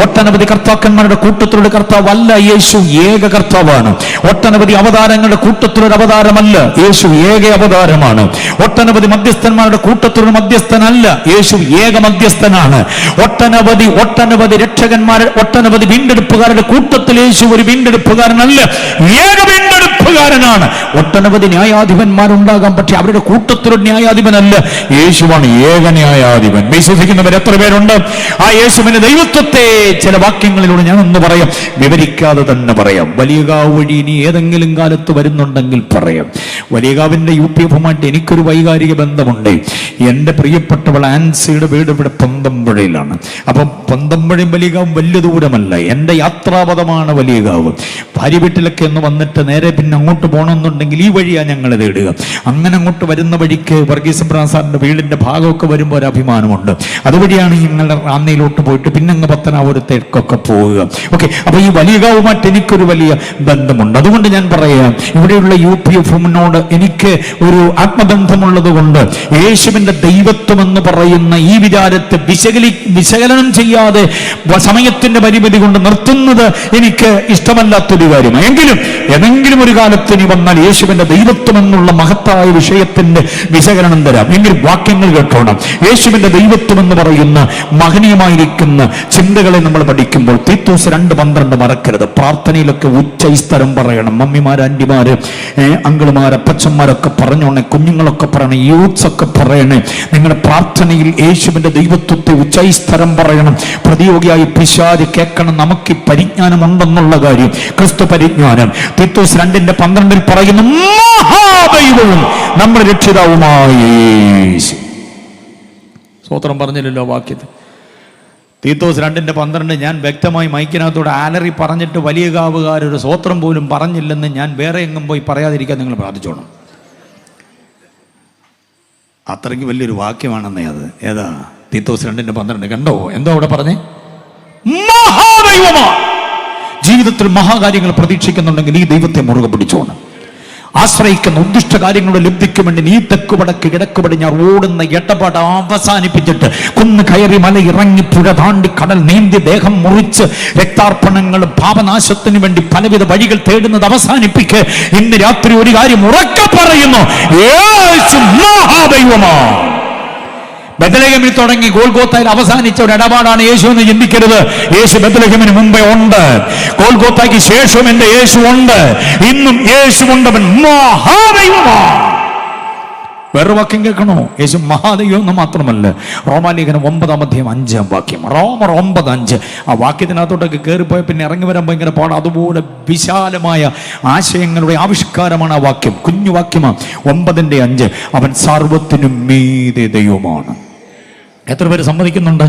ഒട്ടനവധി കർത്താക്കന്മാരുടെ കൂട്ടത്തിലൊരു കർത്താവല്ല, യേശു ഏക കർത്താവാണ്. ഒട്ടനവധി അവതാരങ്ങളുടെ കൂട്ടത്തിലൊരു അവതാരമല്ല, യേശു ഏക അവതാരമാണ്. ഒട്ടനവധി മധ്യസ്ഥന്മാരുടെ കൂട്ടത്തിലൊരു മധ്യസ്ഥനല്ല, യേശു ഏക മധ്യസ്ഥനാണ്. ഒട്ടനവധി രക്ഷകന്മാർ, ഒട്ടനവധി വീണ്ടെടുപ്പുകാരുടെ കൂട്ടത്തിൽ യേശു ഒരു വീണ്ടെടുപ്പുകാരനല്ല, ഏക വീണ്ടെടുപ്പുകാരനാണ്. ഒട്ടനവധി ന്യായാധിപന്മാരുണ്ടാകാം, പക്ഷെ അവരുടെ കൂട്ടത്തിലൊരു ന്യായാധിപനല്ല, യേശുവാണ് ഏക ന്യായാധിപൻ. വിശ്വസിക്കുന്നവർ എത്ര പേരുണ്ട്? ആ യേശുവിന്റെ ദൈവത്വത്തെ ചില വാക്യങ്ങളിലൂടെ ഞാൻ ഒന്ന് പറയാം, വിവരിക്കാതെ തന്നെ പറയാം. വലിയകാവ് വഴി ഇനി ഏതെങ്കിലും കാലത്ത് വരുന്നുണ്ടെങ്കിൽ പറയാം. വലിയകാവിന്റെ UPFുമായിട്ട് എനിക്കൊരു വൈകാരിക ബന്ധമുണ്ട്. എൻ്റെ പ്രിയപ്പെട്ടവൾ ആൻസിയുടെ വീട് ഇവിടെ പന്തമ്പുഴയിലാണ്. അപ്പം പന്തമ്പുഴയും വലിയകാവും വലിയ ദൂരമല്ല, എൻ്റെ യാത്രാപഥമാണ് വലിയകാവ്. ഭാര്യ വീട്ടിലൊക്കെ ഒന്ന് വന്നിട്ട് നേരെ പിന്നെ അങ്ങോട്ട് പോകണമെന്നുണ്ടെങ്കിൽ ഈ വഴിയാണ് ഞങ്ങൾ തേടുക. അങ്ങനെ അങ്ങോട്ട് വരുന്ന വഴിക്ക് വർഗീസ് സാറിന്റെ വീടിന്റെ ഭാഗമൊക്കെ വരുമ്പോൾ ഒരു അഭിമാനമുണ്ട്. അതുവഴിയാണ് ഞങ്ങൾ റാന്നിയിലോട്ട് പോയിട്ട് പിന്നെ അങ്ങ് പത്തനാപുരത്തേക്കൊക്കെ പോവുക. ഓക്കെ, അപ്പൊ ഈ വലിയകാവുമായിട്ട് എനിക്കൊരു വലിയ ബന്ധമുണ്ട്. അതുകൊണ്ട് ഞാൻ പറയാം, ഇവിടെയുള്ള UPFനോട് എനിക്ക് ഒരു ആത്മബന്ധമുള്ളത് കൊണ്ട് യേശുവിന്റെ ദൈവത്വം എന്ന് പറയുന്ന ഈ വിചാരത്തെ വിശകലനം ചെയ്യാതെ സമയത്തിന്റെ പരിമിതി കൊണ്ട് നിർത്തുന്നത് എനിക്ക് ഇഷ്ടമല്ലാത്തൊരു കാര്യമാണ്. എങ്കിലും ഏതെങ്കിലും ഒരു കാലത്ത് ഇനി വന്നാൽ യേശുവിന്റെ ദൈവത്വം എന്നുള്ള മഹത്തായ വിഷയത്തിന്റെ വിശകലനം തരാം. എങ്കിൽ വാക്യങ്ങൾ കേട്ടോണം. യേശുവിന്റെ ദൈവത്വം എന്ന് പറയുന്ന മഹനീയമായിരിക്കുന്ന ചിന്തകളെ നമ്മൾ പഠിക്കുമ്പോൾ തീത്തോസ് 2:12 മറക്കരുത്. പ്രാർത്ഥനയിലൊക്കെ ഉച്ചസ്ഥരം പറയണം. മമ്മിമാര്, ആന്റിമാര്, അങ്കിളുമാര്, അപ്പച്ചന്മാരൊക്കെ പറഞ്ഞോണേ, കുഞ്ഞുങ്ങളൊക്കെ പറയണേ, യൂത്ത്സ് ഒക്കെ പറയണേ. നിങ്ങളുടെ പ്രാർത്ഥനയിൽ യേശുവിന്റെ ദൈവത്വത്തെ ഉച്ചസ്ഥരം പറയണം. പ്രതിയോഗിയായി പിശാച് കേൾക്കണം. നമുക്ക് പരിജ്ഞാനം ഉണ്ടെന്നുള്ള കാര്യം, ക്രിസ്തു പരിജ്ഞാനം. തീത്തോസ് 2:12 പറയുന്നു, മഹാദൈവവും നമ്മുടെ രക്ഷിതാവുമായി. സ്തോത്രം പറഞ്ഞില്ലല്ലോ വാക്യത്തിൽ. തീത്തോസ് 2:12 ഞാൻ വ്യക്തമായി മൈക്കിനകത്തോടെ ആലറി പറഞ്ഞിട്ട് വലിയ കാവുകാരൊരു സ്തോത്രം പോലും പറഞ്ഞില്ലെന്ന് ഞാൻ വേറെ എങ്ങും പോയി പറയാതിരിക്കാൻ നിങ്ങൾ പ്രാർത്ഥിച്ചോണം. അത്രയ്ക്ക് വലിയൊരു വാക്യമാണെന്നേ അത്. ഏതാ? തീത്തോസ് 2:12. കണ്ടോ എന്തോ അവിടെ പറഞ്ഞേ? മഹാദൈവമാണ്. ജീവിതത്തിൽ മഹാകാര്യങ്ങൾ പ്രതീക്ഷിക്കുന്നുണ്ടെങ്കിൽ ഈ ദൈവത്തെ മുറുകെ പിടിച്ചോണം. ആശ്രയിക്കുന്ന ഉദ്ദിഷ്ട കാര്യങ്ങളുടെ ലബ്ധിക്ക് വേണ്ടി നീ തെക്ക് വടക്ക് കിഴക്ക് പടിഞ്ഞാറ് ഓടുന്ന ഇടപാട് അവസാനിപ്പിച്ചിട്ട് കുന്ന് കയറി മല ഇറങ്ങി പുഴ താണ്ടി കടൽ നീന്തി ദേഹം മുറിച്ച് രക്താർപ്പണങ്ങൾ പാപനാശത്തിന് വേണ്ടി പലവിധ വഴികൾ തേടുന്നത് അവസാനിപ്പിക്ക്. ഇന്ന് രാത്രി ഒരു കാര്യം ഉറക്കെ പറയുന്നു, യേശു മഹാദൈവമാണ്. ബെത്ലഹേമിൽ തുടങ്ങി ഗോൽഗോത്തയിൽ അവസാനിച്ച ഒരു ഇടപാടാണ് യേശു എന്ന് ചിന്തിക്കരുത്. യേശു ബെത്ലഹേമിന് മുമ്പേ ഉണ്ട്. ഗോൽഗോത്തയ്ക്ക് ശേഷം എന്റെ യേശു ഉണ്ട്. ഇന്നും യേശു ഉണ്ടവൻ മഹാദൈവമാണ്. വേറെ വാക്യം കേൾക്കണോ? യേശു മഹാദൈവം എന്ന് മാത്രമല്ല, റോമാലേഖനം 9:5 റോമർ 9:5. ആ വാക്യത്തിനകത്തോട്ടൊക്കെ കയറിപ്പോയ പിന്നെ ഇറങ്ങി വരാൻ ഭയങ്കര പാടാണ്. അതുപോലെ വിശാലമായ ആശയങ്ങളുടെ ആവിഷ്കാരമാണ് ആ വാക്യം. കുഞ്ഞു വാക്യമാണ്. 9:5. അവൻ സർവ്വത്തിനും മീതെ ദൈവമാണ്. എത്ര പേര് സമ്മതിക്കുന്നുണ്ട്?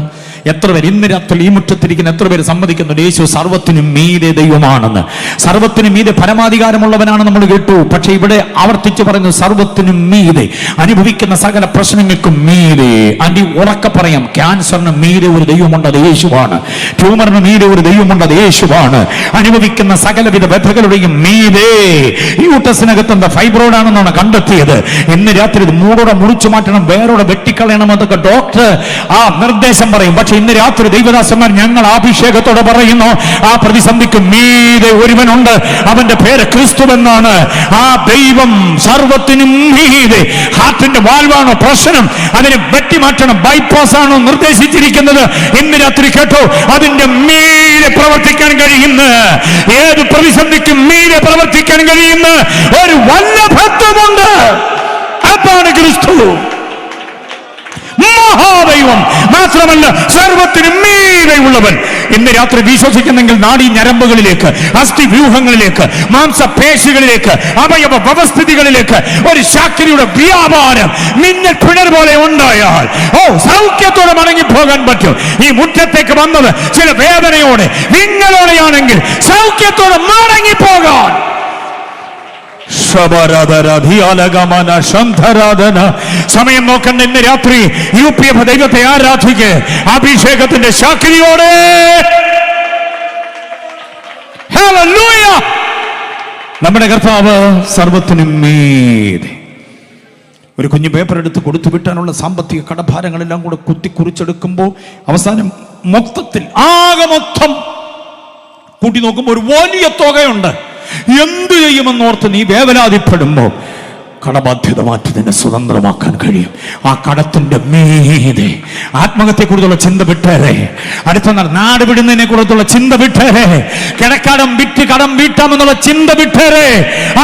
എത്ര പേര് ഇന്ന് രാത്രി ഈ മുറ്റത്തിരിക്കുന്ന എത്ര പേര് സമ്മതിക്കുന്നുണ്ട് യേശു സർവ്വത്തിനും മീതെ ദൈവമാണെന്ന്? സർവ്വത്തിനും മീതെ പരമാധികാരമുള്ളവനാണ് നമ്മൾ കേട്ടു. പക്ഷെ ഇവിടെ ആവർത്തിച്ച് പറയുന്നത് സർവ്വത്തിനും മീതെ, അനുഭവിക്കുന്ന സകല പ്രശ്നങ്ങൾക്കും മീതെ. അടി ഉറക്കെ പറയാം, ക്യാൻസറിന് മീതെ ഒരു ദൈവമുണ്ട്, അത് യേശുവാണ്. ട്യൂമറിന് മീതെ ഒരു ദൈവമുണ്ട്, അത് യേശുവാണ്. അനുഭവിക്കുന്ന സകലവിധ വ്യഥകളുടെയും മീതെ. യൂട്ടസിനകത്ത് എന്താ ഫൈബ്രോയിഡ് ആണെന്നാണ് കണ്ടെത്തിയത്. ഇന്ന് രാത്രി ഇത് മൂടോടെ മുറിച്ചു മാറ്റണം, വേറോടെ വെട്ടിക്കളയണമെന്നൊക്കെ ഡോക്ടർ ആ നിർദ്ദേശം പറയും. പക്ഷെ ഇന്ന് രാത്രി ദൈവദാസന്മാർ ഞങ്ങൾ അഭിഷേകത്തോടെ പറയുന്നു, ആ പ്രതിസന്ധിക്ക് മീതെ ഒരുവനുണ്ട്, അവന്റെ പേര് ക്രിസ്തുവെന്നാണ്. ആ ദൈവം സർവത്തിനും മീതെ. ഹാർട്ടിന്റെ വാൽവാണോ പ്രശ്നം, അതിനെ വെട്ടിമാറ്റണം, ബൈപ്പാസ് ആണോ നിർദ്ദേശിച്ചിരിക്കുന്നത്, ഇന്ന് രാത്രി കേട്ടോ, അതിന്റെ മീതെ പ്രവർത്തിക്കാൻ കഴിയുന്ന, ഏത് പ്രതിസന്ധിക്കും മീതെ പ്രവർത്തിക്കാൻ കഴിയുന്ന ഒരു വല്ലഭത്വമുണ്ട്. അതാണ് ക്രിസ്തു മഹാദൈവം. മാത്രമല്ല സർവത്തിനും മീതെയുള്ളവൻ. ഇന്ന് രാത്രി വിശ്വസിക്കുന്നെങ്കിൽ നാഡീ ഞരമ്പുകളിലേക്ക്, അസ്ഥി വ്യൂഹങ്ങളിലേക്ക്, മാംസപേശികളിലേക്ക്, അവയവ വ്യവസ്ഥിതികളിലേക്ക് ഒരു ശാക്തിയുടെ വ്യാപാരം മിന്നൽ പിണർ പോലെ ഉണ്ടായാൽ സൗഖ്യത്തോടെ മടങ്ങിപ്പോകാൻ പറ്റും. ഈ മുറ്റത്തേക്ക് വന്നത് ചില വേദനയോടെ വിങ്ങലോടെയാണെങ്കിൽ സൗഖ്യത്തോടെ മടങ്ങിപ്പോകാൻ സമയം നോക്കണ്ട. ഇന്ന് രാത്രി UPF ദൈവത്തെ ആരാധിക്ക് അഭിഷേകത്തിന്റെ ശക്തിയോടെ. ഹല്ലേലൂയ. നമ്മുടെ കർത്താവ് സർവത്തിനും മീതെ. ഒരു കുഞ്ഞു പേപ്പർ എടുത്ത് കൊടുത്തു വിട്ടാനുള്ള സാമ്പത്തിക കടഭാരങ്ങളെല്ലാം കൂടെ കുറിച്ചെടുക്കുമ്പോൾ അവസാനം മൊത്തത്തിൽ ആകെ മൊത്തം കൂട്ടി നോക്കുമ്പോൾ ഒരു വലിയ തുകയുണ്ട്. എന്തു ചെയ്യുമെന്നോർത്ത് നീ വേവലാതിപ്പെടുമ്പോൾ കടബാധ്യത മാറ്റി നിന്നെ സ്വതന്ത്രമാക്കാൻ കഴിയും. ആ കടത്തിന്റെ മീതെ ആത്മഹത്യയെക്കുറിച്ചുള്ള ചിന്ത വിട്ടേരെ. അടുത്ത നാട് വിടുന്നതിനെ കുറിച്ചുള്ള ചിന്ത വിട്ടേരെ. കിടക്കടം വിറ്റ് കടം വീട്ടാമെന്നുള്ള ചിന്ത വിട്ടേരെ.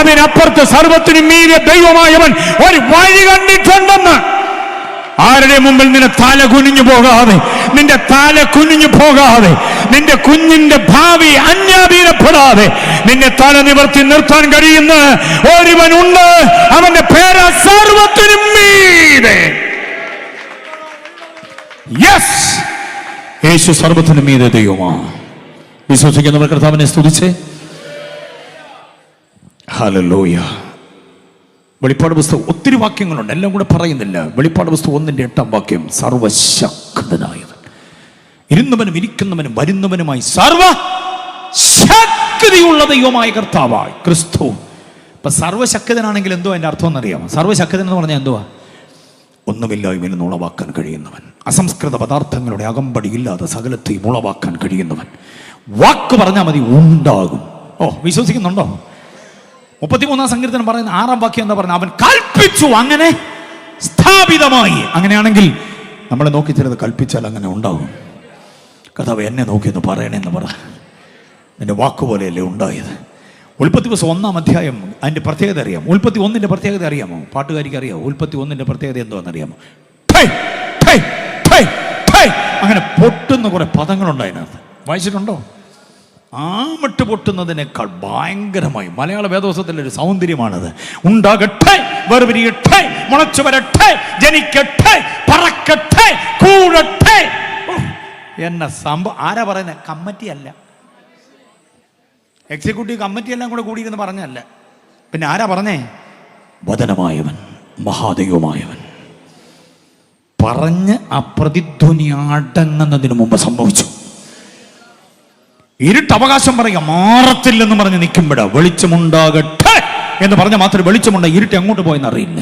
അതിനപ്പുറത്ത് സർവത്തിനും മീതെ ദൈവമായവൻ ഒരു വഴി കണ്ടിട്ടുണ്ടെന്ന്. ആരുടെ മുമ്പിൽ നിന്റെ തല കുനിഞ്ഞു പോകാതെ, നിന്റെ തല കുനിഞ്ഞു പോകാതെ, നിന്റെ കുഞ്ഞിന്റെ ഭാവി അന്യാധീനപ്പെടാതെ നിന്നെ തല നിവർത്തി നിർത്താൻ കഴിയുന്ന ഒരുവനുണ്ട്. അവന്റെ പേര് സർവത്തിനും മീതെ. യെസ്, യേശു സർവത്തിനും മീതെ ദൈവമാണ്. വിശ്വസിക്കുന്നവർ കർത്താവിനെ സ്തുതിച്ചേ. ഹല്ലേലൂയ. വെളിപ്പാട് പുസ്തകം ഒത്തിരി വാക്യങ്ങളുണ്ട്, എല്ലാം കൂടെ പറയുന്നില്ല. വെളിപ്പാട് പുസ്തകം 1:8 സർവശക്തനായവൻ, ഇരുന്നവനും ഇരിക്കുന്നവനും വരുന്നവനുമായി സർവശക്തിയുള്ള ദൈവമായ കർത്താവായി ക്രിസ്തു. ഇപ്പൊ സർവശക്തനാണെങ്കിൽ എന്തോ അതിന്റെ അർത്ഥം എന്നറിയാമോ? സർവശക്തൻ എന്ന് പറഞ്ഞാൽ എന്തുവാ? ഒന്നുമില്ലായ്മയിൽ നിന്ന് ഉളവാക്കാൻ കഴിയുന്നവൻ, അസംസ്കൃത പദാർത്ഥങ്ങളുടെ അകമ്പടി ഇല്ലാതെ സകലത്തെയും ഉളവാക്കാൻ കഴിയുന്നവൻ. വാക്ക് പറഞ്ഞാൽ മതി, ഉണ്ടാകും. വിശ്വസിക്കുന്നുണ്ടോ? 33-ാം സങ്കീർത്തനം പറയുന്ന 6-ാം വാക്യം എന്താ പറയുന്നത്? അവൻ കൽപ്പിച്ചു, അങ്ങനെ സ്ഥാപിതമായി. അങ്ങനെയാണെങ്കിൽ നമ്മളെ നോക്കി ചിലത് കൽപ്പിച്ചാൽ അങ്ങനെ ഉണ്ടാകും. കർത്താവ് എന്നെ നോക്കിയെന്ന് പറയണേന്ന് പറ. എൻ്റെ വാക്കുപോലെയല്ലേ ഉണ്ടായത്. ഉൽപ്പത്തി ദിവസം 1-ാം അധ്യായം അതിൻ്റെ പ്രത്യേകത അറിയാമോ? ഉൽപ്പത്തി 1-ന്റെ പ്രത്യേകത അറിയാമോ? പാട്ടുകാരിക്ക് അറിയാമോ? ഉൽപ്പത്തി 1-ന്റെ പ്രത്യേകത എന്താണെന്നറിയാമോ? അങ്ങനെ പൊട്ടുന്ന കുറെ പദങ്ങളുണ്ടായിരുന്നു. വായിച്ചിട്ടുണ്ടോ? ആമിട്ട് പൊട്ടുന്നതിനേക്കാൾ ഭയങ്കരമായി മലയാള വേദോസത്തിൻ്റെ ഒരു സൗന്ദര്യമാണത്. ഉണ്ടാകട്ടെ, വേർപിരിയട്ടെ, മുളച്ചു വരട്ടെ, ജനിക്കട്ടെ, പറക്കട്ടെ, കൂടട്ടെ. എന്ന സംഭവം ആരാ പറയുന്നത്? കമ്മിറ്റി അല്ല, എക്സിക്യൂട്ടീവ് കമ്മിറ്റി എല്ലാം കൂടെ കൂടിയിരുന്ന് പറഞ്ഞല്ല. പിന്നെ ആരാ പറഞ്ഞേ? വചനമായവൻ, മഹാദൈവമായവൻ പറഞ്ഞ് ആ പ്രതിധ്വനി അടങ്ങുന്നതിന് മുമ്പ് സംഭവിച്ചു. ഇരുട്ട് അവകാശം പറയുക മാറത്തില്ലെന്ന് പറഞ്ഞ് നിൽക്കുമ്പോഴാ വെളിച്ചമുണ്ടാകട്ടെ എന്ന് പറഞ്ഞ മാത്രമേ വെളിച്ചമുണ്ട. ഇരുട്ട് എങ്ങോട്ട് പോയെന്ന് അറിയില്ല.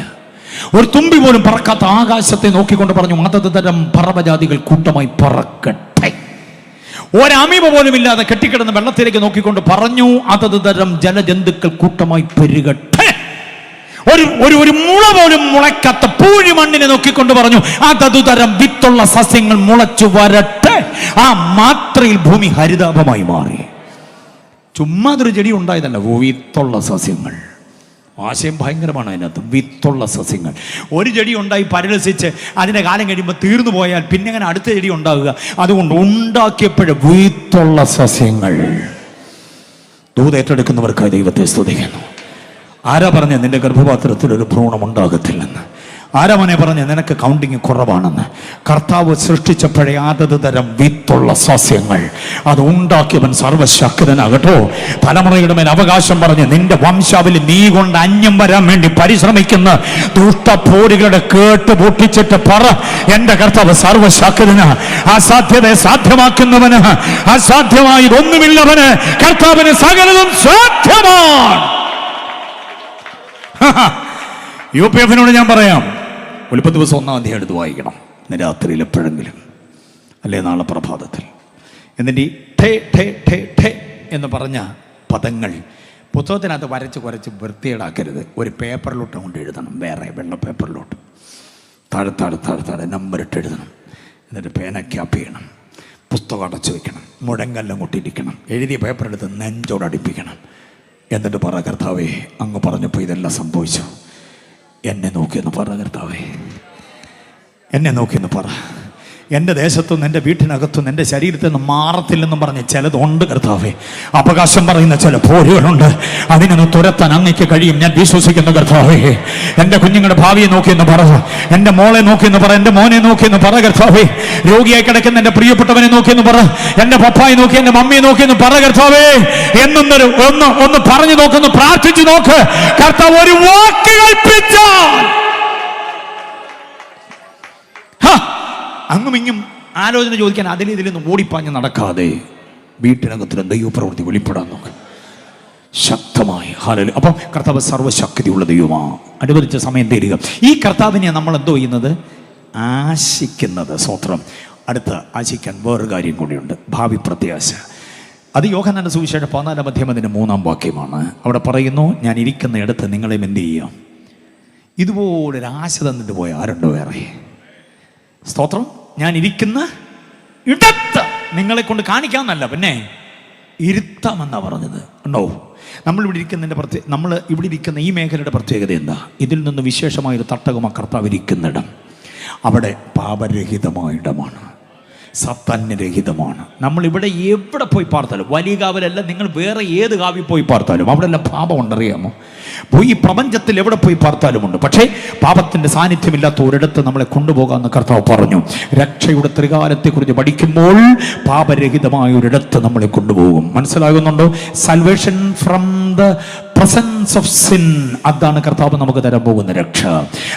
ഒരു തുമ്പി പോലും പറക്കാത്ത ആകാശത്തെ നോക്കിക്കൊണ്ട് പറഞ്ഞു, അതത് തരം പറവജാതികൾ കൂട്ടമായി പറക്കട്ടെ. ഒരമീമ പോലും ഇല്ലാതെ കെട്ടിക്കിടന്ന് വെള്ളത്തിലേക്ക് നോക്കിക്കൊണ്ട് പറഞ്ഞു, അതത് തരം ജലജന്തുക്കൾ കൂട്ടമായി പെരുകട്ടെ. ഒരു മുള പോലും മുളയ്ക്കാത്ത പൂഴി മണ്ണിനെ നോക്കിക്കൊണ്ട് പറഞ്ഞു, അതത് തരം വിത്തുള്ള സസ്യങ്ങൾ മുളച്ചു വരട്ടെ. ആ മാത്രയിൽ ഭൂമി ഹരിതാഭമായി മാറി. ചുമ്മാതൊരു ചെടി ഉണ്ടായതല്ല, വിത്തുള്ള സസ്യങ്ങൾ. ആശയം ഭയങ്കരമാണ് അതിനകത്ത്. വിത്തുള്ള സസ്യങ്ങൾ. ഒരു ചെടി ഉണ്ടായി പരിരസിച്ച് അതിൻ്റെ കാലം കഴിയുമ്പോൾ തീർന്നു പോയാൽ പിന്നെ അങ്ങനെ അടുത്ത ചെടി ഉണ്ടാവുക. അതുകൊണ്ട് ഉണ്ടാക്കിയപ്പോഴും വിത്തുള്ള സസ്യങ്ങൾ. ദൂത് ഏറ്റെടുക്കുന്നവർക്കായി ദൈവത്തെ സ്തുതിക്കുന്നു. ആരാ പറഞ്ഞ നിന്റെ ഗർഭപാത്രത്തിൽ ഒരു ഭ്രൂണം ഉണ്ടാകത്തില്ലെന്ന്? ആരാ മോനെ പറഞ്ഞ നിനക്ക് കൗണ്ടിങ് കുറവാണെന്ന്? കർത്താവ് സൃഷ്ടിച്ചപ്പോഴേ അതത് തരം വിത്തുള്ള സസ്യങ്ങൾ അത് ഉണ്ടാക്കിയവൻ സർവശക്തനാകട്ടോ. തലമുറയുടെ മേൽ അവകാശം പറഞ്ഞ് നിന്റെ വംശാവലി നീ കൊണ്ട് അന്യം വരാൻ വേണ്ടി പരിശ്രമിക്കുന്ന ദുഷ്ടപോരികളുടെ കേട്ട് പൊട്ടിച്ചിട്ട് പറ, എന്റെ കർത്താവ് സർവശക്തനാ. അസാധ്യതയെ സാധ്യമാക്കുന്നവന് അസാധ്യമായതൊന്നുമില്ലവന്. കർത്താവിന് സകലതും സാധ്യമാണ്. UPF-നോട് ഞാൻ പറയാം, ഉൽപ്പത്തി ദിവസം 1-ാം അധ്യായം എടുത്ത് വായിക്കണം. ഇന്ന് രാത്രിയിൽ എപ്പോഴെങ്കിലും, അല്ലേ നാളെ പ്രഭാതത്തിൽ. എന്നിട്ട് ഈ ഠേ ഠേ ഠേ ഠേ എന്ന് പറഞ്ഞ പദങ്ങൾ പുസ്തകത്തിനകത്ത് വരച്ച് കുറച്ച് വൃത്തിയേടാക്കരുത്. ഒരു പേപ്പറിലോട്ട് കൊണ്ട് എഴുതണം, വേറെ വെള്ള പേപ്പറിലോട്ട് താഴെ നമ്പറിട്ട് എഴുതണം. എന്നിട്ട് പേന ക്യാപ്പ് ചെയ്യണം, പുസ്തകം അടച്ചു വെക്കണം, മുഴങ്കെല്ലാം കൊട്ടിരിക്കണം, എഴുതിയ പേപ്പർ എടുത്ത് നെഞ്ചോടടിപ്പിക്കണം. എന്നിട്ട് പറ, കർത്താവേ അങ്ങ് പറഞ്ഞപ്പോൾ ഇതെല്ലാം സംഭവിച്ചു, എന്നെ നോക്കിയെന്ന് പറ. കർത്താവേ എന്നെ നോക്കിയെന്ന് പറ. എൻ്റെ ദേശത്തുനിന്ന്, എൻ്റെ വീട്ടിനകത്തുനിന്ന്, എൻ്റെ ശരീരത്തിൽ നിന്ന് മാറത്തില്ലെന്നും പറഞ്ഞ് ചിലതുണ്ട് കർത്താവേ. അവകാശം പറയുന്ന ചില പോരുകളുണ്ട്. അതിനൊന്ന് തുരത്താൻ അങ്ങേക്ക് കഴിയും. ഞാൻ വിശ്വസിക്കുന്നു കർത്താവേ. എൻ്റെ കുഞ്ഞുങ്ങളുടെ ഭാവിയെ നോക്കിയെന്ന് പറ, എൻ്റെ മോളെ നോക്കിയെന്ന് പറ, എൻ്റെ മോനെ നോക്കിയെന്ന് പറ കർത്താവേ. രോഗിയായി കിടക്കുന്ന എൻ്റെ പ്രിയപ്പെട്ടവനെ നോക്കിയെന്ന് പറ, എൻ്റെ പപ്പായെ നോക്കി, എൻ്റെ മമ്മിയെ നോക്കിയെന്ന് പറ കർത്താവേ. ഒന്ന് പറഞ്ഞു നോക്കുന്നു, പ്രാർത്ഥിച്ചു നോക്ക്. കർത്താവ് ഒരു വാക്ക് കൽപ്പിച്ചാൽ അങ്ങും ഇങ്ങും ആലോചന ചോദിക്കാൻ അതിലും ഇതിലൊന്നും ഓടിപ്പാഞ്ഞ് നടക്കാതെ വീട്ടിനകത്തിലും ദൈവപ്രവൃത്തി വെളിപ്പെടാൻ നോക്ക് ശക്തമായി. ഹല്ലേലൂയ. അപ്പം കർത്താവ് സർവ്വശക്തിയുള്ള ദൈവമാണ്. അനുവദിച്ച സമയം തരിക. ഈ കർത്താവിനെ നമ്മൾ എന്തോ ചെയ്യുന്നത്? ആശിക്കുന്നത്. സ്തോത്രം. അടുത്ത ആശിക്കാൻ വേറൊരു കാര്യം കൂടിയുണ്ട്, ഭാവി പ്രത്യാശ. അത് യോഹന്നാന്റെ സുവിശേഷം 14-ാം അധ്യായം 3-ാം വാക്യമാണ്. അവിടെ പറയുന്നു, ഞാൻ ഇരിക്കുന്ന ഇടത്ത് നിങ്ങളെയും എന്ത് ചെയ്യാം? ഇതുപോലൊരു ആശ തന്നിട്ട് പോയ ആരുണ്ടോ വേറെ? സ്തോത്രം. ഞാൻ ഇരിക്കുന്ന ഇടത്ത് നിങ്ങളെ കൊണ്ട് കാണിക്കാമെന്നല്ല, പിന്നെ ഇരുത്താമെന്നാ പറഞ്ഞത്. ഉണ്ടോ? നമ്മൾ ഇവിടെ ഇരിക്കുന്ന ഈ മേഖലയുടെ പ്രത്യേകത എന്താ? ഇതിൽ നിന്ന് വിശേഷമായൊരു തട്ടകമാ കർത്താവ് ഇരിക്കുന്നിടം. അവിടെ പാപരഹിതമായ ഇടമാണ്, സത്താന്യരഹിതമാണ്. നമ്മളിവിടെ എവിടെ പോയി പാർത്താലും, വലിയ കാവലല്ല, നിങ്ങൾ വേറെ ഏത് കാവിൽ പോയി പാർത്താലും അവിടെ എല്ലാം പാപമുണ്ടറിയാമോ? ഈ പ്രപഞ്ചത്തിൽ എവിടെ പോയി പാർത്താലും ഉണ്ട്. പക്ഷേ പാപത്തിന്റെ സാന്നിധ്യമില്ലാത്ത ഒരിടത്ത് നമ്മളെ കൊണ്ടുപോകാമെന്ന് കർത്താവ് പറഞ്ഞു. രക്ഷയുടെ ത്രികാലത്തെക്കുറിച്ച് പഠിക്കുമ്പോൾ പാപരഹിതമായ ഒരിടത്ത് നമ്മളെ കൊണ്ടുപോകും. മനസ്സിലാകുന്നുണ്ടോ? Salvation from the presence of sin. അതാണ് കർത്താവ് നമുക്ക് തരാൻ പോകുന്ന രക്ഷ.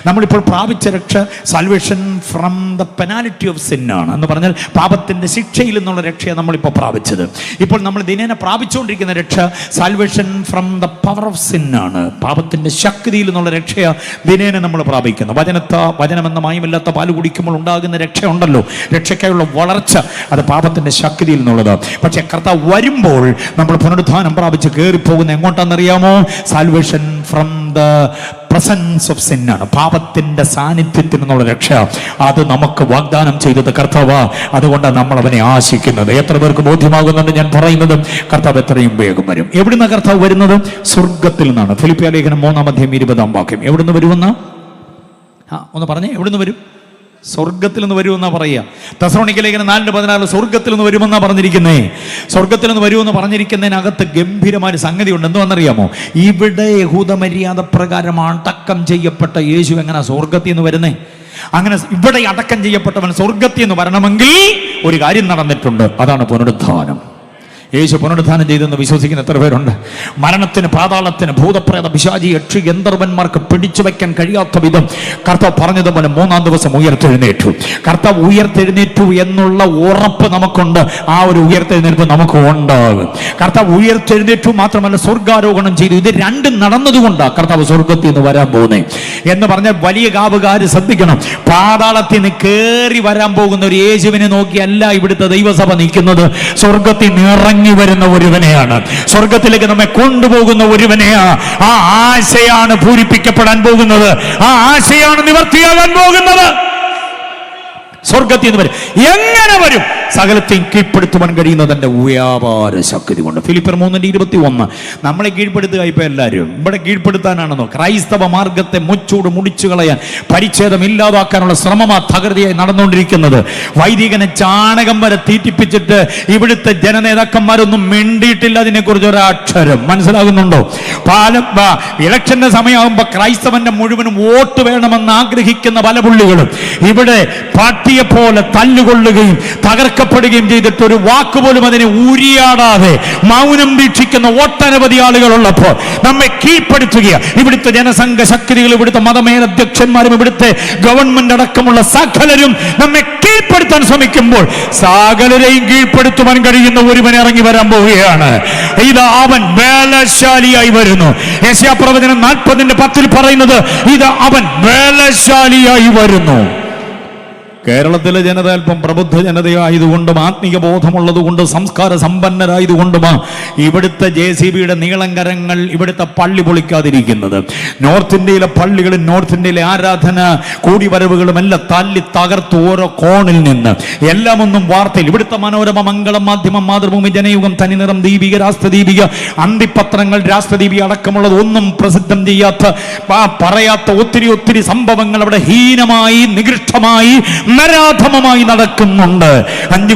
നമ്മളിപ്പോൾ പ്രാപിച്ച രക്ഷ salvation from the penalty of sin ആണ്. എന്ന് പറഞ്ഞാൽ പാപത്തിന്റെ ശിക്ഷയിൽ നിന്നുള്ള രക്ഷയാണ് നമ്മളിപ്പോൾ പ്രാപിച്ചത്. ഇപ്പോൾ നമ്മൾ ദിനേന പ്രാപിച്ചുകൊണ്ടിരിക്കുന്ന രക്ഷ salvation from the power of sin ആണ്. പാപത്തിന്റെ ശക്തിയിൽ നിന്നുള്ള രക്ഷയാണ് ദിനേന നമ്മൾ പ്രാപിക്കുന്നത്. വചനമെന്ന മായമില്ലാത്ത പാല് കുടിക്കുമ്പോൾ ഉണ്ടാകുന്ന രക്ഷ ഉണ്ടല്ലോ, രക്ഷയ്ക്കായുള്ള വളർച്ച, അത് പാപത്തിന്റെ ശക്തിയിൽ നിന്നുള്ളത്. പക്ഷെ കർത്താവ് വരുമ്പോൾ നമ്മൾ പുനരുദ്ധാനം പ്രാപിച്ച് കയറിപ്പോകുന്ന എങ്ങോട്ടാണെന്നറിയാമോ? Salvation from the presence of sin ആണ്. പാപത്തിന്റെ സാന്നിധ്യത്തിൽ നിന്നുള്ള രക്ഷ അത് നമുക്ക് വാഗ്ദാനം ചെയ്തത് കർത്താവ്. അതുകൊണ്ടാണ് നമ്മൾ അവനെ ആശിക്കുന്നത്. എത്ര പേർക്ക് ബോധ്യമാകുന്നുണ്ട് ഞാൻ പറയുന്നത്? കർത്താവ് എത്രയും വേഗം വരും. എവിടുന്ന കർത്താവ് വരുന്നത്? സ്വർഗത്തിൽ നിന്നാണ്. ഫിലിപ്പിയ ലേഖനം 3:20 എവിടുന്ന് വരുമെന്ന് ഒന്ന് പറഞ്ഞേ. എവിടുന്ന് വരും? സ്വർഗത്തിൽ നിന്ന് വരുമെന്നാ പറയുക. തെസ്സലോനിക്ക ലേഖനം 4:16 സ്വർഗത്തിൽ നിന്ന് വരുമെന്നാ പറഞ്ഞിരിക്കുന്നേ. സ്വർഗത്തിൽ നിന്ന് വരുമെന്ന് പറഞ്ഞിരിക്കുന്നതിനകത്ത് ഗംഭീരമായ സംഗതി ഉണ്ട്. എന്തുവെന്നറിയാമോ? ഇവിടെ യഹൂദ മര്യാദ പ്രകാരം അടക്കം ചെയ്യപ്പെട്ട യേശു എങ്ങനെ സ്വർഗത്തിൽ നിന്ന് വരുന്നേ? അങ്ങനെ ഇവിടെ അടക്കം ചെയ്യപ്പെട്ടവൻ സ്വർഗത്തിൽ നിന്ന് വരണമെങ്കിൽ ഒരു കാര്യം നടന്നിട്ടുണ്ട്. അതാണ് പുനരുദ്ധാനം. യേശു പുനരുദ്ധാനം ചെയ്തെന്ന് വിശ്വസിക്കുന്ന എത്ര പേരുണ്ട്? മരണത്തിന്, പാതാളത്തിന്, ഭൂതപ്രേത, പിശാചി, യക്ഷി, ഗന്ധർവന്മാർക്ക് പിടിച്ചു വയ്ക്കാൻ കഴിയാത്ത വിധം കർത്താവ് പറഞ്ഞതുപോലെ 3-ാം ദിവസം ഉയർത്തെഴുന്നേറ്റു. കർത്താവ് ഉയർത്തെഴുന്നേറ്റു എന്നുള്ള ഉറപ്പ് നമുക്കുണ്ട്. ആ ഒരു ഉയർത്തെഴുന്നേൽപ്പ് നമുക്ക് ഉണ്ടാകും. കർത്താവ് ഉയർത്തെഴുന്നേറ്റു മാത്രമല്ല സ്വർഗാരോഹണം ചെയ്തു. ഇത് രണ്ടും നടന്നതുകൊണ്ടാണ് കർത്താവ് സ്വർഗത്തിൽ നിന്ന് വരാൻ പോകുന്നത് എന്ന് പറഞ്ഞാൽ വലിയ കാവുകാർ ശ്രദ്ധിക്കണം. പാതാളത്തിൽ നിന്ന് കയറി വരാൻ പോകുന്ന ഒരു യേശുവിനെ നോക്കിയല്ല ഇവിടുത്തെ ദൈവസഭ നിൽക്കുന്നത്. സ്വർഗത്തിൽ നിന്ന് വരുന്ന ഒരുവനെയാണ്, സ്വർഗത്തിലേക്ക് നമ്മെ കൊണ്ടുപോകുന്ന ഒരുവനെയാ. ആ ആശയാണ് പൂരിപ്പിക്കപ്പെടാൻ പോകുന്നത്. ആ ആശയാണ് നിവർത്തിയാകാൻ പോകുന്നത്. സ്വർഗത്തിൽ നിന്ന് വരും. എങ്ങനെ വരും? സകലത്തെയും കീഴ്പ്പെടുത്തുവാൻ കഴിയുന്ന തന്റെ വ്യാപാര ശക്തി കൊണ്ട്. ഫിലിപ്പിയർ 3:21 നമ്മളെ കീഴ്പ്പെടുത്തുക. ഇപ്പൊ എല്ലാവരും ഇവിടെ കീഴ്പ്പെടുത്താനാണെന്നോ? ക്രൈസ്തവ മാർഗത്തെ മുച്ചൂട് മുടിച്ചു കളയാൻ, പരിച്ഛേദം ഇല്ലാതാക്കാനുള്ള ശ്രമമാ തകൃതിയായി നടന്നുകൊണ്ടിരിക്കുന്നത്. വൈദികനെ ചാണകം വരെ തീറ്റിപ്പിച്ചിട്ട് ഇവിടുത്തെ ജനനേതാക്കന്മാരൊന്നും മിണ്ടിയിട്ടില്ല അതിനെക്കുറിച്ച് ഒരക്ഷരം. മനസ്സിലാകുന്നുണ്ടോ? ഇലക്ഷന്റെ സമയമാകുമ്പോ ക്രൈസ്തവന്റെ മുഴുവനും വോട്ട് വേണമെന്ന് ആഗ്രഹിക്കുന്ന പല പുള്ളികളും ഇവിടെ പാർട്ടിയെ പോലെ തല്ലുകൊള്ളുകയും തകർക്കപ്പെടുകയും ചെയ്തിട്ട് ഒരു വാക്കുപോലും അതിനെ ഉരിയാടാതെ മൗനം വീക്ഷിക്കുന്ന ഒട്ടനവധി ആളുകളുള്ളപ്പോൾ നമ്മെ കീഴ്പ്പെടുത്തുക. ഇവിടുത്തെ ജനസംഘ ശക്തികൾ, ഇവിടുത്തെ മതമേലധ്യക്ഷന്മാരും, ഇവിടുത്തെ ഗവൺമെന്റ് അടക്കമുള്ള സകലരും നമ്മെ കീഴ്പ്പെടുത്താൻ ശ്രമിക്കുമ്പോൾ സകലരെയും കീഴ്പ്പെടുത്തുവാൻ കഴിയുന്ന ഒരുവൻ ഇറങ്ങി വരാൻ പോവുകയാണ്. ഇത് അവൻ ബലശാലിയായി വരുന്നു. യെശയ്യാപ്രവചനം 40:10 പറയുന്നത് ഇത് അവൻ ബലശാലിയായി വരുന്നു. കേരളത്തിലെ ജനത അല്പം പ്രബുദ്ധ ജനതയായതുകൊണ്ടും ആത്മീയ ബോധമുള്ളതുകൊണ്ട് സംസ്കാര സമ്പന്നരായതുകൊണ്ടുമാ ഇവിടുത്തെ JCBയുടെ നീളങ്കരങ്ങൾ ഇവിടുത്തെ പള്ളി പൊളിക്കാതിരിക്കുന്നത്. നോർത്ത് ഇന്ത്യയിലെ പള്ളികളും നോർത്ത് ഇന്ത്യയിലെ ആരാധന കൂടിവരവുകളും എല്ലാം തല്ലി തകർത്ത് ഓരോ കോണിൽ നിന്ന് എല്ലാം ഒന്നും വാർത്തയിൽ. ഇവിടുത്തെ മനോരമ, മംഗളം, മാധ്യമം, മാതൃഭൂമി, ജനയുഗം, തനിനിറം, ദീപിക, രാഷ്ട്രദീപിക, അന്തിപത്രങ്ങൾ, രാഷ്ട്രദീപിക അടക്കമുള്ളത് ഒന്നും പ്രസിദ്ധം ചെയ്യാത്ത, പറയാത്ത ഒത്തിരി സംഭവങ്ങൾ അവിടെ ഹീനമായി, നികൃഷ്ടമായി, നരാധമമായി നടക്കുന്നുണ്ട്. 5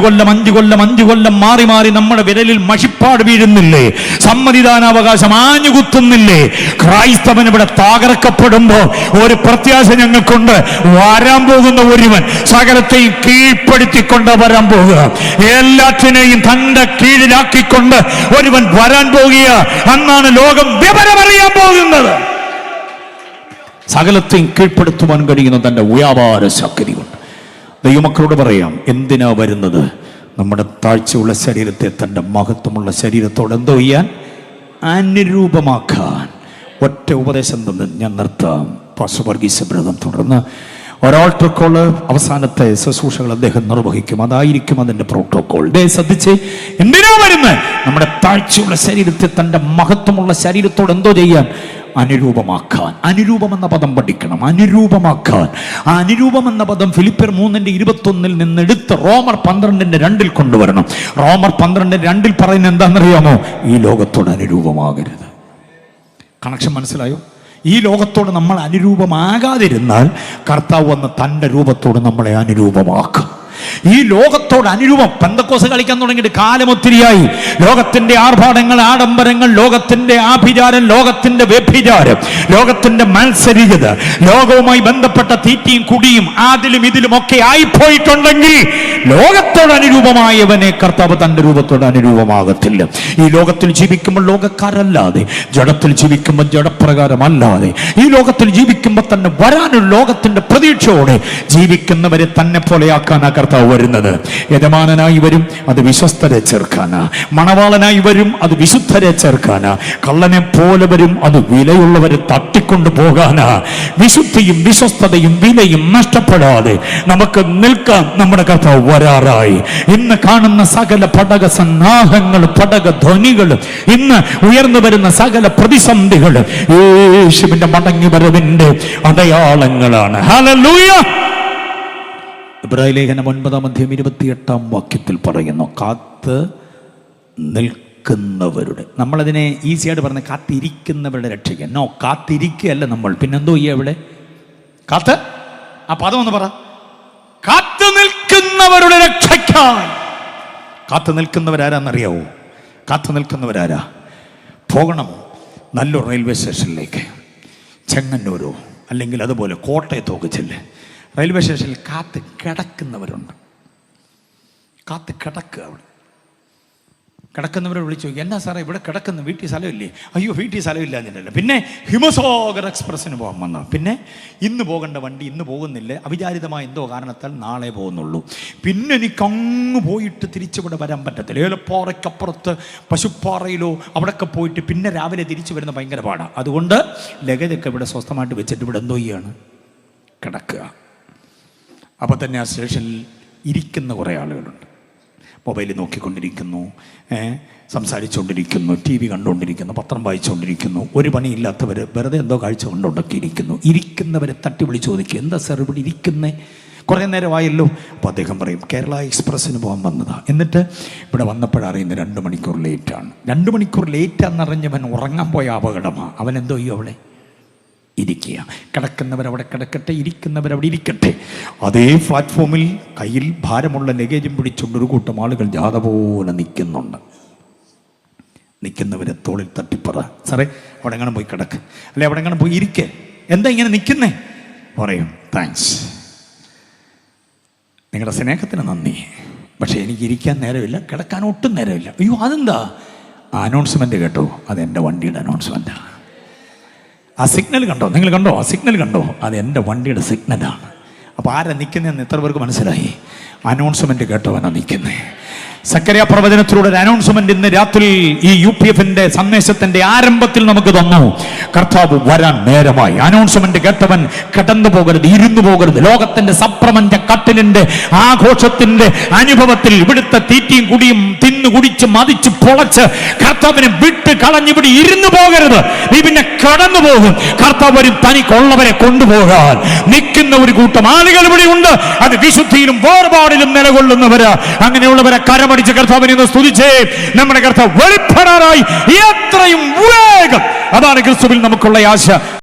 കൊല്ലം മാറി മാറി നമ്മുടെ വിരലിൽ മഷിപ്പാട് വീഴുന്നില്ലേ? സമ്മതിദാനാവകാശം ആഞ്ഞുകുത്തുന്നില്ലേ? ക്രൈസ്തവൻ ഇവിടെ തകർക്കപ്പെടുമ്പോ ഒരു പ്രത്യാശ ഞങ്ങൾക്കുണ്ട്. വരാൻ പോകുന്ന ഒരുവൻ സകലത്തെയും കീഴ്പ്പെടുത്തിക്കൊണ്ട് വരാൻ പോകുക. എല്ലാറ്റിനെയും തന്റെ കീഴിലാക്കിക്കൊണ്ട് ഒരുവൻ വരാൻ പോകുക. അന്നാണ് ലോകം വിവരമറിയാൻ പോകുന്നത്. സകലത്തെയും കീഴ്പ്പെടുത്തുവാൻ കഴിയുന്ന തന്റെ വ്യാപാര ശക്തി കൊണ്ട്. ദൈവമക്കളോട് പറയാം, എന്തിനാ വരുന്നത്? നമ്മുടെ താഴ്ചയുള്ള ശരീരത്തെ തൻ്റെ മഹത്വമുള്ള ശരീരത്തോട് എന്തോ ചെയ്യാൻ? അനുരൂപമാക്കാൻ. ഒറ്റ ഉപദേശം തന്നെ ഞാൻ നിർത്താം. പാസ്റ്റർ വർഗീസ് ബ്രദർ തുടർന്ന് ഒരാൾട്ടർ കോള് അവസാനത്തെ ശുശ്രൂഷകൾ അദ്ദേഹം നിർവഹിക്കും. അതായിരിക്കും അതിൻ്റെ പ്രോട്ടോകോൾ. ശ്രദ്ധിച്ച്, എന്തിനാ വരുന്നത്? നമ്മുടെ താഴ്ചയുള്ള ശരീരത്തെ തൻ്റെ മഹത്വമുള്ള ശരീരത്തോട് എന്തോ ചെയ്യാൻ? അനുരൂപമാക്കാൻ. അനുരൂപം എന്ന പദം പഠിക്കണം. അനുരൂപമാക്കാൻ. ആ അനുരൂപം എന്ന പദം ഫിലിപ്പിയർ 3:21 നിന്നെടുത്ത് റോമർ 12:2 കൊണ്ടുവരണം. റോമർ 12:2 പറയുന്നത് എന്താണെന്നറിയാമോ? ഈ ലോകത്തോട് അനുരൂപമാകരുത്. കണക്ഷൻ മനസ്സിലായോ? ഈ ലോകത്തോട് നമ്മൾ അനുരൂപമാകാതിരുന്നാൽ കർത്താവ് വന്ന് തൻ്റെ രൂപത്തോട് നമ്മളെ അനുരൂപമാക്കും. ഈ ലോകത്തോട് അനുരൂപം. പെന്തക്കോസ് കളിക്കാൻ തുടങ്ങിയിട്ട് കാലം ഒത്തിരിയായി. ലോകത്തിന്റെ ആർഭാടങ്ങൾ, ആഡംബരങ്ങൾ, ലോകത്തിന്റെ ആഭിചാരം, ലോകത്തിന്റെ വ്യഭിചാരം, ലോകത്തിന്റെ മത്സരീയത, ലോകവുമായി ബന്ധപ്പെട്ട തീറ്റിയും കുടിയും അതിലും ഇതിലും ഒക്കെ ആയിപ്പോയിട്ടുണ്ടെങ്കിൽ ലോകത്തോട് അനുരൂപമായവനെ കർത്താവ് തന്റെ രൂപത്തോട് അനുരൂപമാകത്തില്ല. ഈ ലോകത്തിൽ ജീവിക്കുമ്പോൾ ലോകക്കാരല്ലാതെ, ജഡത്തിൽ ജീവിക്കുമ്പോൾ ജഡപ്രകാരമല്ലാതെ, ഈ ലോകത്തിൽ ജീവിക്കുമ്പോൾ തന്നെ വരാനുള്ള ലോകത്തിന്റെ പ്രതീക്ഷയോടെ ജീവിക്കുന്നവരെ തന്നെ പോലെയാക്കാൻ ആ കർത്താവ് കർത്താവ് വരുന്നത്. യജമാനനായി വരും, അത് വിശ്വസ്തരെ ചേർക്കാനാ. മണവാളനായി വരും, അത് വിശുദ്ധരെ ചേർക്കാനാ. കള്ളനെ പോലെ വരും, അത് വിലയുള്ളവരെ തട്ടിക്കൊണ്ടു പോകാനാ. വിശുദ്ധിയും വിശ്വസ്തതയും വിലയും നഷ്ടപ്പെടാതെ നമുക്ക് നിൽക്കാം. നമ്മുടെ കർത്താവ് വരാറായി. ഇന്ന് കാണുന്ന സകല പടക സന്നാഹങ്ങളും പടക ധ്വനികളും, ഇന്ന് ഉയർന്നു വരുന്ന സകല പ്രതിസന്ധികളും യേശുവിന്റെ മടങ്ങി വരവിന്റെ അടയാളങ്ങളാണ്. ഹല്ലേലൂയ. ഇബ്രാഹിം ലേഖനം 9:28 പറയുന്നു, കാത്ത് നിൽക്കുന്നവരുടെ. നമ്മളതിനെ ഈസിയായിട്ട് പറഞ്ഞ കാത്തിരിക്കുന്നവരുടെ രക്ഷയ്ക്ക്. നോ, കാത്തിരിക്കുകയല്ല നമ്മൾ. പിന്നെന്തോ ഈ എവിടെ കാത്ത്? ആ പദം ഒന്ന് പറ. കാത്തു നിൽക്കുന്നവരുടെ രക്ഷയ്ക്കായി. കാത്തു നിൽക്കുന്നവരാരാന്നറിയാവോ? കാത്തു നിൽക്കുന്നവരാരാ? പോകണം നല്ലൊരു റെയിൽവേ സ്റ്റേഷനിലേക്ക്, ചെങ്ങന്നൂരോ അല്ലെങ്കിൽ അതുപോലെ കോട്ടയത്തൊക്കെ ചെല്ല്. റെയിൽവേ സ്റ്റേഷനിൽ കാത്ത് കിടക്കുന്നവരുണ്ട്. കാത്ത് കിടക്കുക. അവിടെ കിടക്കുന്നവരെ വിളിച്ചു ചോദിക്കും, എന്നാ സാറേ ഇവിടെ കിടക്കുന്ന, വീട്ടിൽ സ്ഥലമില്ലേ? അയ്യോ വീട്ടിൽ സ്ഥലമില്ല എന്നല്ല. പിന്നെ ഹിമസാഗർ എക്സ്പ്രസ്സിന് പോകാൻ വന്ന, പിന്നെ ഇന്ന് പോകേണ്ട വണ്ടി ഇന്ന് പോകുന്നില്ല, അവിചാരിതമായ എന്തോ കാരണത്താൽ നാളെ പോകുന്നുള്ളൂ. പിന്നെ എനിക്കങ്ങ് പോയിട്ട് തിരിച്ചിവിടെ വരാൻ പറ്റത്തില്ല. ഏലപ്പാറയ്ക്കപ്പുറത്ത് പശുപ്പാറയിലോ അവിടെയൊക്കെ പോയിട്ട് പിന്നെ രാവിലെ തിരിച്ചു വരുന്ന ഭയങ്കര പാടാണ്. അതുകൊണ്ട് ലഗേജൊക്കെ ഇവിടെ സ്വസ്ഥമായിട്ട് വെച്ചിട്ട് ഇവിടെ എന്തോ ചെയ്യാണ്? കിടക്കുക. അപ്പോൾ തന്നെ ആ സ്റ്റേഷനിൽ ഇരിക്കുന്ന കുറേ ആളുകളുണ്ട്. മൊബൈലിൽ നോക്കിക്കൊണ്ടിരിക്കുന്നു, സംസാരിച്ചുകൊണ്ടിരിക്കുന്നു, TV കണ്ടുകൊണ്ടിരിക്കുന്നു, പത്രം വായിച്ചുകൊണ്ടിരിക്കുന്നു. ഒരു പണിയില്ലാത്തവർ വെറുതെ എന്തോ കാഴ്ച കൊണ്ടുണ്ടൊക്കെ ഇരിക്കുന്നു. ഇരിക്കുന്നവരെ തട്ടി വിളിച്ച് ചോദിക്കുക, എന്താ സാർ ഇവിടെ ഇരിക്കുന്നേ? കുറേ നേരമായല്ലോ. അപ്പോൾ അദ്ദേഹം പറയും, കേരള എക്സ്പ്രസ്സിന് പോകാൻ വന്നതാണ്. എന്നിട്ട് ഇവിടെ വന്നപ്പോഴറിയുന്നത് 2 മണിക്കൂർ ലേറ്റാണ്. 2 മണിക്കൂർ ലേറ്റാണെന്നറിഞ്ഞവൻ ഉറങ്ങാൻ പോയ അപകടമാണ്. അവൻ എന്തോ ചെയ്യും? അവിടെ ഇരിക്കുക. കിടക്കുന്നവരവിടെ കിടക്കട്ടെ, ഇരിക്കുന്നവരവിടെ ഇരിക്കട്ടെ. അതേ പ്ലാറ്റ്ഫോമിൽ കയ്യിൽ ഭാരമുള്ള ലഗേജും പിടിച്ചുകൊണ്ട് ഒരു കൂട്ടം ആളുകൾ ജാഥ പോലെ നിൽക്കുന്നുണ്ട്. നിൽക്കുന്നവരെ തോളിൽ തട്ടിപ്പറ, സാറേ അവിടെ എങ്ങനെ പോയി കിടക്ക്, അല്ലെ അവിടെ എങ്ങനെ പോയി ഇരിക്കേ, എന്താ ഇങ്ങനെ നിൽക്കുന്നേ? പറയും, താങ്ക്സ്, നിങ്ങളുടെ സ്നേഹത്തിന് നന്ദി, പക്ഷേ എനിക്ക് ഇരിക്കാൻ നേരമില്ല, കിടക്കാൻ ഒട്ടും നേരമില്ല. അയ്യോ അതെന്താ? അനൗൺസ്മെന്റ് കേട്ടോ? അതെൻ്റെ വണ്ടിയുടെ അനൗൺസ്മെന്റാണ്. ആ സിഗ്നൽ കണ്ടോ? നിങ്ങൾ കണ്ടോ? ആ സിഗ്നൽ കണ്ടോ? അത് എൻ്റെ വണ്ടിയുടെ സിഗ്നലാണ്. അപ്പോൾ ആരാ നിൽക്കുന്നതെന്ന് എത്ര പേർക്ക് മനസ്സിലായി? അനൗൺസ്മെന്റ് കേട്ടവനാ നിൽക്കുന്നത്. സക്കറിയ പ്രവചനത്തിലൂടെ ഒരു അനൗൺസ്മെന്റ് ഇന്ന് രാത്രി ഈ UPFന്റെ സന്ദേശത്തിന്റെ ആരംഭത്തിൽ നമുക്ക് തന്നു. കർത്താവ് വരാൻ നേരമായി. അനൗൺസ്മെന്റ് കേട്ടവൻ കടന്നു പോകരുത്, ഇരുന്നു പോകരുത്. ലോകത്തിന്റെ സപ്രമഞ്ച കട്ടിലിന്റെ ആഘോഷത്തിന്റെ അനുഭവത്തിൽ ഇവിടുത്തെ തീറ്റിയും കുടിയും തിന്നു കുടിച്ച് മതിച്ച് പൊളച്ച് കർത്താവിനെ വിട്ട് കളഞ്ഞിവിടെ ഇരുന്നു പോകരുത്. നീ പിന്നെ കടന്നു പോകും. കർത്താവ് വരും തനിക്കുള്ളവരെ കൊണ്ടുപോകാൻ. നിൽക്കുന്ന ഒരു കൂട്ടം ആളുകൾ ഇവിടെ ഉണ്ട്. അത് വിശുദ്ധിയിലും വേർപാടിലും നിലകൊള്ളുന്നവര്. അങ്ങനെയുള്ളവരെ കരമടിച്ച് കർത്താവിനെ സ്തുതിച്ചേ. നമ്മുടെ കർത്താവ് വെളിപ്പെടാറായി എത്രയും വേഗം. അതാണ് ക്രിസ്തുവിൽ നമുക്കുള്ള ആശ.